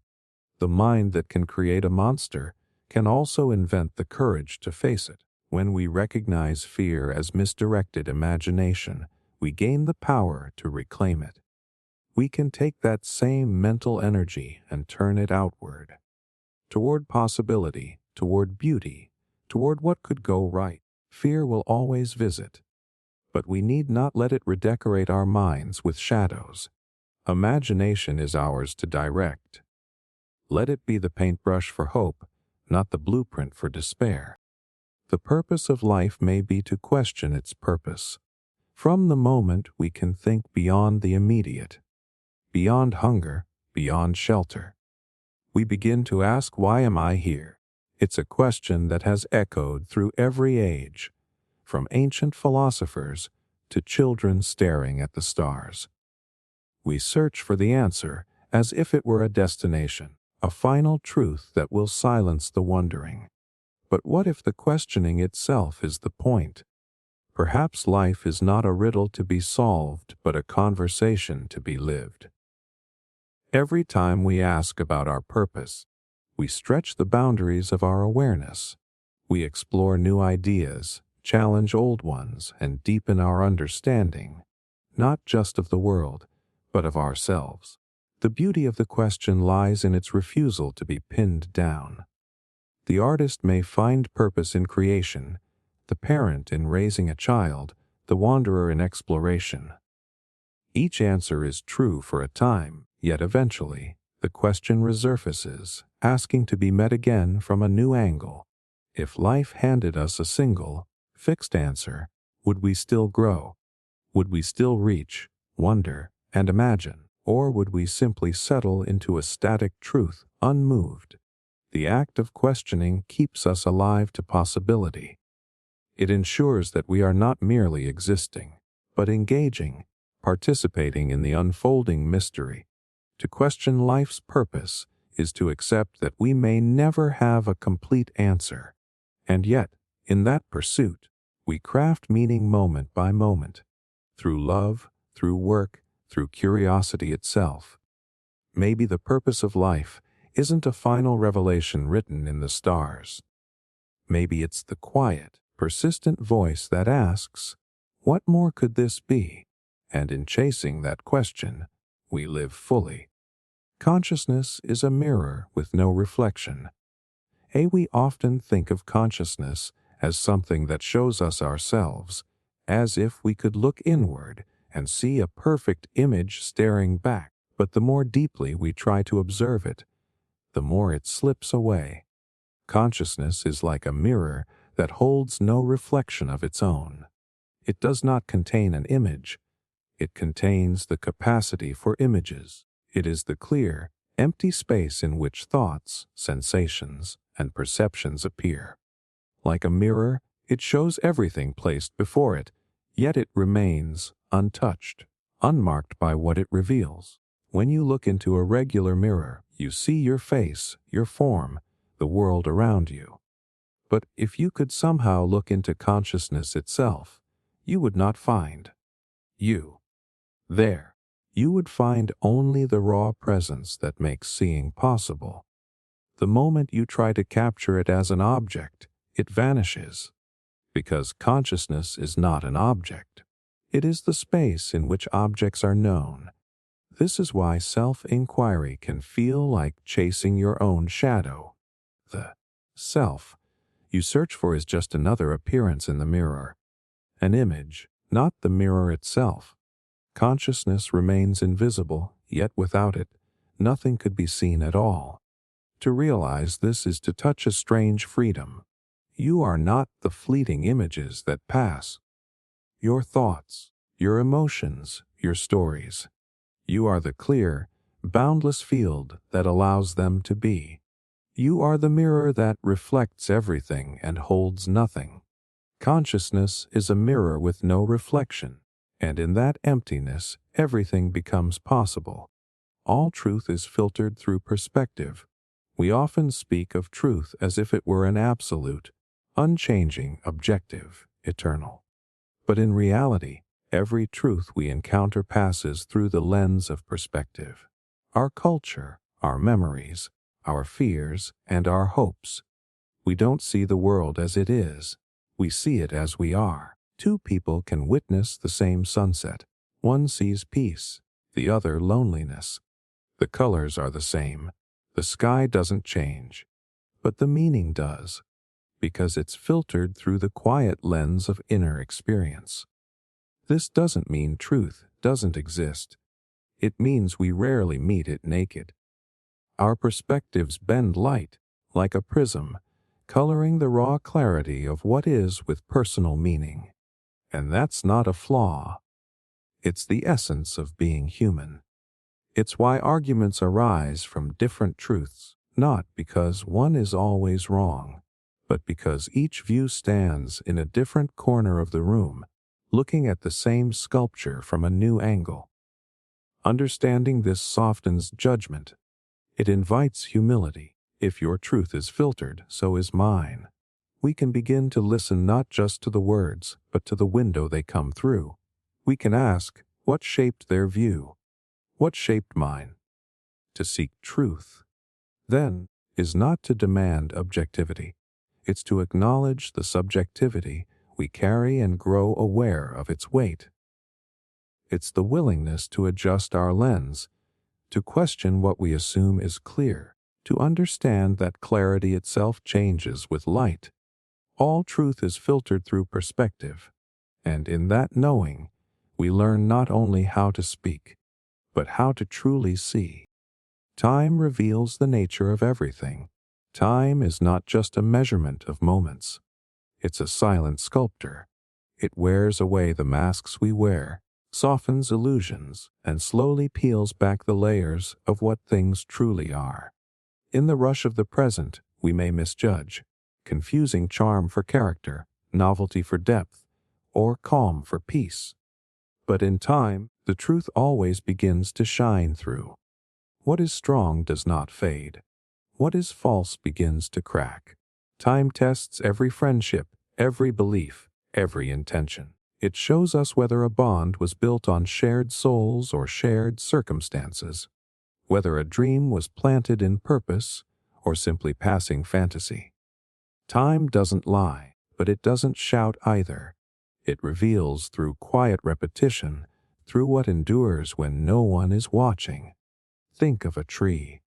The mind that can create a monster can also invent the courage to face it. When we recognize fear as misdirected imagination, we gain the power to reclaim it. We can take that same mental energy and turn it outward, toward possibility, toward beauty, toward what could go right. Fear will always visit, but we need not let it redecorate our minds with shadows. Imagination is ours to direct. Let it be the paintbrush for hope, not the blueprint for despair. The purpose of life may be to question its purpose. From the moment we can think beyond the immediate, beyond hunger, beyond shelter. We begin to ask, why am I here? It's a question that has echoed through every age, from ancient philosophers to children staring at the stars. We search for the answer as if it were a destination, a final truth that will silence the wondering. But what if the questioning itself is the point? Perhaps life is not a riddle to be solved, but a conversation to be lived. Every time we ask about our purpose, we stretch the boundaries of our awareness. We explore new ideas, challenge old ones, and deepen our understanding, not just of the world, but of ourselves. The beauty of the question lies in its refusal to be pinned down. The artist may find purpose in creation, the parent in raising a child, the wanderer in exploration. Each answer is true for a time, yet eventually, the question resurfaces, asking to be met again from a new angle. If life handed us a single, fixed answer, would we still grow? Would we still reach, wonder, and imagine? Or would we simply settle into a static truth, unmoved? The act of questioning keeps us alive to possibility. It ensures that we are not merely existing, but engaging, participating in the unfolding mystery. To question life's purpose is to accept that we may never have a complete answer. And yet, in that pursuit, we craft meaning moment by moment, through love, through work, through curiosity itself. Maybe the purpose of life isn't a final revelation written in the stars. Maybe it's the quiet, persistent voice that asks, what more could this be? And in chasing that question, we live fully. Consciousness is a mirror with no reflection. We often think of consciousness as something that shows us ourselves, as if we could look inward and see a perfect image staring back. But the more deeply we try to observe it, the more it slips away. Consciousness is like a mirror that holds no reflection of its own. It does not contain an image. It contains the capacity for images. It is the clear, empty space in which thoughts, sensations, and perceptions appear. Like a mirror, It shows everything placed before it, yet it remains untouched, unmarked by what it reveals. When you look into a regular mirror, you see your face, your form, the world around you. But if you could somehow look into consciousness itself, you would not find you there. You would find only the raw presence that makes seeing possible. The moment you try to capture it as an object, it vanishes. Because consciousness is not an object. It is the space in which objects are known. This is why self-inquiry can feel like chasing your own shadow. The self you search for is just another appearance in the mirror. An image, not the mirror itself. Consciousness remains invisible, yet without it, nothing could be seen at all. To realize this is to touch a strange freedom. You are not the fleeting images that pass. Your thoughts, your emotions, your stories. You are the clear, boundless field that allows them to be. You are the mirror that reflects everything and holds nothing. Consciousness is a mirror with no reflection, and in that emptiness, everything becomes possible. All truth is filtered through perspective. We often speak of truth as if it were an absolute, unchanging, objective, eternal. But in reality, every truth we encounter passes through the lens of perspective. Our culture, our memories, our fears, and our hopes. We don't see the world as it is. We see it as we are. Two people can witness the same sunset. One sees peace, the other loneliness. The colors are the same. The sky doesn't change. But the meaning does, because it's filtered through the quiet lens of inner experience. This doesn't mean truth doesn't exist. It means we rarely meet it naked. Our perspectives bend light, like a prism, coloring the raw clarity of what is with personal meaning. And that's not a flaw. It's the essence of being human. It's why arguments arise from different truths, not because one is always wrong, but because each view stands in a different corner of the room, looking at the same sculpture from a new angle. Understanding this softens judgment. It invites humility. If your truth is filtered, so is mine. We can begin to listen not just to the words, but to the window they come through. We can ask, what shaped their view? What shaped mine? To seek truth, then, is not to demand objectivity. It's to acknowledge the subjectivity we carry and grow aware of its weight. It's the willingness to adjust our lens, to question what we assume is clear, to understand that clarity itself changes with light. All truth is filtered through perspective, and in that knowing, we learn not only how to speak, but how to truly see. Time reveals the nature of everything. Time is not just a measurement of moments. It's a silent sculptor. It wears away the masks we wear, softens illusions, and slowly peels back the layers of what things truly are. In the rush of the present, we may misjudge, confusing charm for character, novelty for depth, or calm for peace. But in time, the truth always begins to shine through. What is strong does not fade. What is false begins to crack. Time tests every friendship, every belief, every intention. It shows us whether a bond was built on shared souls or shared circumstances, whether a dream was planted in purpose or simply passing fantasy. Time doesn't lie, but it doesn't shout either. It reveals through quiet repetition, through what endures when no one is watching. Think of a tree.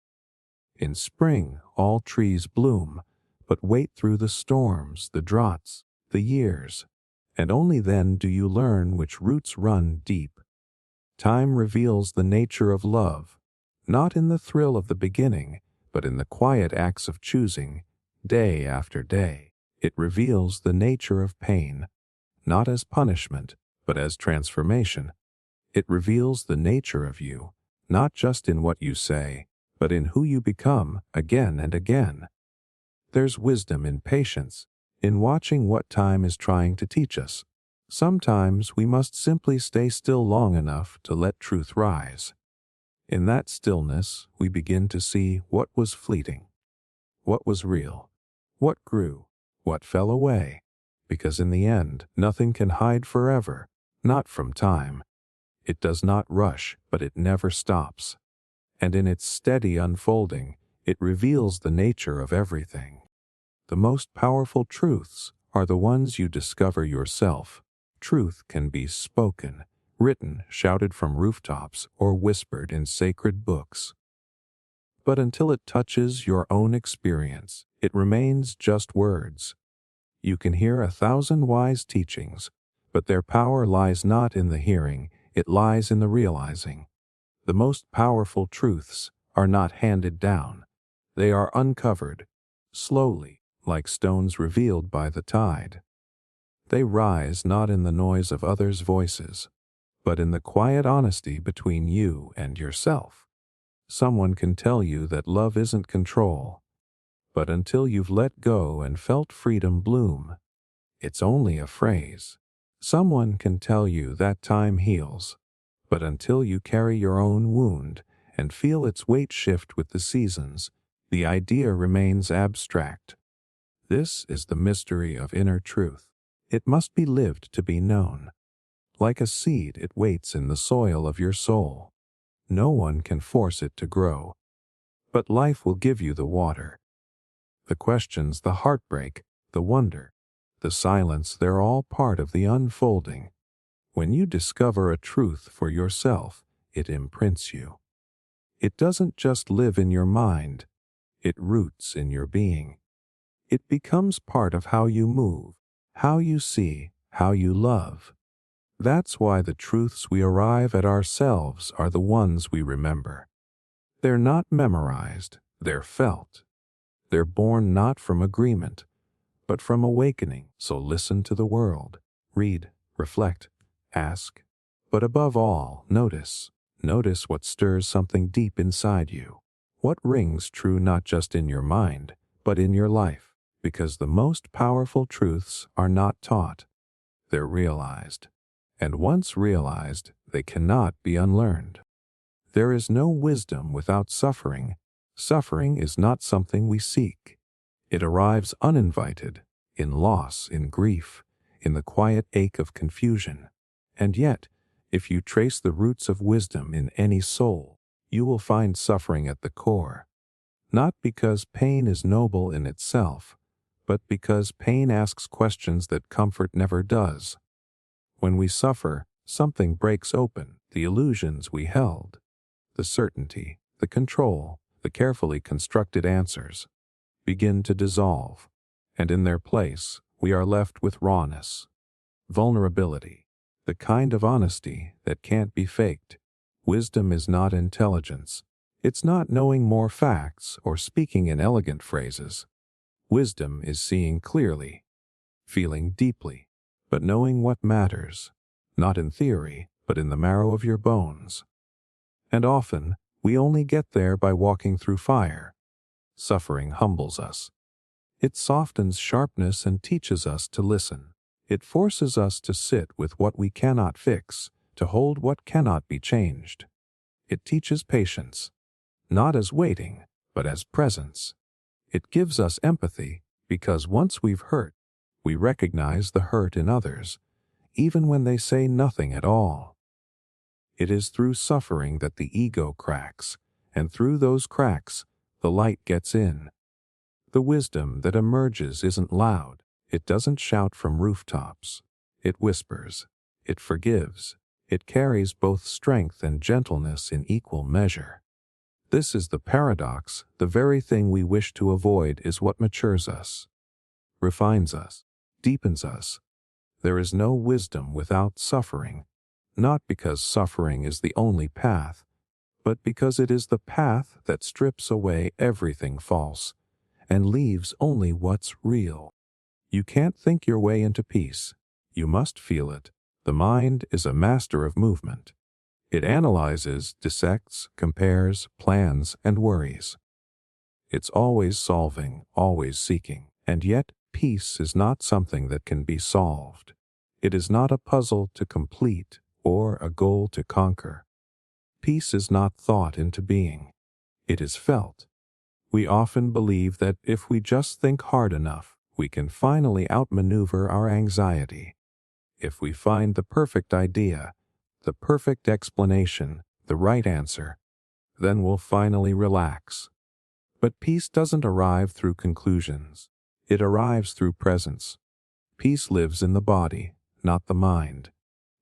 In spring, all trees bloom, but wait through the storms, the droughts, the years, and only then do you learn which roots run deep. Time reveals the nature of love, not in the thrill of the beginning, but in the quiet acts of choosing, day after day. It reveals the nature of pain, not as punishment, but as transformation. It reveals the nature of you, not just in what you say, but in who you become again and again. There's wisdom in patience, in watching what time is trying to teach us. Sometimes we must simply stay still long enough to let truth rise. In that stillness, we begin to see what was fleeting, what was real, what grew, what fell away, because in the end, nothing can hide forever, not from time. It does not rush, but it never stops. And in its steady unfolding, it reveals the nature of everything. The most powerful truths are the ones you discover yourself. Truth can be spoken, written, shouted from rooftops, or whispered in sacred books. But until it touches your own experience, it remains just words. You can hear 1,000 wise teachings, but their power lies not in the hearing, it lies in the realizing. The most powerful truths are not handed down. They are uncovered, slowly, like stones revealed by the tide. They rise not in the noise of others' voices, but in the quiet honesty between you and yourself. Someone can tell you that love isn't control, but until you've let go and felt freedom bloom, it's only a phrase. Someone can tell you that time heals, but until you carry your own wound and feel its weight shift with the seasons, the idea remains abstract. This is the mystery of inner truth. It must be lived to be known. Like a seed, it waits in the soil of your soul. No one can force it to grow, but life will give you the water. The questions, the heartbreak, the wonder, the silence, they're all part of the unfolding. When you discover a truth for yourself, it imprints you. It doesn't just live in your mind, it roots in your being. It becomes part of how you move, how you see, how you love. That's why the truths we arrive at ourselves are the ones we remember. They're not memorized, they're felt. They're born not from agreement, but from awakening. So listen to the world, read, reflect, ask, but above all, notice. Notice what stirs something deep inside you. What rings true not just in your mind, but in your life. Because the most powerful truths are not taught, they're realized. And once realized, they cannot be unlearned. There is no wisdom without suffering. Suffering is not something we seek. It arrives uninvited, in loss, in grief, in the quiet ache of confusion. And yet, if you trace the roots of wisdom in any soul, you will find suffering at the core. Not because pain is noble in itself, but because pain asks questions that comfort never does. When we suffer, something breaks open. The illusions we held, the certainty, the control, the carefully constructed answers, begin to dissolve, and in their place, we are left with rawness, vulnerability, the kind of honesty that can't be faked. Wisdom is not intelligence. It's not knowing more facts or speaking in elegant phrases. Wisdom is seeing clearly, feeling deeply, but knowing what matters, not in theory, but in the marrow of your bones. And often, we only get there by walking through fire. Suffering humbles us. It softens sharpness and teaches us to listen. It forces us to sit with what we cannot fix, to hold what cannot be changed. It teaches patience, not as waiting, but as presence. It gives us empathy, because once we've hurt, we recognize the hurt in others, even when they say nothing at all. It is through suffering that the ego cracks, and through those cracks, the light gets in. The wisdom that emerges isn't loud. It doesn't shout from rooftops. It whispers. It forgives. It carries both strength and gentleness in equal measure. This is the paradox. The very thing we wish to avoid is what matures us, refines us, deepens us. There is no wisdom without suffering, not because suffering is the only path, but because it is the path that strips away everything false and leaves only what's real. You can't think your way into peace. You must feel it. The mind is a master of movement. It analyzes, dissects, compares, plans, and worries. It's always solving, always seeking, and yet peace is not something that can be solved. It is not a puzzle to complete or a goal to conquer. Peace is not thought into being. It is felt. We often believe that if we just think hard enough, we can finally outmaneuver our anxiety. If we find the perfect idea, the perfect explanation, the right answer, then we'll finally relax. But peace doesn't arrive through conclusions. It arrives through presence. Peace lives in the body, not the mind.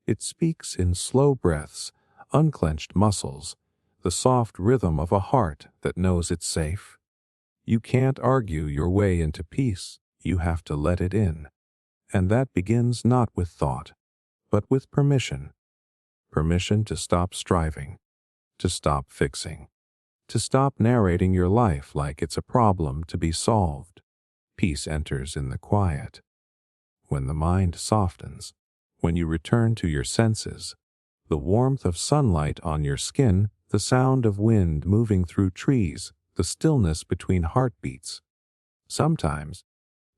It speaks in slow breaths, unclenched muscles, the soft rhythm of a heart that knows it's safe. You can't argue your way into peace. You have to let it in. And that begins not with thought, but with permission. Permission to stop striving, to stop fixing, to stop narrating your life like it's a problem to be solved. Peace enters in the quiet. When the mind softens, when you return to your senses, the warmth of sunlight on your skin, the sound of wind moving through trees, the stillness between heartbeats. Sometimes,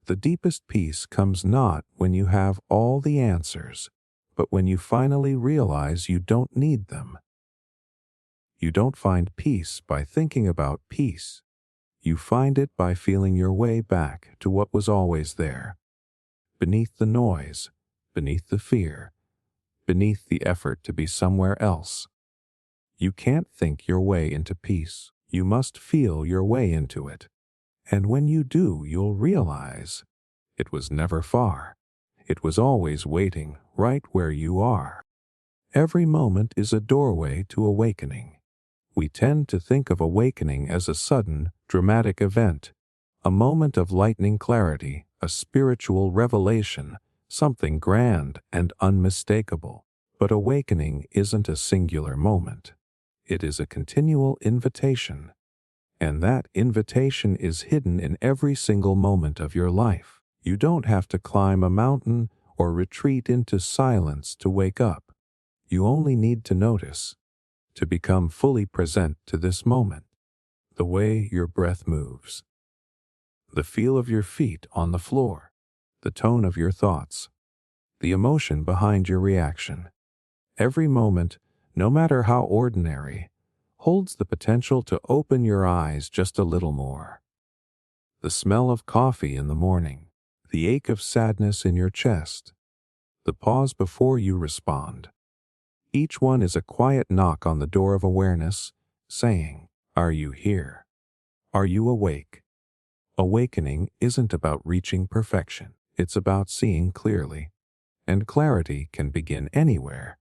the deepest peace comes not when you have all the answers, but when you finally realize you don't need them. You don't find peace by thinking about peace. You find it by feeling your way back to what was always there. Beneath the noise, beneath the fear, beneath the effort to be somewhere else. You can't think your way into peace. You must feel your way into it. And when you do, you'll realize it was never far. It was always waiting right where you are. Every moment is a doorway to awakening. We tend to think of awakening as a sudden, dramatic event, a moment of lightning clarity, a spiritual revelation, something grand and unmistakable. But awakening isn't a singular moment. It is a continual invitation. And that invitation is hidden in every single moment of your life. You don't have to climb a mountain or retreat into silence to wake up. You only need to notice, to become fully present to this moment. The way your breath moves, the feel of your feet on the floor, the tone of your thoughts, the emotion behind your reaction. Every moment, no matter how ordinary, holds the potential to open your eyes just a little more. The smell of coffee in the morning, the ache of sadness in your chest, the pause before you respond. Each one is a quiet knock on the door of awareness, saying, "Are you here? Are you awake?" Awakening isn't about reaching perfection. It's about seeing clearly. And clarity can begin anywhere,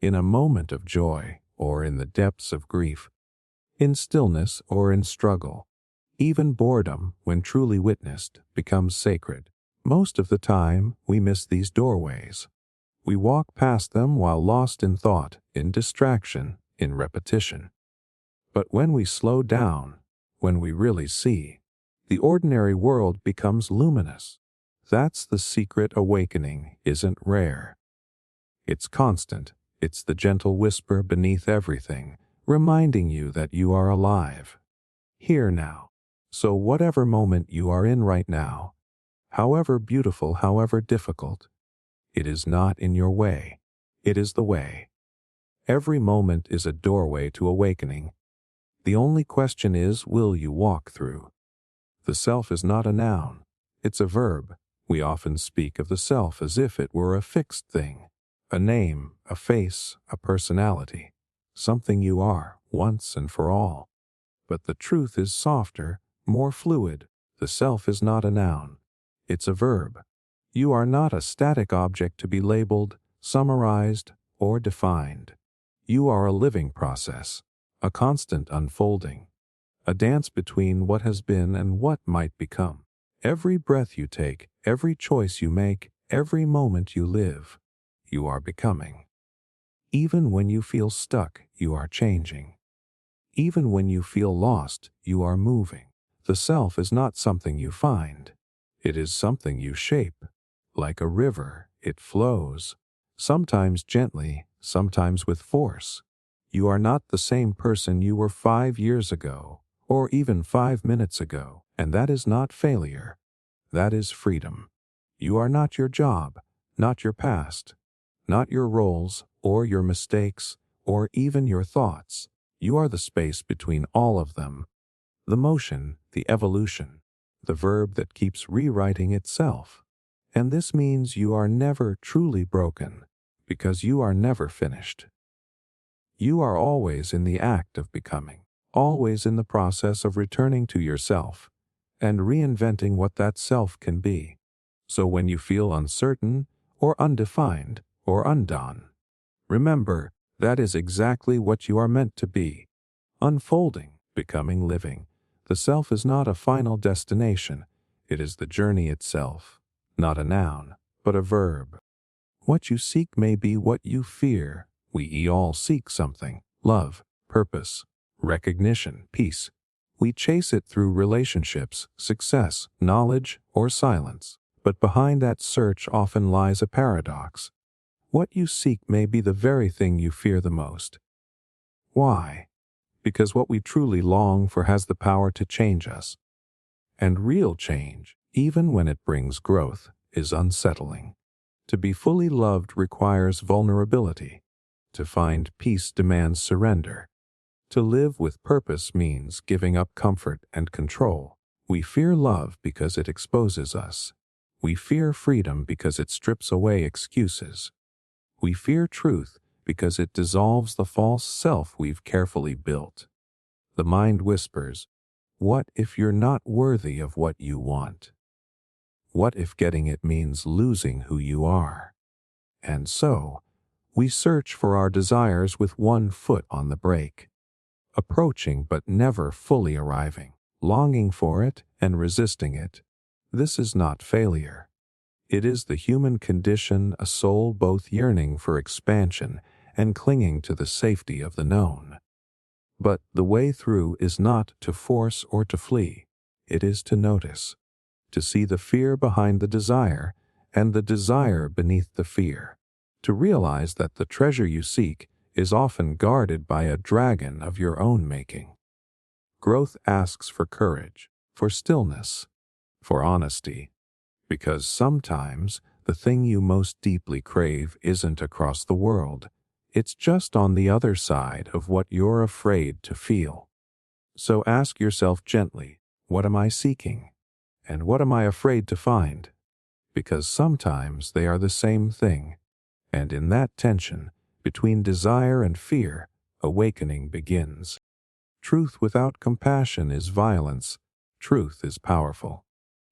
in a moment of joy or in the depths of grief, in stillness or in struggle. Even boredom, when truly witnessed, becomes sacred. Most of the time, we miss these doorways. We walk past them while lost in thought, in distraction, in repetition. But when we slow down, when we really see, the ordinary world becomes luminous. That's the secret. Awakening isn't rare. It's constant. It's the gentle whisper beneath everything, reminding you that you are alive, here now. So whatever moment you are in right now, however beautiful, however difficult, it is not in your way. It is the way. Every moment is a doorway to awakening. The only question is, will you walk through? The self is not a noun. It's a verb. We often speak of the self as if it were a fixed thing, a name, a face, a personality, something you are, once and for all. But the truth is softer, more fluid. The self is not a noun. It's a verb. You are not a static object to be labeled, summarized, or defined. You are a living process, a constant unfolding, a dance between what has been and what might become. Every breath you take, every choice you make, every moment you live, you are becoming. Even when you feel stuck, you are changing. Even when you feel lost, you are moving. The self is not something you find. It is something you shape. Like a river, it flows, sometimes gently, sometimes with force. You are not the same person you were 5 years ago, or even 5 minutes ago, and that is not failure. That is freedom. You are not your job, not your past, not your roles or your mistakes or even your thoughts. You are the space between all of them, the motion, the evolution, the verb that keeps rewriting itself. And this means you are never truly broken, because you are never finished. You are always in the act of becoming, always in the process of returning to yourself and reinventing what that self can be. So when you feel uncertain or undefined or undone, remember that is exactly what you are meant to be. Unfolding, becoming, living. The self is not a final destination. It is the journey itself, not a noun, but a verb. What you seek may be what you fear. We all seek something: love, purpose, recognition, peace. We chase it through relationships, success, knowledge, or silence. But behind that search often lies a paradox. What you seek may be the very thing you fear the most. Why? Because what we truly long for has the power to change us. And real change, even when it brings growth, is unsettling. To be fully loved requires vulnerability. To find peace demands surrender. To live with purpose means giving up comfort and control. We fear love because it exposes us. We fear freedom because it strips away excuses. We fear truth because it dissolves the false self we've carefully built. The mind whispers, "What if you're not worthy of what you want? What if getting it means losing who you are?" And so, we search for our desires with one foot on the brake, approaching but never fully arriving, longing for it and resisting it. This is not failure. It is the human condition, a soul both yearning for expansion and clinging to the safety of the known. But the way through is not to force or to flee. It is to notice, to see the fear behind the desire and the desire beneath the fear, to realize that the treasure you seek is often guarded by a dragon of your own making. Growth asks for courage, for stillness, for honesty, because sometimes the thing you most deeply crave isn't across the world. It's just on the other side of what you're afraid to feel. So ask yourself gently, what am I seeking? And what am I afraid to find? Because sometimes they are the same thing. And in that tension, between desire and fear, awakening begins. Truth without compassion is violence. Truth is powerful.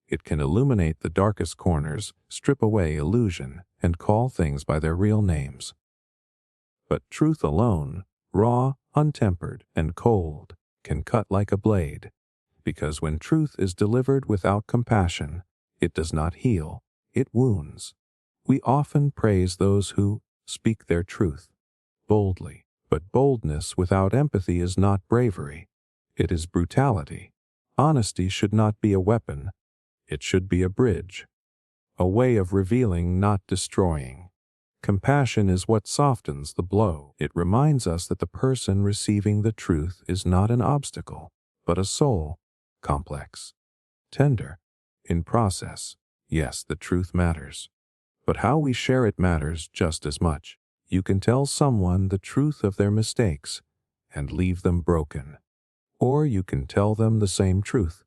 It can illuminate the darkest corners, strip away illusion, and call things by their real names. But truth alone, raw, untempered, and cold, can cut like a blade, because when truth is delivered without compassion, it does not heal, it wounds. We often praise those who speak their truth boldly, but boldness without empathy is not bravery. It is brutality. Honesty should not be a weapon. It should be a bridge, a way of revealing, not destroying. Compassion is what softens the blow. It reminds us that the person receiving the truth is not an obstacle, but a soul, complex, tender, in process. Yes, the truth matters, but how we share it matters just as much. You can tell someone the truth of their mistakes and leave them broken, or you can tell them the same truth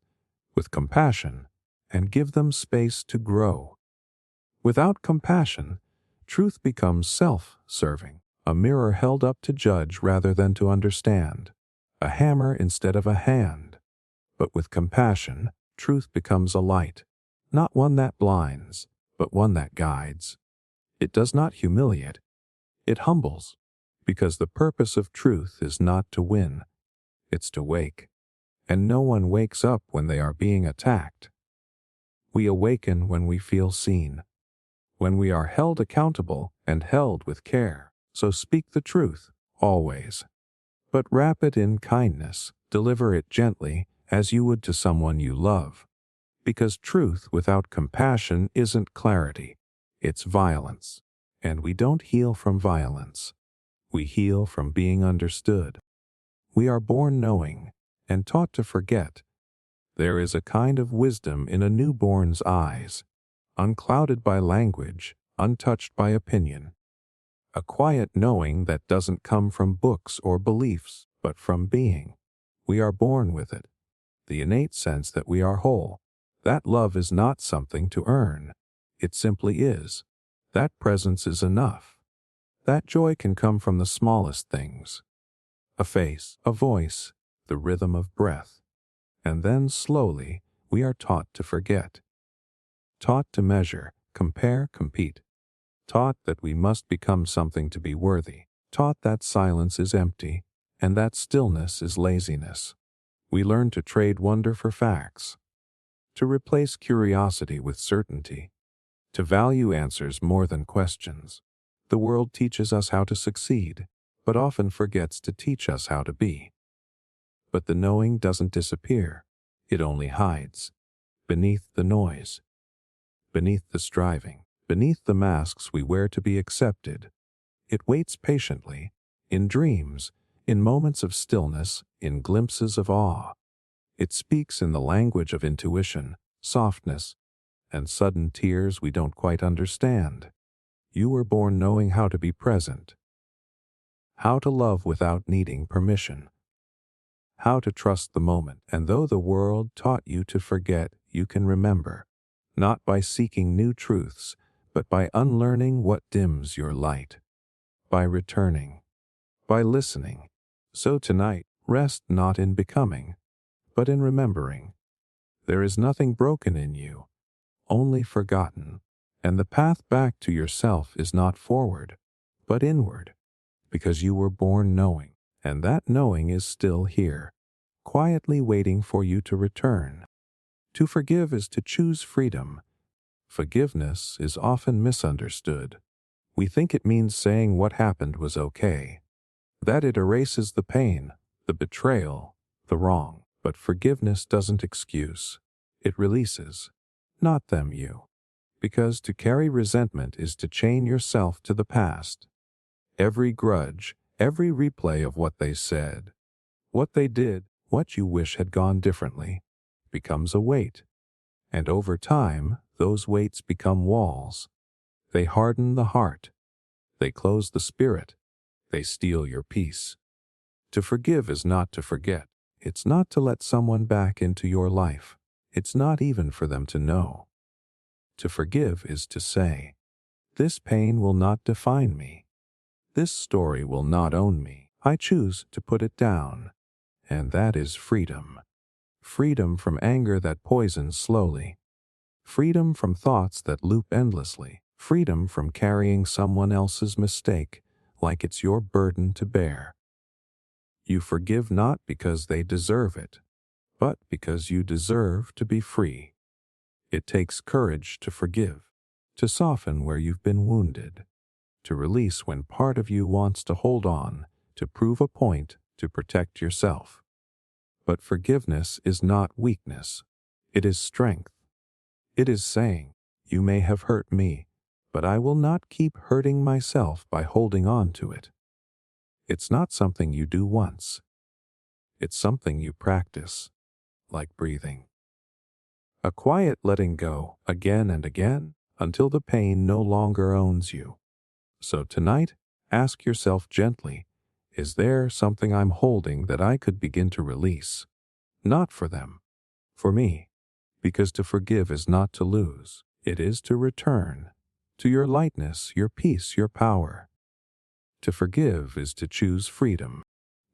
with compassion and give them space to grow. Without compassion, truth becomes self-serving, a mirror held up to judge rather than to understand, a hammer instead of a hand. But with compassion, truth becomes a light, not one that blinds, but one that guides. It does not humiliate, it humbles, because the purpose of truth is not to win, it's to wake. And no one wakes up when they are being attacked. We awaken when we feel seen, when we are held accountable and held with care. So speak the truth, always. But wrap it in kindness, deliver it gently, as you would to someone you love. Because truth without compassion isn't clarity, it's violence. And we don't heal from violence. We heal from being understood. We are born knowing and taught to forget. There is a kind of wisdom in a newborn's eyes, unclouded by language, untouched by opinion. A quiet knowing that doesn't come from books or beliefs, but from being. We are born with it. The innate sense that we are whole. That love is not something to earn. It simply is. That presence is enough. That joy can come from the smallest things. A face, a voice, the rhythm of breath. And then slowly, we are taught to forget. Taught to measure, compare, compete. Taught that we must become something to be worthy. Taught that silence is empty, and that stillness is laziness. We learn to trade wonder for facts, to replace curiosity with certainty, to value answers more than questions. The world teaches us how to succeed, but often forgets to teach us how to be. But the knowing doesn't disappear. It only hides. Beneath the noise. Beneath the striving. Beneath the masks we wear to be accepted. It waits patiently, in dreams, in moments of stillness, in glimpses of awe. It speaks in the language of intuition, softness, and sudden tears we don't quite understand. You were born knowing how to be present, how to love without needing permission, how to trust the moment, and though the world taught you to forget, you can remember, not by seeking new truths, but by unlearning what dims your light, by returning, by listening. So tonight, rest not in becoming, but in remembering. There is nothing broken in you, only forgotten, and the path back to yourself is not forward, but inward, because you were born knowing, and that knowing is still here, quietly waiting for you to return. To forgive is to choose freedom. Forgiveness is often misunderstood. We think it means saying what happened was okay, that it erases the pain, the betrayal, the wrong. But forgiveness doesn't excuse. It releases, not them you. Because to carry resentment is to chain yourself to the past. Every grudge, every replay of what they said, what they did, what you wish had gone differently, becomes a weight. And over time, those weights become walls. They harden the heart. They close the spirit. They steal your peace. To forgive is not to forget. It's not to let someone back into your life. It's not even for them to know. To forgive is to say, this pain will not define me. This story will not own me. I choose to put it down. And that is freedom. Freedom from anger that poisons slowly. Freedom from thoughts that loop endlessly. Freedom from carrying someone else's mistake like it's your burden to bear. You forgive not because they deserve it, but because you deserve to be free. It takes courage to forgive, to soften where you've been wounded, to release when part of you wants to hold on, to prove a point, to protect yourself. But forgiveness is not weakness. It is strength. It is saying, you may have hurt me, but I will not keep hurting myself by holding on to it. It's not something you do once. It's something you practice, like breathing. A quiet letting go, again and again, until the pain no longer owns you. So tonight, ask yourself gently, is there something I'm holding that I could begin to release? Not for them, for me. Because to forgive is not to lose, it is to return to your lightness, your peace, your power. To forgive is to choose freedom.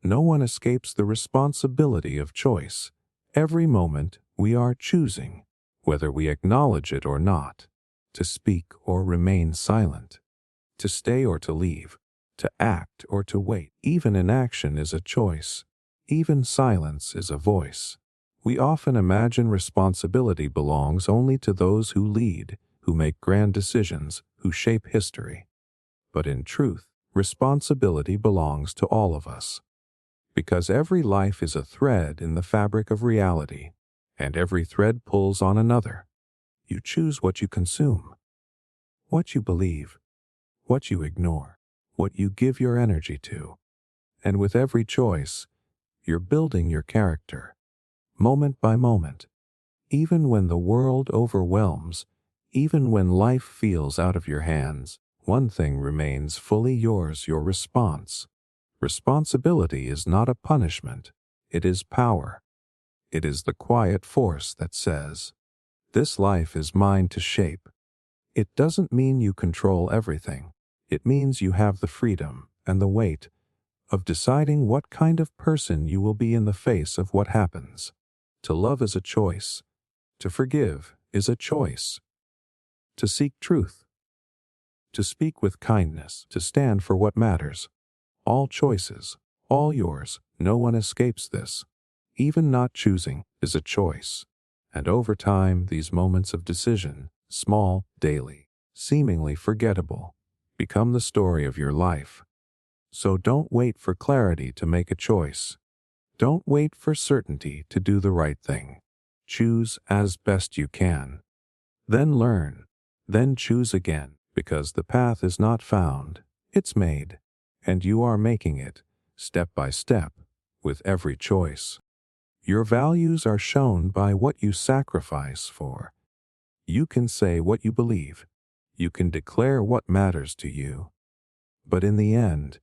No one escapes the responsibility of choice. Every moment we are choosing, whether we acknowledge it or not, to speak or remain silent, to stay or to leave, to act or to wait. Even inaction is a choice. Even silence is a voice. We often imagine responsibility belongs only to those who lead, who make grand decisions, who shape history. But in truth, responsibility belongs to all of us. Because every life is a thread in the fabric of reality, and every thread pulls on another. You choose what you consume, what you believe, what you ignore, what you give your energy to. And with every choice, you're building your character, moment by moment, Even when the world overwhelms, even when life feels out of your hands, one thing remains fully yours: your response. Responsibility is not a punishment, it is power. It is the quiet force that says, "This life is mine to shape." It doesn't mean you control everything. It means you have the freedom and the weight of deciding what kind of person you will be in the face of what happens. To love is a choice. To forgive is a choice. To seek truth. To speak with kindness. To stand for what matters. All choices, all yours. No one escapes this. Even not choosing is a choice. And over time, these moments of decision, small, daily, seemingly forgettable, become the story of your life. So don't wait for clarity to make a choice. Don't wait for certainty to do the right thing. Choose as best you can. Then learn. Then choose again, because the path is not found, it's made. And you are making it, step by step, with every choice. Your values are shown by what you sacrifice for. You can say what you believe. You can declare what matters to you. But in the end,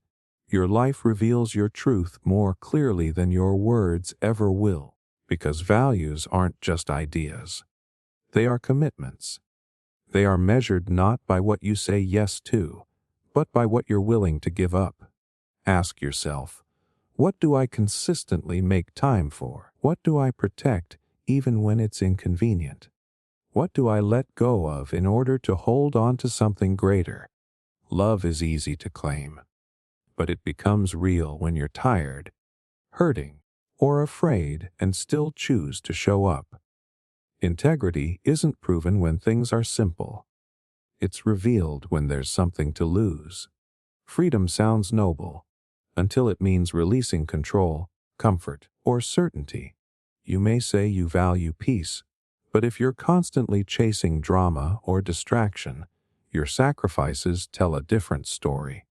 your life reveals your truth more clearly than your words ever will, because values aren't just ideas. They are commitments. They are measured not by what you say yes to, but by what you're willing to give up. Ask yourself, what do I consistently make time for? What do I protect even when it's inconvenient? What do I let go of in order to hold on to something greater? Love is easy to claim, but it becomes real when you're tired, hurting, or afraid and still choose to show up. Integrity isn't proven when things are simple. It's revealed when there's something to lose. Freedom sounds noble until it means releasing control, comfort, or certainty. You may say you value peace, but if you're constantly chasing drama or distraction, your sacrifices tell a different story.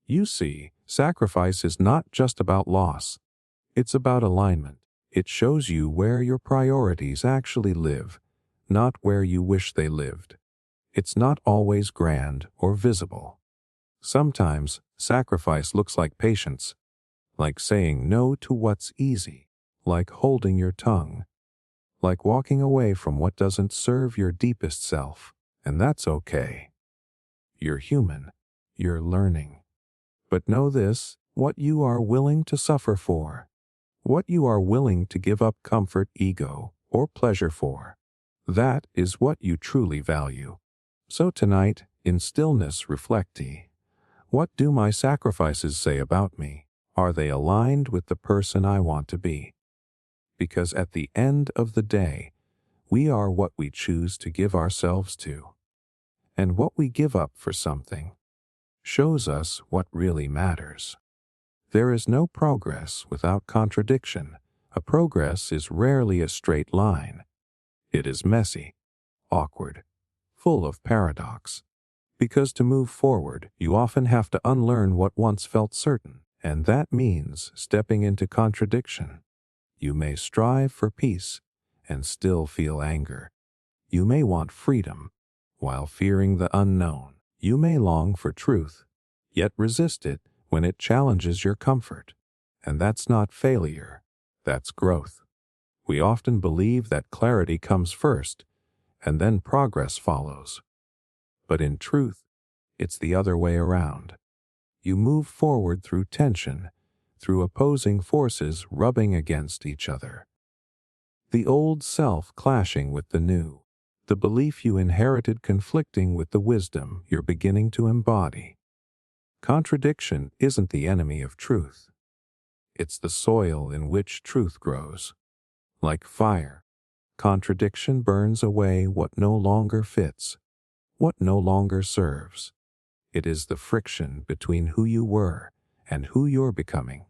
You see, sacrifice is not just about loss. It's about alignment. It shows you where your priorities actually live, not where you wish they lived. It's not always grand or visible. Sometimes, sacrifice looks like patience, like saying no to what's easy, like holding your tongue, like walking away from what doesn't serve your deepest self. And that's okay. You're human. You're learning. But know this: what you are willing to suffer for, what you are willing to give up comfort, ego, or pleasure for, that is what you truly value. So tonight, in stillness, reflect. What do my sacrifices say about me? Are they aligned with the person I want to be? Because at the end of the day, we are what we choose to give ourselves to. And what we give up for something shows us what really matters. There is no progress without contradiction. A progress is rarely a straight line. It is messy, awkward, full of paradox. Because to move forward, you often have to unlearn what once felt certain, and that means stepping into contradiction. You may strive for peace and still feel anger. You may want freedom while fearing the unknown. You may long for truth, yet resist it when it challenges your comfort. And that's not failure, that's growth. We often believe that clarity comes first, and then progress follows. But in truth, it's the other way around. You move forward through tension, through opposing forces rubbing against each other. The old self clashing with the new, the belief you inherited conflicting with the wisdom you're beginning to embody. Contradiction isn't the enemy of truth. It's the soil in which truth grows. Like fire, contradiction burns away what no longer fits, what no longer serves. It is the friction between who you were and who you're becoming.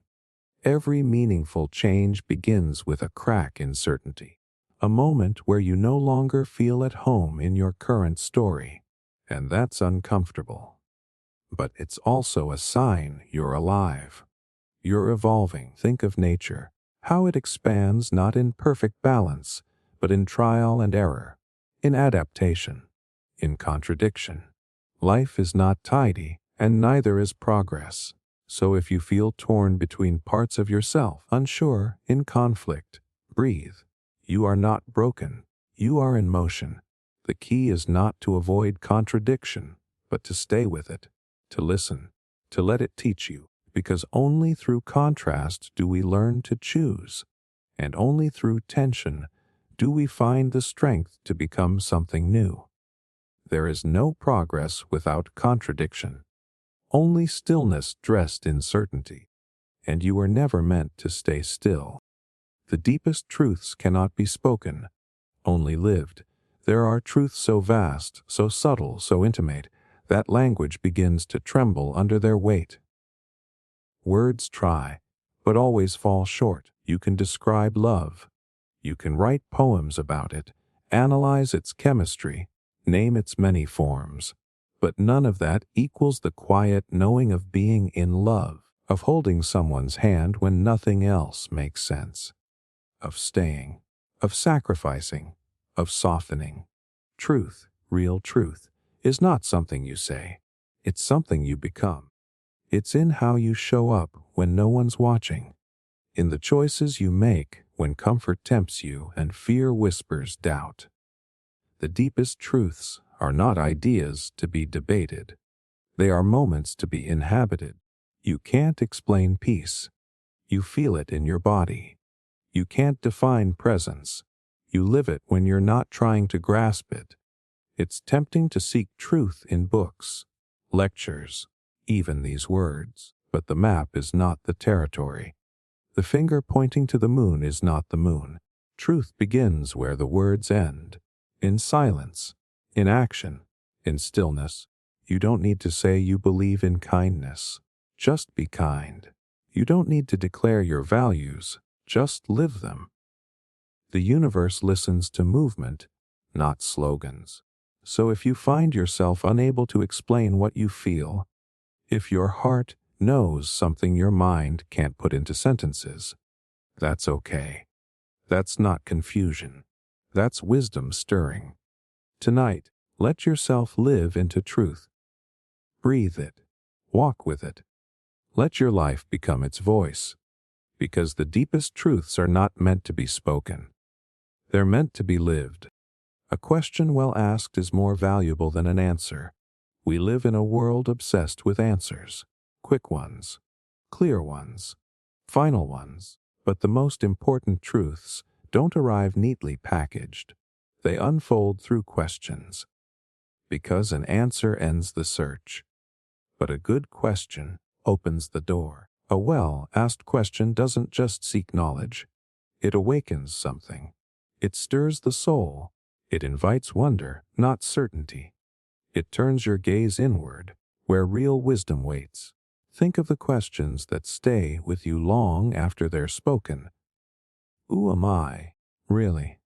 Every meaningful change begins with a crack in certainty, a moment where you no longer feel at home in your current story. And that's uncomfortable. But it's also a sign you're alive. You're evolving. Think of nature, how it expands not in perfect balance, but in trial and error, in adaptation, in contradiction. Life is not tidy, and neither is progress. So if you feel torn between parts of yourself, unsure, in conflict, breathe. You are not broken. You are in motion. The key is not to avoid contradiction, but to stay with it, to listen, to let it teach you, because only through contrast do we learn to choose, and only through tension do we find the strength to become something new. There is no progress without contradiction, only stillness dressed in certainty, and you were never meant to stay still. The deepest truths cannot be spoken, only lived. There are truths so vast, so subtle, so intimate, that language begins to tremble under their weight. Words try, but always fall short. You can describe love. You can write poems about it, analyze its chemistry, name its many forms. But none of that equals the quiet knowing of being in love, of holding someone's hand when nothing else makes sense, of staying, of sacrificing, of softening. Truth, real truth, is not something you say. It's something you become. It's in how you show up when no one's watching, in the choices you make when comfort tempts you and fear whispers doubt. The deepest truths are not ideas to be debated. They are moments to be inhabited. You can't explain peace. You feel it in your body. You can't define presence. You live it when you're not trying to grasp it. It's tempting to seek truth in books, lectures, even these words, but the map is not the territory. The finger pointing to the moon is not the moon. Truth begins where the words end, in silence, in action, in stillness. You don't need to say you believe in kindness. Just be kind. You don't need to declare your values. Just live them. The universe listens to movement, not slogans. So if you find yourself unable to explain what you feel, if your heart knows something your mind can't put into sentences, that's okay. That's not confusion. That's wisdom stirring. Tonight, let yourself live into truth. Breathe it. Walk with it. Let your life become its voice. Because the deepest truths are not meant to be spoken. They're meant to be lived. A question well asked is more valuable than an answer. We live in a world obsessed with answers. Quick ones, clear ones, final ones. But the most important truths don't arrive neatly packaged. They unfold through questions. Because an answer ends the search. But a good question opens the door. A well-asked question doesn't just seek knowledge. It awakens something. It stirs the soul. It invites wonder, not certainty. It turns your gaze inward, where real wisdom waits. Think of the questions that stay with you long after they're spoken. Who am I, really?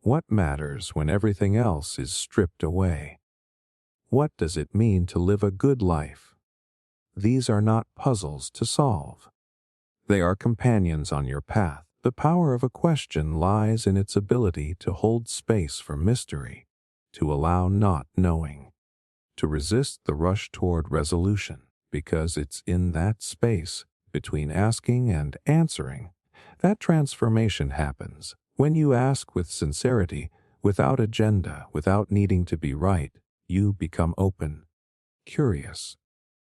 What matters when everything else is stripped away? What does it mean to live a good life? These are not puzzles to solve. They are companions on your path. The power of a question lies in its ability to hold space for mystery, to allow not knowing, to resist the rush toward resolution, because it's in that space between asking and answering that transformation happens. When you ask with sincerity, without agenda, without needing to be right, you become open, curious,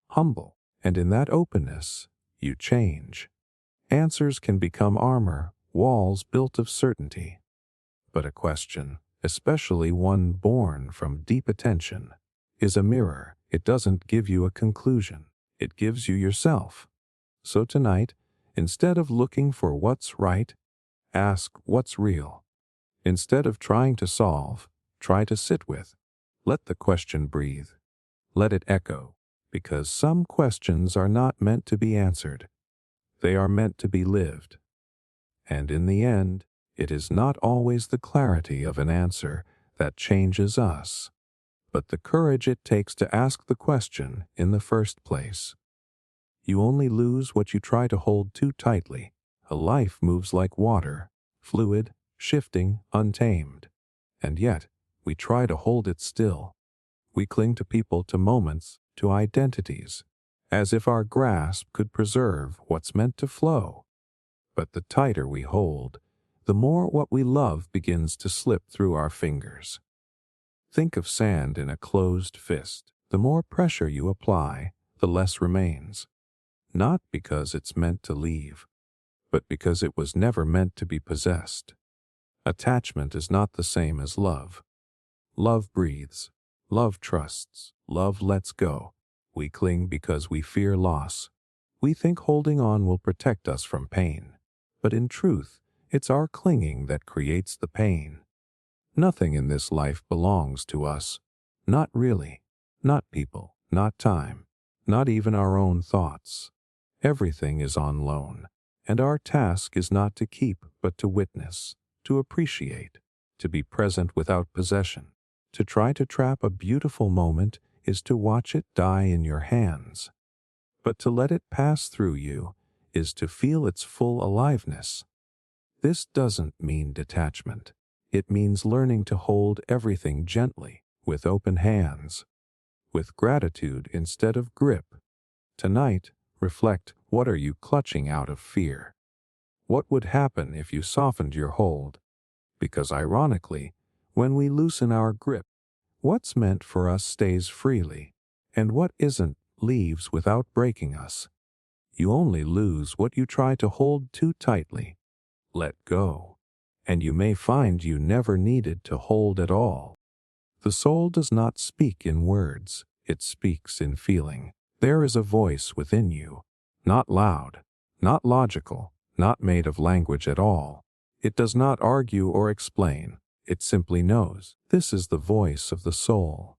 humble, and in that openness, you change. Answers can become armor, walls built of certainty. But a question, especially one born from deep attention, is a mirror. It doesn't give you a conclusion. It gives you yourself. So tonight, instead of looking for what's right, ask what's real. Instead of trying to solve, try to sit with. Let the question breathe. Let it echo, because some questions are not meant to be answered. They are meant to be lived. And in the end, it is not always the clarity of an answer that changes us, but the courage it takes to ask the question in the first place. You only lose what you try to hold too tightly. A life moves like water, fluid, shifting, untamed. And yet, we try to hold it still. We cling to people, to moments, to identities, as if our grasp could preserve what's meant to flow. But the tighter we hold, the more what we love begins to slip through our fingers. Think of sand in a closed fist. The more pressure you apply, the less remains. Not because it's meant to leave, but because it was never meant to be possessed. Attachment is not the same as love. Love breathes. Love trusts. Love lets go. We cling because we fear loss. We think holding on will protect us from pain. But in truth, it's our clinging that creates the pain. Nothing in this life belongs to us. Not really. Not people. Not time. Not even our own thoughts. Everything is on loan. And our task is not to keep, but to witness, to appreciate, to be present without possession. To try to trap a beautiful moment is to watch it die in your hands. But to let it pass through you is to feel its full aliveness. This doesn't mean detachment. It means learning to hold everything gently, with open hands, with gratitude instead of grip. Tonight, reflect, what are you clutching out of fear? What would happen if you softened your hold? Because ironically, when we loosen our grip, what's meant for us stays freely, and what isn't leaves without breaking us. You only lose what you try to hold too tightly. Let go, and you may find you never needed to hold at all. The soul does not speak in words, it speaks in feeling. There is a voice within you, not loud, not logical, not made of language at all. It does not argue or explain. It simply knows. This is the voice of the soul,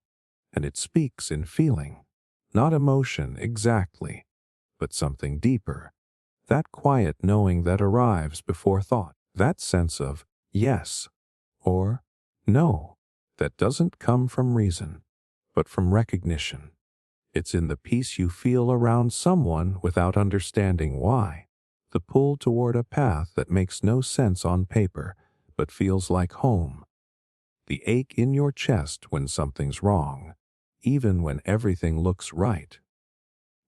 and it speaks in feeling, not emotion exactly, but something deeper. That quiet knowing that arrives before thought, that sense of yes or no, that doesn't come from reason, but from recognition. It's in the peace you feel around someone without understanding why, the pull toward a path that makes no sense on paper, but feels like home. The ache in your chest when something's wrong, even when everything looks right.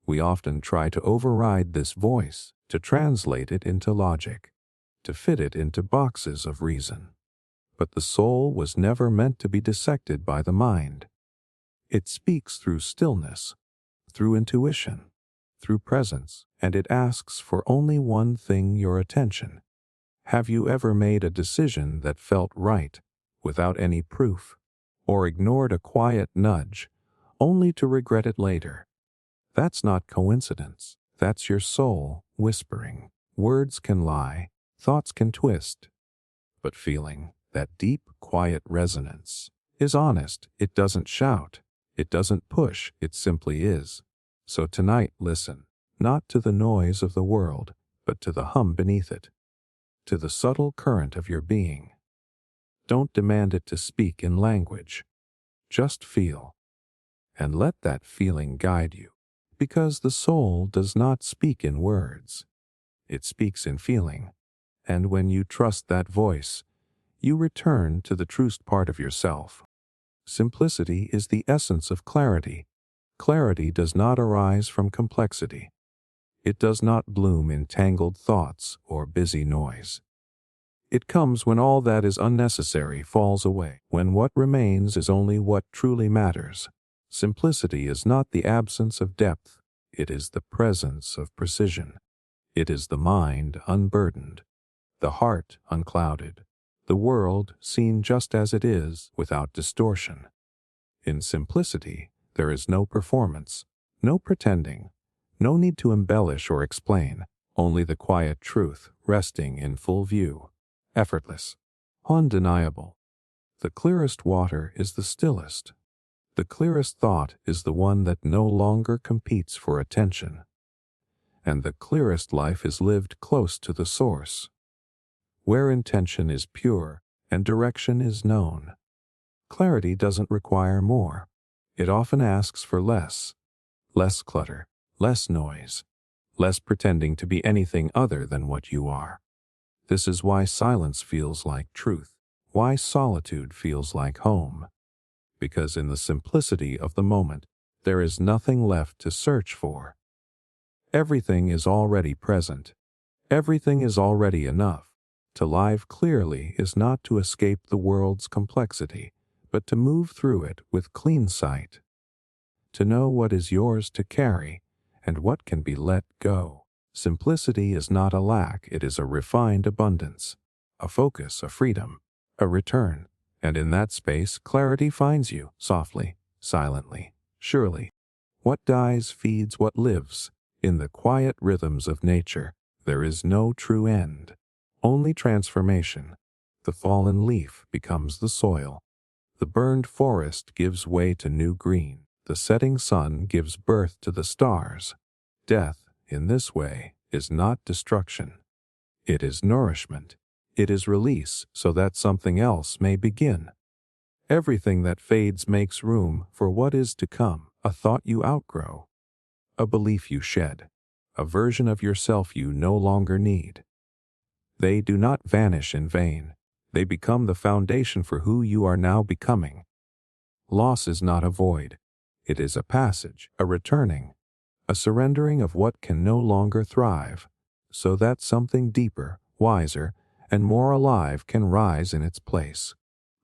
We often try to override this voice, to translate it into logic, to fit it into boxes of reason. But the soul was never meant to be dissected by the mind. It speaks through stillness, through intuition, through presence, and it asks for only one thing: your attention. Have you ever made a decision that felt right, without any proof, or ignored a quiet nudge, only to regret it later? That's not coincidence. That's your soul whispering. Words can lie, thoughts can twist, but feeling, that deep, quiet resonance, is honest. It doesn't shout. It doesn't push. It simply is. So tonight, listen, not to the noise of the world, but to the hum beneath it, to the subtle current of your being. Don't demand it to speak in language. Just feel, and let that feeling guide you. Because the soul does not speak in words. It speaks in feeling. And when you trust that voice, you return to the truest part of yourself. Simplicity is the essence of clarity. Clarity does not arise from complexity. It does not bloom in tangled thoughts or busy noise. It comes when all that is unnecessary falls away, when what remains is only what truly matters. Simplicity is not the absence of depth, it is the presence of precision. It is the mind unburdened, the heart unclouded, the world seen just as it is without distortion. In simplicity, there is no performance, no pretending, no need to embellish or explain, only the quiet truth resting in full view, effortless, undeniable. The clearest water is the stillest. The clearest thought is the one that no longer competes for attention. And the clearest life is lived close to the source, where intention is pure and direction is known. Clarity doesn't require more. It often asks for less. Less clutter, less noise, less pretending to be anything other than what you are. This is why silence feels like truth, why solitude feels like home. Because in the simplicity of the moment, there is nothing left to search for. Everything is already present. Everything is already enough. To live clearly is not to escape the world's complexity, but to move through it with clean sight. To know what is yours to carry and what can be let go. Simplicity is not a lack, it is a refined abundance, a focus, a freedom, a return. And in that space, clarity finds you, softly, silently, surely. What dies feeds what lives. In the quiet rhythms of nature, there is no true end, only transformation. The fallen leaf becomes the soil. The burned forest gives way to new green. The setting sun gives birth to the stars. Death, in this way, is not destruction. It is nourishment. It is release so that something else may begin. Everything that fades makes room for what is to come, a thought you outgrow, a belief you shed, a version of yourself you no longer need. They do not vanish in vain. They become the foundation for who you are now becoming. Loss is not a void. It is a passage, a returning, a surrendering of what can no longer thrive, so that something deeper, wiser, and more alive can rise in its place.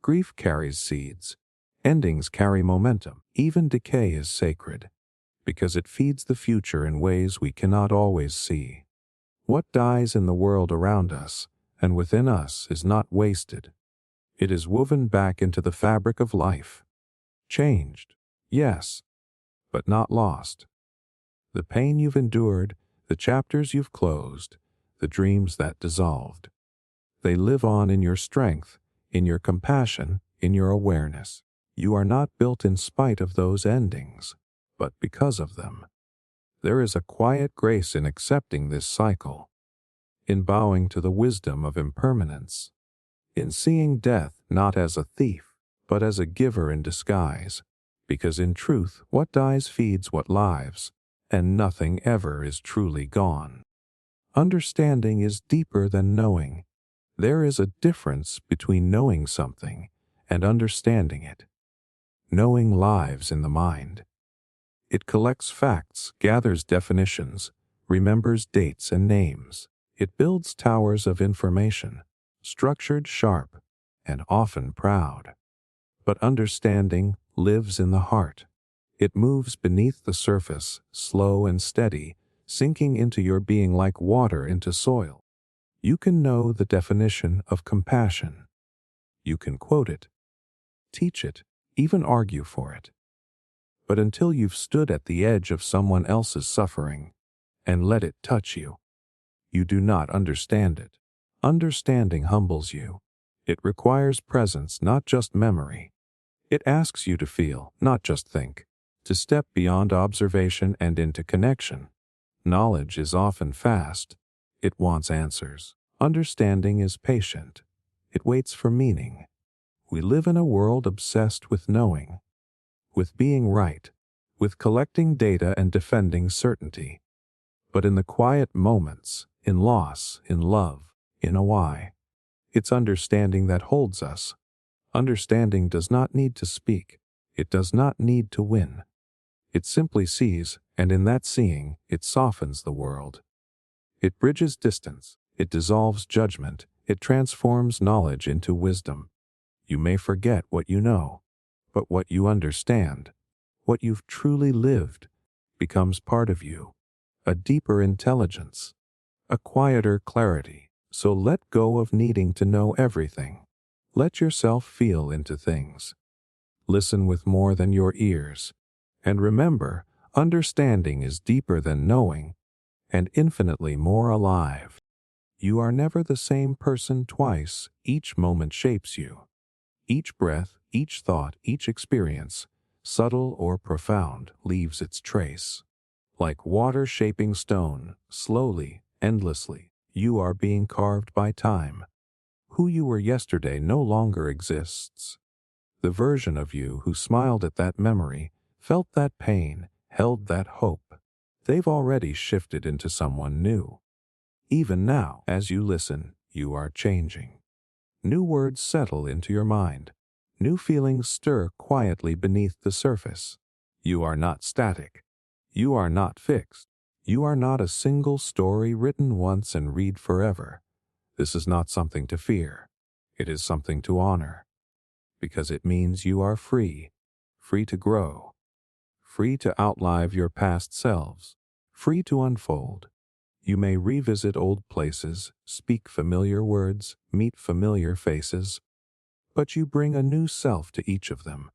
Grief carries seeds. Endings carry momentum. Even decay is sacred, because it feeds the future in ways we cannot always see. What dies in the world around us and within us is not wasted. It is woven back into the fabric of life. Changed, yes, but not lost. The pain you've endured, the chapters you've closed, the dreams that dissolved, they live on in your strength, in your compassion, in your awareness. You are not built in spite of those endings, but because of them. There is a quiet grace in accepting this cycle, in bowing to the wisdom of impermanence, in seeing death not as a thief, but as a giver in disguise, because in truth what dies feeds what lives, and nothing ever is truly gone. Understanding is deeper than knowing. There is a difference between knowing something and understanding it. Knowing lives in the mind. It collects facts, gathers definitions, remembers dates and names. It builds towers of information, structured, sharp, and often proud. But understanding lives in the heart. It moves beneath the surface, slow and steady, sinking into your being like water into soil. You can know the definition of compassion. You can quote it, teach it, even argue for it. But until you've stood at the edge of someone else's suffering and let it touch you, you do not understand it. Understanding humbles you. It requires presence, not just memory. It asks you to feel, not just think, to step beyond observation and into connection. Knowledge is often fast. It wants answers. Understanding is patient. It waits for meaning. We live in a world obsessed with knowing, with being right, with collecting data and defending certainty. But in the quiet moments, in loss, in love, in a why, it's understanding that holds us. Understanding does not need to speak. It does not need to win. It simply sees, and in that seeing, it softens the world. It bridges distance. It dissolves judgment. It transforms knowledge into wisdom. You may forget what you know, but what you understand, what you've truly lived, becomes part of you. A deeper intelligence, a quieter clarity. So let go of needing to know everything. Let yourself feel into things. Listen with more than your ears. And remember, understanding is deeper than knowing and infinitely more alive. You are never the same person twice. Each moment shapes you. Each breath, each thought, each experience, subtle or profound, leaves its trace. Like water shaping stone, slowly, endlessly, you are being carved by time. Who you were yesterday no longer exists. The version of you who smiled at that memory, felt that pain, held that hope, they've already shifted into someone new. Even now, as you listen, You are changing. New words settle into your mind. New feelings stir quietly beneath the surface. You are not static. You are not fixed. You are not a single story written once and read forever. This is not something to fear. It is something to honor, because it means you are free, free to grow, free to outlive your past selves, free to unfold. You may revisit old places, speak familiar words, meet familiar faces, but you bring a new self to each of them.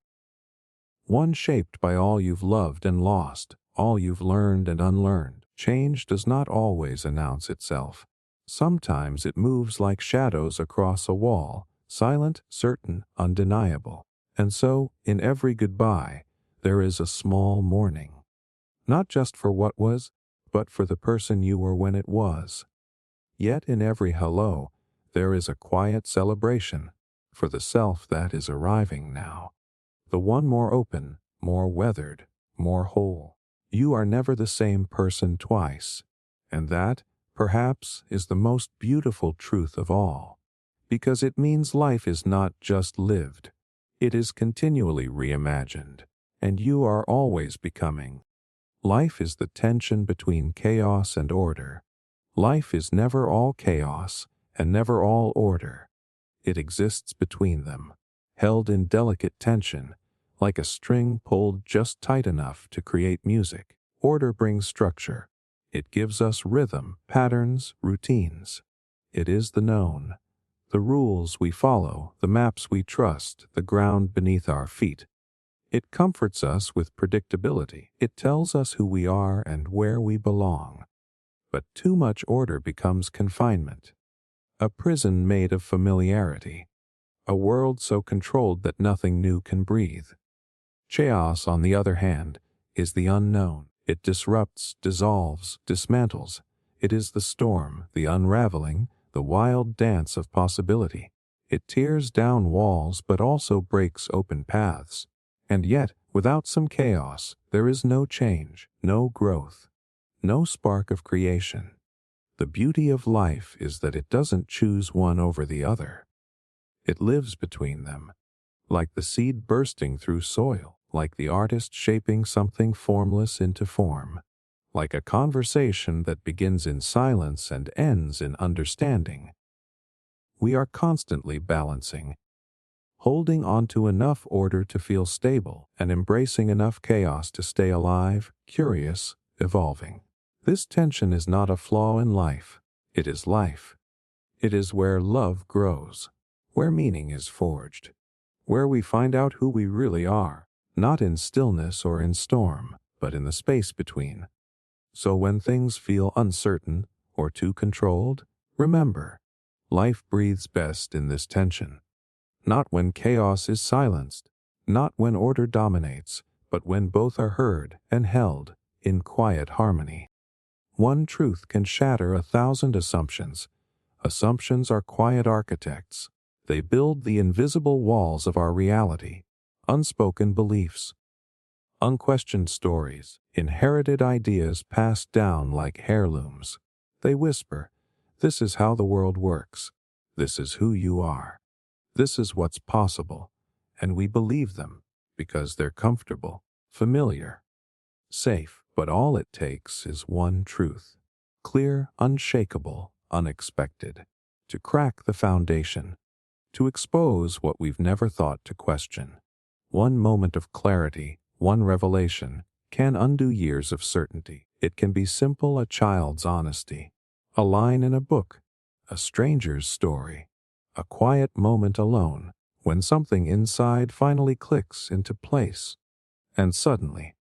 One shaped by all you've loved and lost, all you've learned and unlearned. Change does not always announce itself. Sometimes it moves like shadows across a wall, silent, certain, undeniable. And so, in every goodbye, there is a small mourning. Not just for what was, but for the person you were when it was. Yet in every hello, there is a quiet celebration for the self that is arriving now. The one more open, more weathered, more whole. You are never the same person twice, and that, perhaps, is the most beautiful truth of all, because it means life is not just lived, it is continually reimagined, and you are always becoming. Life is the tension between chaos and order. Life is never all chaos and never all order. It exists between them, held in delicate tension, like a string pulled just tight enough to create music. Order brings structure. It gives us rhythm, patterns, routines. It is the known, the rules we follow, the maps we trust, the ground beneath our feet. It comforts us with predictability. It tells us who we are and where we belong. But too much order becomes confinement, a prison made of familiarity, a world so controlled that nothing new can breathe. Chaos, on the other hand, is the unknown. It disrupts, dissolves, dismantles. It is the storm, the unraveling, the wild dance of possibility. It tears down walls but also breaks open paths. And yet, without some chaos, there is no change, no growth, no spark of creation. The beauty of life is that it doesn't choose one over the other. It lives between them, like the seed bursting through soil, like the artist shaping something formless into form, like a conversation that begins in silence and ends in understanding. We are constantly balancing, holding on to enough order to feel stable and embracing enough chaos to stay alive, curious, evolving. This tension is not a flaw in life. It is life. It is where love grows, where meaning is forged, where we find out who we really are, not in stillness or in storm, but in the space between. So when things feel uncertain or too controlled, remember, life breathes best in this tension. Not when chaos is silenced, not when order dominates, but when both are heard and held in quiet harmony. One truth can shatter 1,000 assumptions. Assumptions are quiet architects. They build the invisible walls of our reality, unspoken beliefs, unquestioned stories, inherited ideas passed down like heirlooms. They whisper, "This is how the world works. This is who you are. This is what's possible." And we believe them because they're comfortable, familiar, safe. But all it takes is one truth, clear, unshakable, unexpected, to crack the foundation, to expose what we've never thought to question. One moment of clarity, one revelation, can undo years of certainty. It can be simple, a child's honesty, a line in a book, a stranger's story, a quiet moment alone, when something inside finally clicks into place. And suddenly,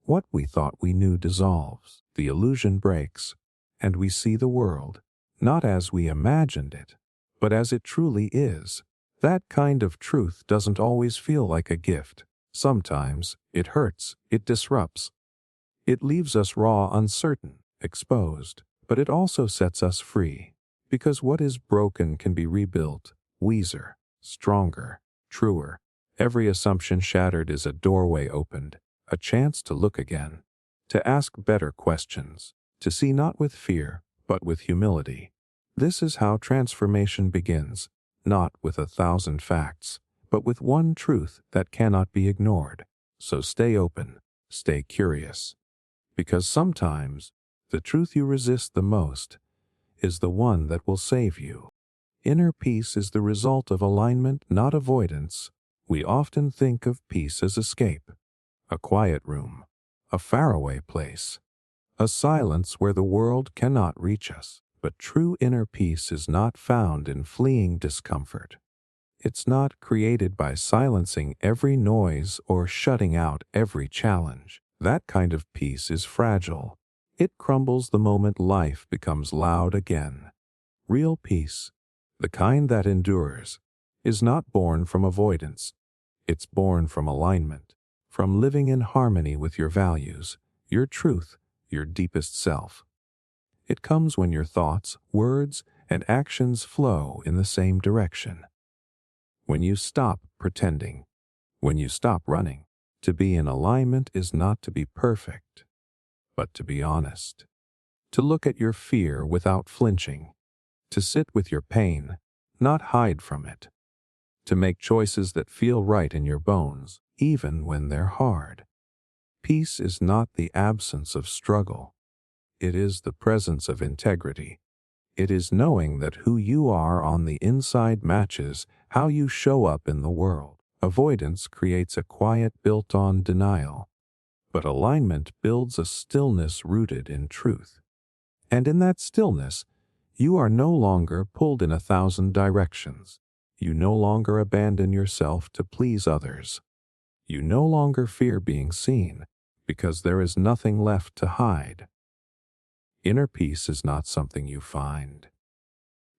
what we thought we knew dissolves, the illusion breaks, and we see the world, not as we imagined it, but as it truly is. That kind of truth doesn't always feel like a gift. Sometimes it hurts, it disrupts. It leaves us raw, uncertain, exposed, but it also sets us free, because what is broken can be rebuilt, wiser, stronger, truer. Every assumption shattered is a doorway opened, a chance to look again, to ask better questions, to see not with fear, but with humility. This is how transformation begins, not with 1,000 facts, but with one truth that cannot be ignored. So stay open, stay curious, because sometimes the truth you resist the most is the one that will save you. Inner peace is the result of alignment, not avoidance. We often think of peace as escape, a quiet room, a faraway place, a silence where the world cannot reach us. But true inner peace is not found in fleeing discomfort. It's not created by silencing every noise or shutting out every challenge. That kind of peace is fragile. It crumbles the moment life becomes loud again. Real peace, the kind that endures, is not born from avoidance. It's born from alignment, from living in harmony with your values, your truth, your deepest self. It comes when your thoughts, words, and actions flow in the same direction. When you stop pretending, when you stop running. To be in alignment is not to be perfect, but to be honest. To look at your fear without flinching. To sit with your pain, not hide from it. To make choices that feel right in your bones, even when they're hard. Peace is not the absence of struggle. It is the presence of integrity. It is knowing that who you are on the inside matches how you show up in the world. Avoidance creates a quiet built on denial, but alignment builds a stillness rooted in truth. And in that stillness, you are no longer pulled in 1,000 directions. You no longer abandon yourself to please others. You no longer fear being seen, because there is nothing left to hide. Inner peace is not something you find.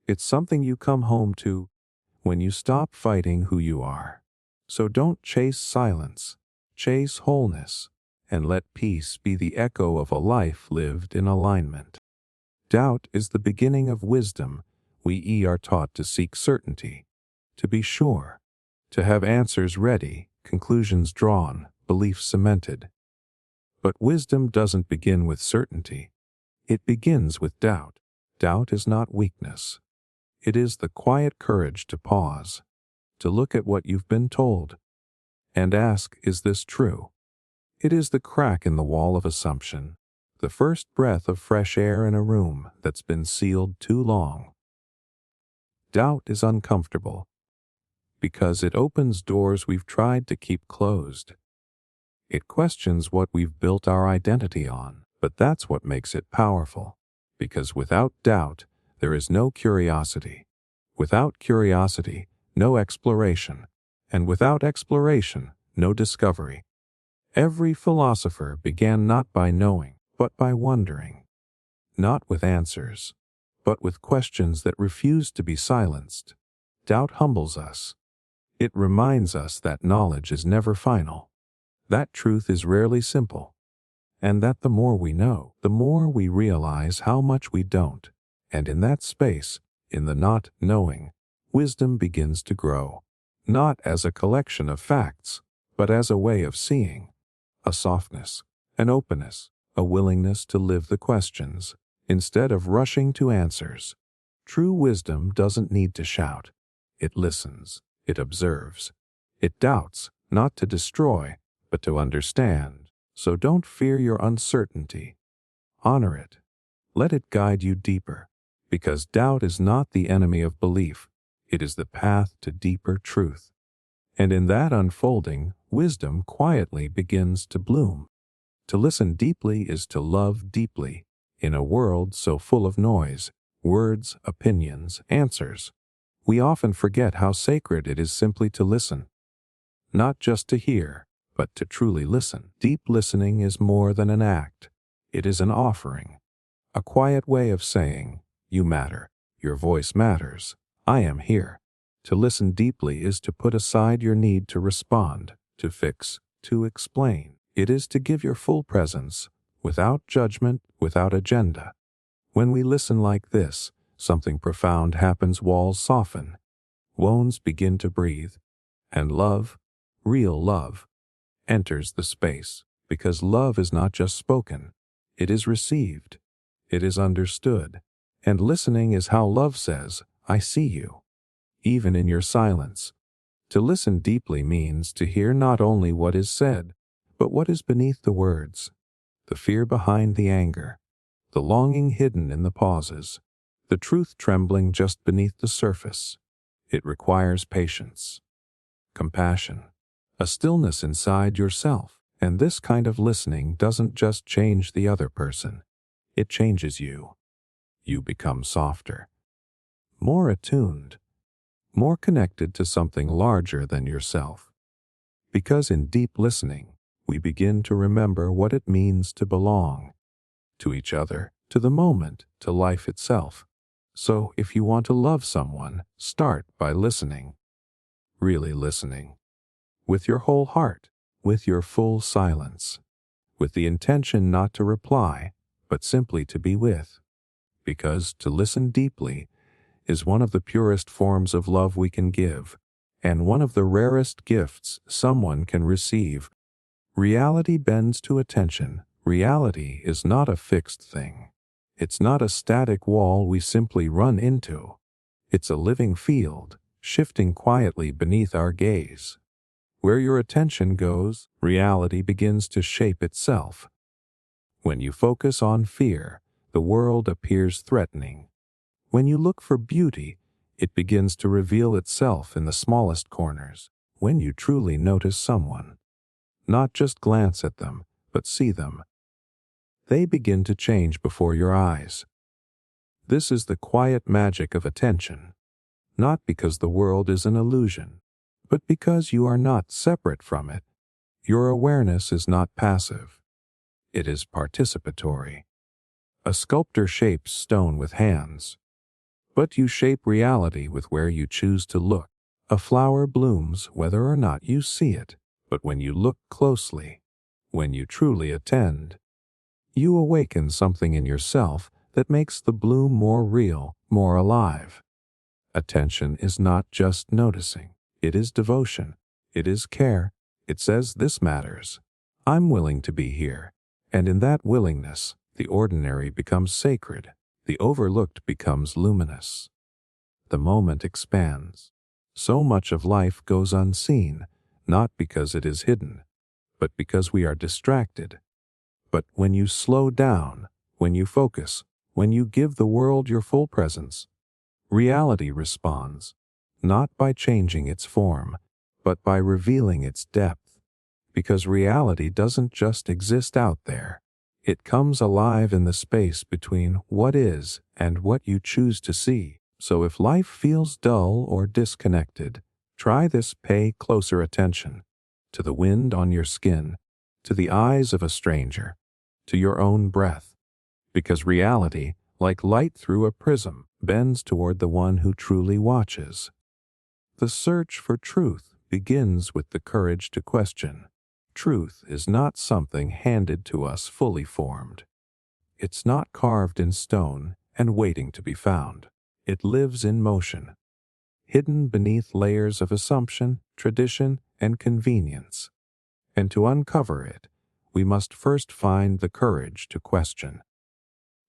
It's something you come home to when you stop fighting who you are. So don't chase silence, chase wholeness, and let peace be the echo of a life lived in alignment. Doubt is the beginning of wisdom. We are taught to seek certainty, to be sure, to have answers ready, conclusions drawn, beliefs cemented. But wisdom doesn't begin with certainty. It begins with doubt. Doubt is not weakness. It is the quiet courage to pause, to look at what you've been told, and ask, is this true? It is the crack in the wall of assumption, the first breath of fresh air in a room that's been sealed too long. Doubt is uncomfortable because it opens doors we've tried to keep closed. It questions what we've built our identity on, but that's what makes it powerful, because without doubt, there is no curiosity. Without curiosity, no exploration, and without exploration, no discovery. Every philosopher began not by knowing, but by wondering. Not with answers, but with questions that refuse to be silenced. Doubt humbles us. It reminds us that knowledge is never final, that truth is rarely simple, and that the more we know, the more we realize how much we don't. And in that space, in the not knowing, wisdom begins to grow, not as a collection of facts, but as a way of seeing, a softness, an openness, a willingness to live the questions, instead of rushing to answers. True wisdom doesn't need to shout. It listens, it observes, it doubts, not to destroy, but to understand. So don't fear your uncertainty. Honor it. Let it guide you deeper, because doubt is not the enemy of belief. It is the path to deeper truth. And in that unfolding, wisdom quietly begins to bloom. To listen deeply is to love deeply. In a world so full of noise, words, opinions, answers, we often forget how sacred it is simply to listen. Not just to hear, but to truly listen. Deep listening is more than an act. It is an offering. A quiet way of saying, you matter, your voice matters, I am here. To listen deeply is to put aside your need to respond, to fix, to explain. It is to give your full presence, without judgment, without agenda. When we listen like this, something profound happens. Walls soften, wounds begin to breathe, and love, real love, enters the space. Because love is not just spoken, it is received, it is understood, And listening is how love says, I see you, even in your silence. To listen deeply means to hear not only what is said, but what is beneath the words, the fear behind the anger, the longing hidden in the pauses, the truth trembling just beneath the surface. It requires patience, compassion, a stillness inside yourself. And this kind of listening doesn't just change the other person, it changes you. You become softer, more attuned, more connected to something larger than yourself. Because in deep listening, we begin to remember what it means to belong to each other, to the moment, to life itself. So if you want to love someone, start by listening. Really listening. With your whole heart, with your full silence, with the intention not to reply, but simply to be with. Because to listen deeply is one of the purest forms of love we can give, and one of the rarest gifts someone can receive. Reality bends to attention. Reality is not a fixed thing. It's not a static wall we simply run into. It's a living field, shifting quietly beneath our gaze. Where your attention goes, reality begins to shape itself. When you focus on fear, the world appears threatening. When you look for beauty, it begins to reveal itself in the smallest corners. When you truly notice someone, not just glance at them, but see them, they begin to change before your eyes. This is the quiet magic of attention, not because the world is an illusion, but because you are not separate from it. Your awareness is not passive. It is participatory. A sculptor shapes stone with hands, but you shape reality with where you choose to look. A flower blooms whether or not you see it, but when you look closely, when you truly attend, you awaken something in yourself that makes the bloom more real, more alive. Attention is not just noticing. It is devotion. It is care. It says this matters. I'm willing to be here. And in that willingness, the ordinary becomes sacred. The overlooked becomes luminous. The moment expands. So much of life goes unseen, not because it is hidden, but because we are distracted. But when you slow down, when you focus, when you give the world your full presence, reality responds, not by changing its form, but by revealing its depth. Because reality doesn't just exist out there. It comes alive in the space between what is and what you choose to see. So if life feels dull or disconnected, try this. Pay closer attention to the wind on your skin, to the eyes of a stranger, to your own breath. Because reality, like light through a prism, bends toward the one who truly watches. The search for truth begins with the courage to question. Truth is not something handed to us fully formed. It's not carved in stone and waiting to be found. It lives in motion, hidden beneath layers of assumption, tradition, and convenience. And to uncover it, we must first find the courage to question.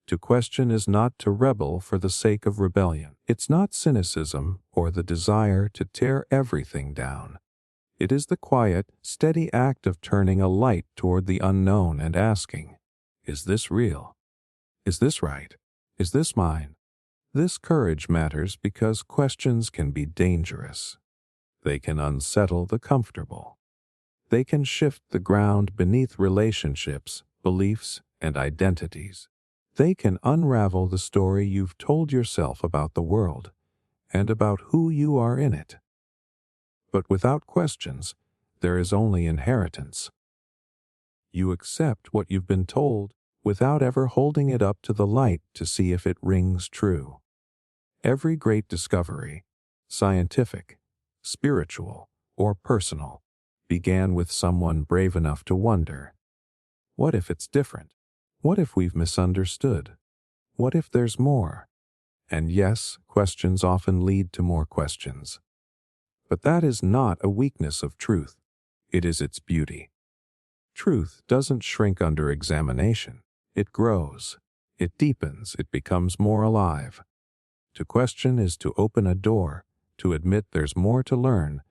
To question is not to rebel for the sake of rebellion. It's not cynicism or the desire to tear everything down. It is the quiet, steady act of turning a light toward the unknown and asking, is this real? Is this right? Is this mine? This courage matters because questions can be dangerous. They can unsettle the comfortable. They can shift the ground beneath relationships, beliefs, and identities. They can unravel the story you've told yourself about the world and about who you are in it. But without questions, there is only inheritance. You accept what you've been told without ever holding it up to the light to see if it rings true. Every great discovery, scientific, spiritual, or personal, began with someone brave enough to wonder, what if it's different? What if we've misunderstood? What if there's more? And yes, questions often lead to more questions. But that is not a weakness of truth. It is its beauty. Truth doesn't shrink under examination. It grows. It deepens, it becomes more alive. To question is to open a door, to admit there's more to learn,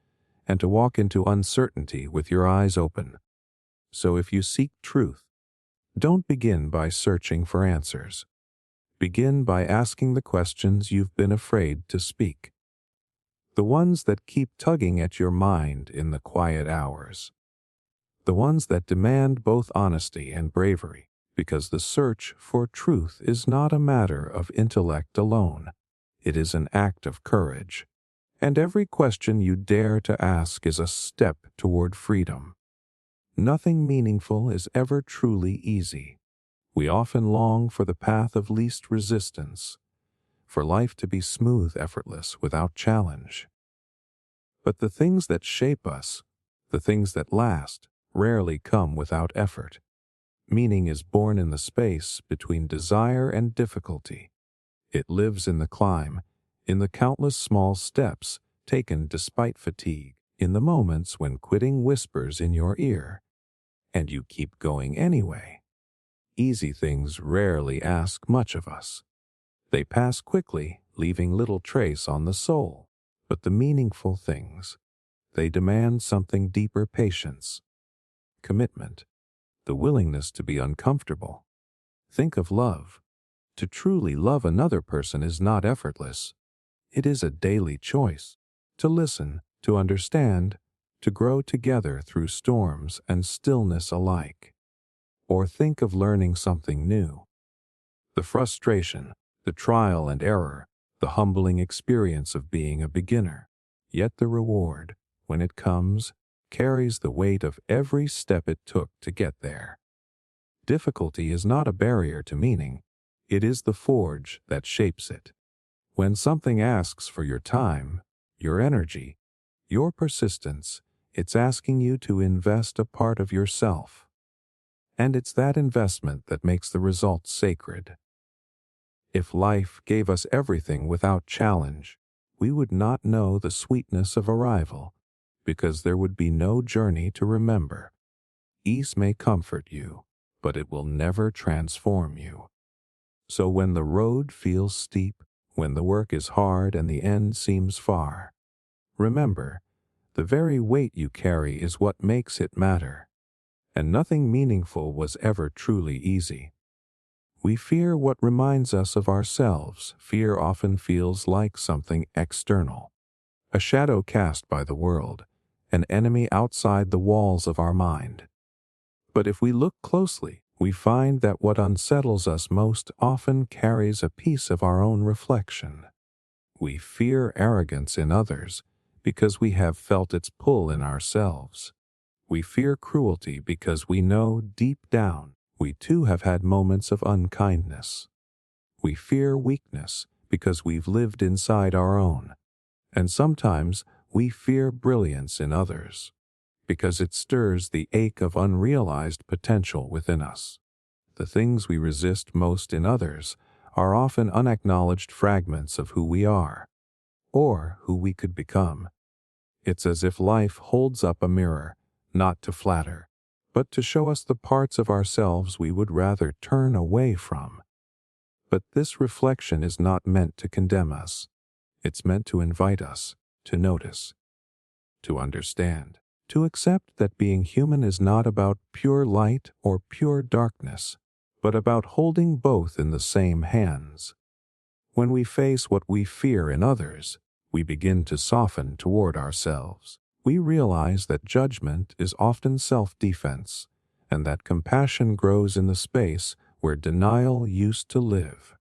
and to walk into uncertainty with your eyes open. So if you seek truth, don't begin by searching for answers. Begin by asking the questions you've been afraid to speak. The ones that keep tugging at your mind in the quiet hours. The ones that demand both honesty and bravery, because the search for truth is not a matter of intellect alone. It is an act of courage. And every question you dare to ask is a step toward freedom. Nothing meaningful is ever truly easy. We often long for the path of least resistance, for life to be smooth, effortless, without challenge. But the things that shape us, the things that last, rarely come without effort. Meaning is born in the space between desire and difficulty. It lives in the climb, in the countless small steps taken despite fatigue, in the moments when quitting whispers in your ear, and you keep going anyway. Easy things rarely ask much of us. They pass quickly, leaving little trace on the soul. But the meaningful things, they demand something deeper: patience, commitment, the willingness to be uncomfortable. Think of love. To truly love another person is not effortless. It is a daily choice. To listen, to understand, to grow together through storms and stillness alike. Or think of learning something new. The frustration, the trial and error, the humbling experience of being a beginner. Yet the reward, when it comes, carries the weight of every step it took to get there. Difficulty is not a barrier to meaning. It is the forge that shapes it. When something asks for your time, your energy, your persistence, it's asking you to invest a part of yourself. And it's that investment that makes the result sacred. If life gave us everything without challenge, we would not know the sweetness of arrival, because there would be no journey to remember. Ease may comfort you, but it will never transform you. So when the road feels steep, when the work is hard and the end seems far, remember, the very weight you carry is what makes it matter. And nothing meaningful was ever truly easy. We fear what reminds us of ourselves. Fear often feels like something external, a shadow cast by the world, an enemy outside the walls of our mind. But if we look closely, we find that what unsettles us most often carries a piece of our own reflection. We fear arrogance in others because we have felt its pull in ourselves. We fear cruelty because we know deep down we too have had moments of unkindness. We fear weakness because we've lived inside our own. And sometimes we fear brilliance in others because it stirs the ache of unrealized potential within us. The things we resist most in others are often unacknowledged fragments of who we are, or who we could become. It's as if life holds up a mirror, not to flatter, but to show us the parts of ourselves we would rather turn away from. But this reflection is not meant to condemn us. It's meant to invite us to notice, to understand, to accept that being human is not about pure light or pure darkness, but about holding both in the same hands. When we face what we fear in others, we begin to soften toward ourselves. We realize that judgment is often self-defense, and that compassion grows in the space where denial used to live.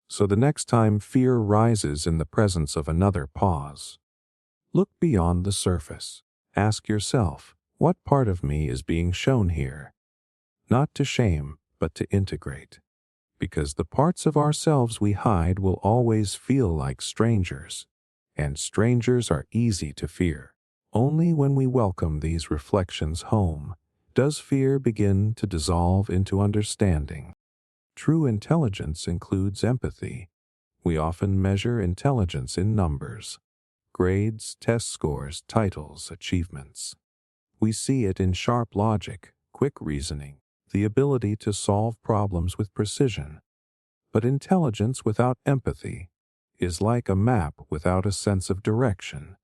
So the next time fear rises in the presence of another, pause. Look beyond the surface. Ask yourself, what part of me is being shown here? Not to shame, but to integrate. Because the parts of ourselves we hide will always feel like strangers, and strangers are easy to fear. Only when we welcome these reflections home does fear begin to dissolve into understanding. True intelligence includes empathy. We often measure intelligence in numbers: grades, test scores, titles, achievements. We see it in sharp logic, quick reasoning, the ability to solve problems with precision. But intelligence without empathy is like a map without a sense of direction.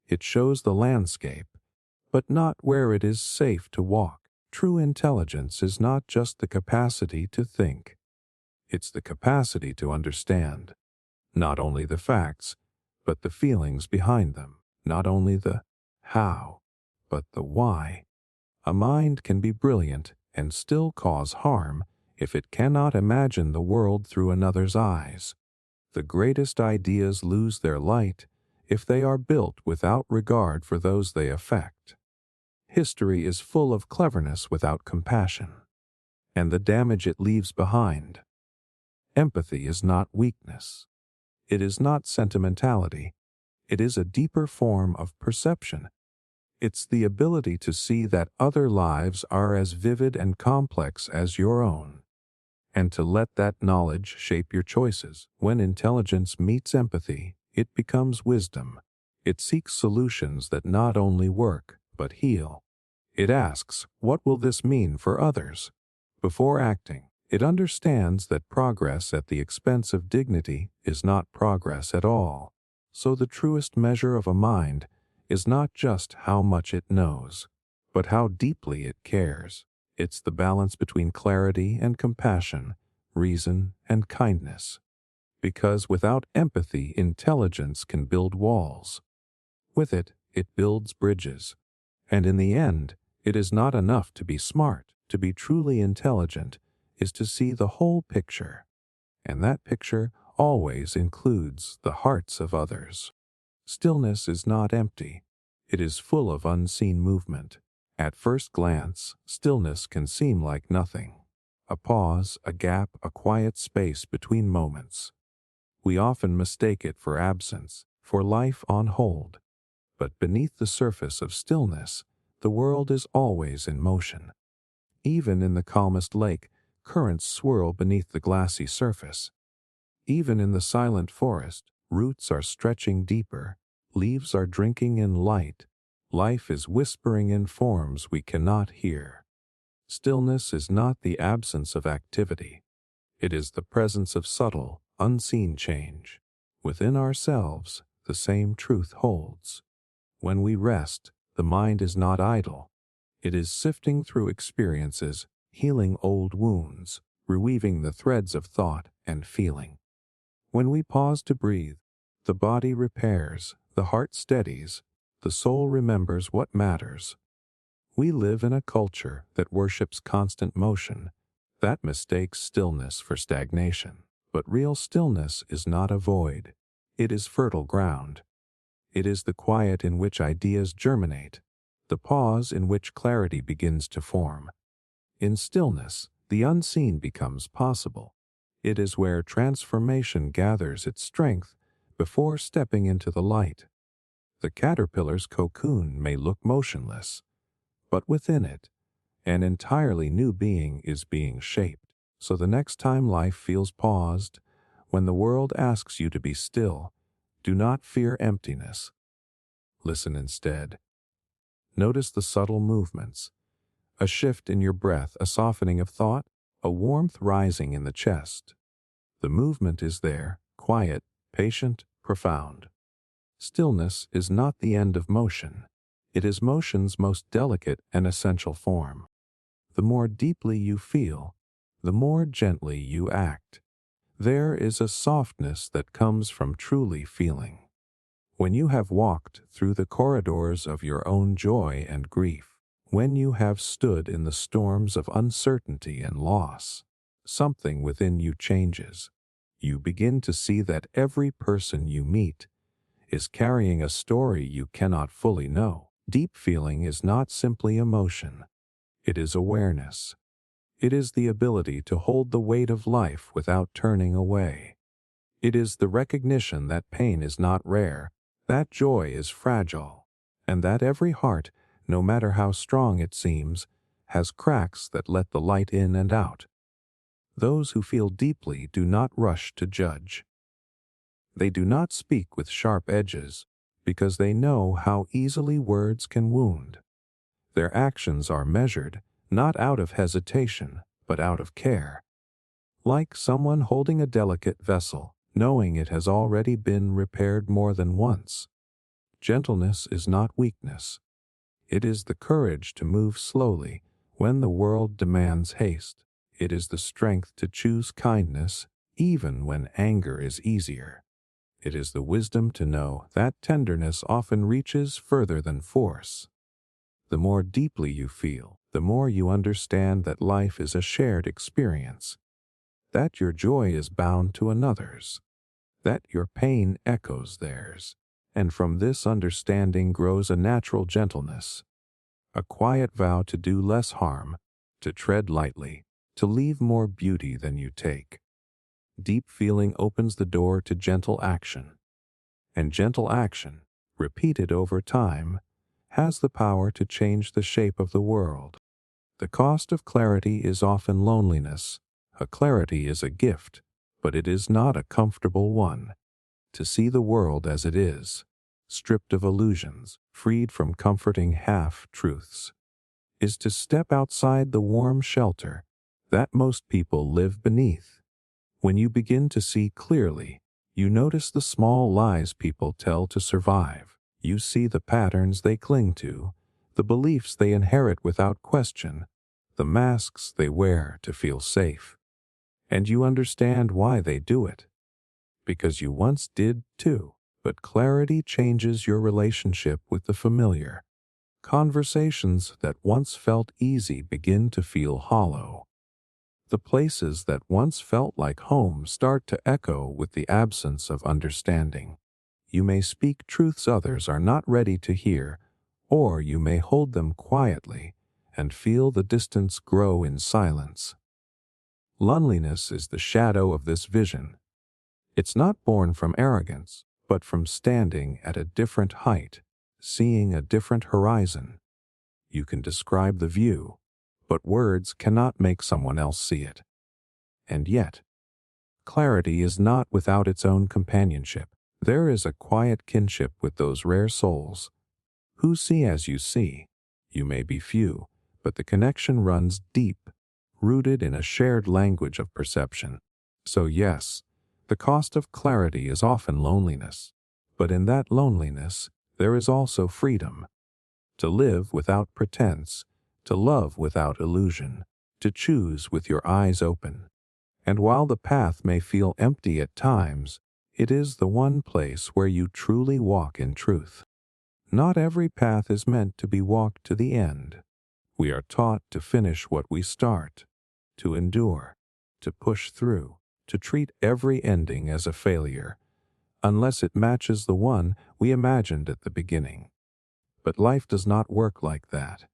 It shows the landscape, but not where it is safe to walk. True intelligence is not just the capacity to think. It's the capacity to understand, not only the facts, but the feelings behind them, not only the how, but the why. A mind can be brilliant and still cause harm if it cannot imagine the world through another's eyes. The greatest ideas lose their light if they are built without regard for those they affect. History is full of cleverness without compassion, and the damage it leaves behind. Empathy is not weakness. It is not sentimentality. It is a deeper form of perception. It's the ability to see that other lives are as vivid and complex as your own, and to let that knowledge shape your choices. When intelligence meets empathy, it becomes wisdom. It seeks solutions that not only work, but heal. It asks, what will this mean for others? Before acting, it understands that progress at the expense of dignity is not progress at all. So the truest measure of a mind is not just how much it knows, but how deeply it cares. It's the balance between clarity and compassion, reason and kindness. Because without empathy, intelligence can build walls. With it, it builds bridges. And in the end, it is not enough to be smart. To be truly intelligent is to see the whole picture. And that picture always includes the hearts of others. Stillness is not empty. It is full of unseen movement. At first glance, stillness can seem like nothing. A pause, a gap, a quiet space between moments. We often mistake it for absence, for life on hold. But beneath the surface of stillness, the world is always in motion. Even in the calmest lake, currents swirl beneath the glassy surface. Even in the silent forest, roots are stretching deeper, leaves are drinking in light, life is whispering in forms we cannot hear. Stillness is not the absence of activity. It is the presence of subtle, unseen change. Within ourselves, the same truth holds. When we rest, the mind is not idle. It is sifting through experiences, healing old wounds, reweaving the threads of thought and feeling. When we pause to breathe, the body repairs, the heart steadies, the soul remembers what matters. We live in a culture that worships constant motion, that mistakes stillness for stagnation. But real stillness is not a void. It is fertile ground. It is the quiet in which ideas germinate, the pause in which clarity begins to form. In stillness, the unseen becomes possible. It is where transformation gathers its strength before stepping into the light. The caterpillar's cocoon may look motionless, but within it, an entirely new being is being shaped. So the next time life feels paused, when the world asks you to be still, do not fear emptiness. Listen instead. Notice the subtle movements, a shift in your breath, a softening of thought, a warmth rising in the chest. The movement is there, quiet, patient, profound. Stillness is not the end of motion. It is motion's most delicate and essential form. The more deeply you feel, the more gently you act. There is a softness that comes from truly feeling. When you have walked through the corridors of your own joy and grief, when you have stood in the storms of uncertainty and loss, something within you changes. You begin to see that every person you meet is carrying a story you cannot fully know. Deep feeling is not simply emotion. It is awareness. It is the ability to hold the weight of life without turning away. It is the recognition that pain is not rare, that joy is fragile, and that every heart, no matter how strong it seems, has cracks that let the light in and out. Those who feel deeply do not rush to judge. They do not speak with sharp edges, because they know how easily words can wound. Their actions are measured, not out of hesitation, but out of care. like someone holding a delicate vessel, knowing it has already been repaired more than once. Gentleness is not weakness. It is the courage to move slowly when the world demands haste. It is the strength to choose kindness even when anger is easier. It is the wisdom to know that tenderness often reaches further than force. The more deeply you feel, the more you understand that life is a shared experience, that your joy is bound to another's, that your pain echoes theirs, and from this understanding grows a natural gentleness, a quiet vow to do less harm, to tread lightly, to leave more beauty than you take. Deep feeling opens the door to gentle action, and gentle action, repeated over time, has the power to change the shape of the world. The cost of clarity is often loneliness. A clarity is a gift, but it is not a comfortable one. To see the world as it is, stripped of illusions, freed from comforting half-truths, is to step outside the warm shelter that most people live beneath. When you begin to see clearly, you notice the small lies people tell to survive. You see the patterns they cling to, the beliefs they inherit without question, the masks they wear to feel safe. And you understand why they do it. Because you once did too. But clarity changes your relationship with the familiar. Conversations that once felt easy begin to feel hollow. The places that once felt like home start to echo with the absence of understanding. You may speak truths others are not ready to hear, or you may hold them quietly and feel the distance grow in silence. Loneliness is the shadow of this vision. It's not born from arrogance, but from standing at a different height, seeing a different horizon. You can describe the view, but words cannot make someone else see it. And yet, clarity is not without its own companionship. There is a quiet kinship with those rare souls who see as you see. You may be few, but the connection runs deep, rooted in a shared language of perception. So yes, the cost of clarity is often loneliness, but in that loneliness there is also freedom. To live without pretense, to love without illusion, to choose with your eyes open. And while the path may feel empty at times, it is the one place where you truly walk in truth. Not every path is meant to be walked to the end. We are taught to finish what we start, to endure, to push through, to treat every ending as a failure, unless it matches the one we imagined at the beginning. But life does not work like that.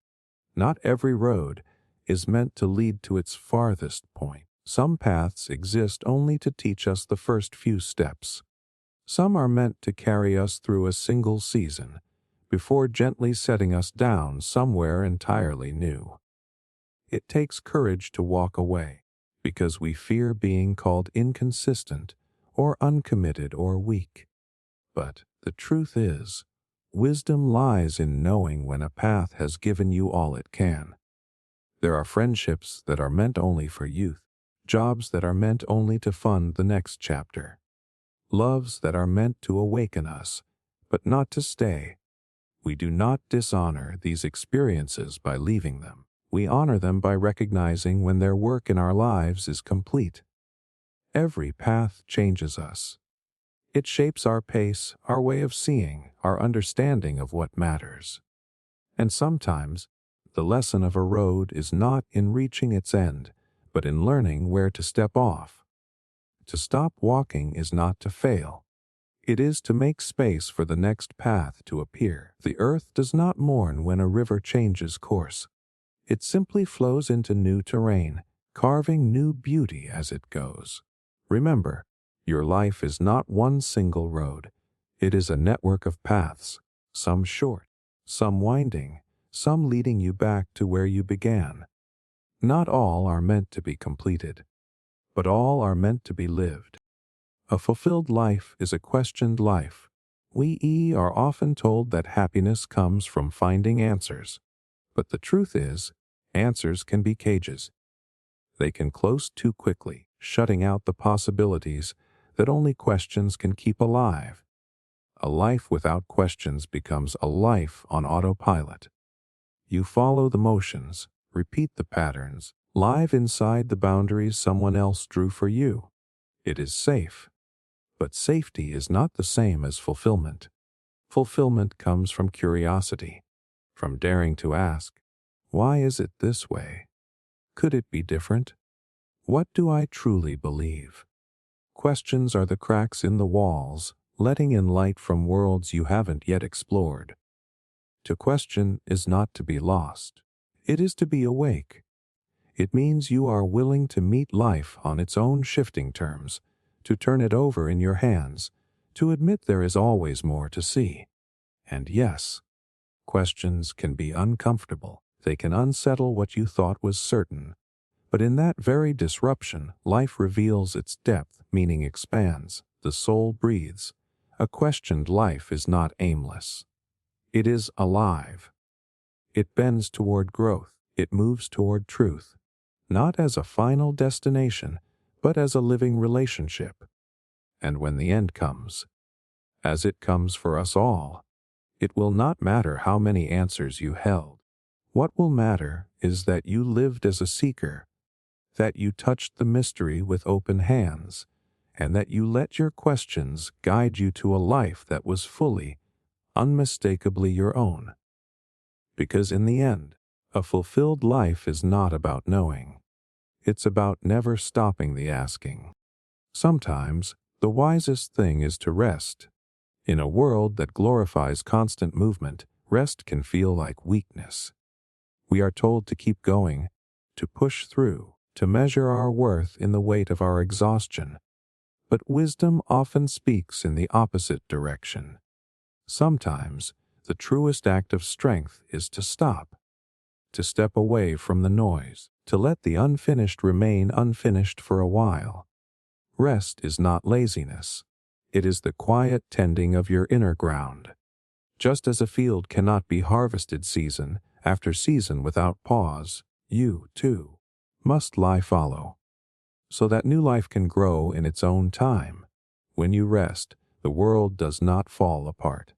Not every road is meant to lead to its farthest point. Some paths exist only to teach us the first few steps. Some are meant to carry us through a single season, before gently setting us down somewhere entirely new. It takes courage to walk away, because we fear being called inconsistent or uncommitted or weak. But the truth is, wisdom lies in knowing when a path has given you all it can. There are friendships that are meant only for youth, jobs that are meant only to fund the next chapter, loves that are meant to awaken us, but not to stay. We do not dishonor these experiences by leaving them. We honor them by recognizing when their work in our lives is complete. Every path changes us. It shapes our pace, our way of seeing, our understanding of what matters. And sometimes, the lesson of a road is not in reaching its end, but in learning where to step off. To stop walking is not to fail. It is to make space for the next path to appear. The earth does not mourn when a river changes course. It simply flows into new terrain, carving new beauty as it goes. Remember, your life is not one single road. It is a network of paths, some short, some winding, some leading you back to where you began. Not all are meant to be completed, but all are meant to be lived. A fulfilled life is a questioned life. We are often told that happiness comes from finding answers. But the truth is, answers can be cages. They can close too quickly, shutting out the possibilities that only questions can keep alive. A life without questions becomes a life on autopilot. You follow the motions, repeat the patterns, live inside the boundaries someone else drew for you. It is safe. But safety is not the same as fulfillment. Fulfillment comes from curiosity, from daring to ask, why is it this way? Could it be different? What do I truly believe? Questions are the cracks in the walls, letting in light from worlds you haven't yet explored. To question is not to be lost. It is to be awake. It means you are willing to meet life on its own shifting terms, to turn it over in your hands, to admit there is always more to see. And yes, questions can be uncomfortable. They can unsettle what you thought was certain. But in that very disruption, life reveals its depth, meaning expands, the soul breathes. A questioned life is not aimless. It is alive. It bends toward growth. It moves toward truth. Not as a final destination, but as a living relationship. And when the end comes, as it comes for us all, it will not matter how many answers you held. What will matter is that you lived as a seeker, that you touched the mystery with open hands, and that you let your questions guide you to a life that was fully, unmistakably your own. Because in the end, a fulfilled life is not about knowing. It's about never stopping the asking. Sometimes, the wisest thing is to rest. In a world that glorifies constant movement, rest can feel like weakness. We are told to keep going, to push through, to measure our worth in the weight of our exhaustion. But wisdom often speaks in the opposite direction. Sometimes, the truest act of strength is to stop, to step away from the noise, to let the unfinished remain unfinished for a while. Rest is not laziness. It is the quiet tending of your inner ground. Just as a field cannot be harvested season after season without pause, you, too, must lie fallow, so that new life can grow in its own time. When you rest, the world does not fall apart,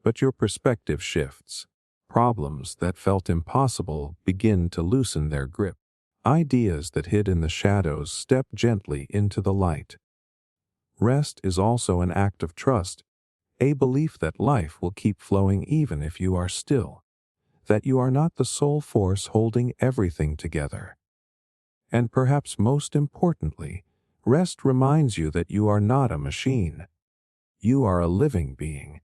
but your perspective shifts. Problems that felt impossible begin to loosen their grip. Ideas that hid in the shadows step gently into the light. Rest is also an act of trust, a belief that life will keep flowing even if you are still, that you are not the sole force holding everything together. And perhaps most importantly, rest reminds you that you are not a machine. You are a living being.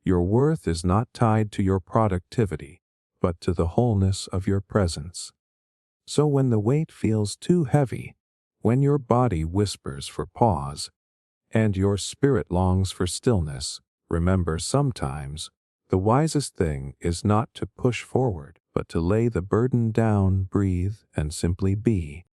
Your worth is not tied to your productivity, but to the wholeness of your presence. So when the weight feels too heavy, when your body whispers for pause, and your spirit longs for stillness, remember sometimes the wisest thing is not to push forward, but to lay the burden down, breathe, and simply be.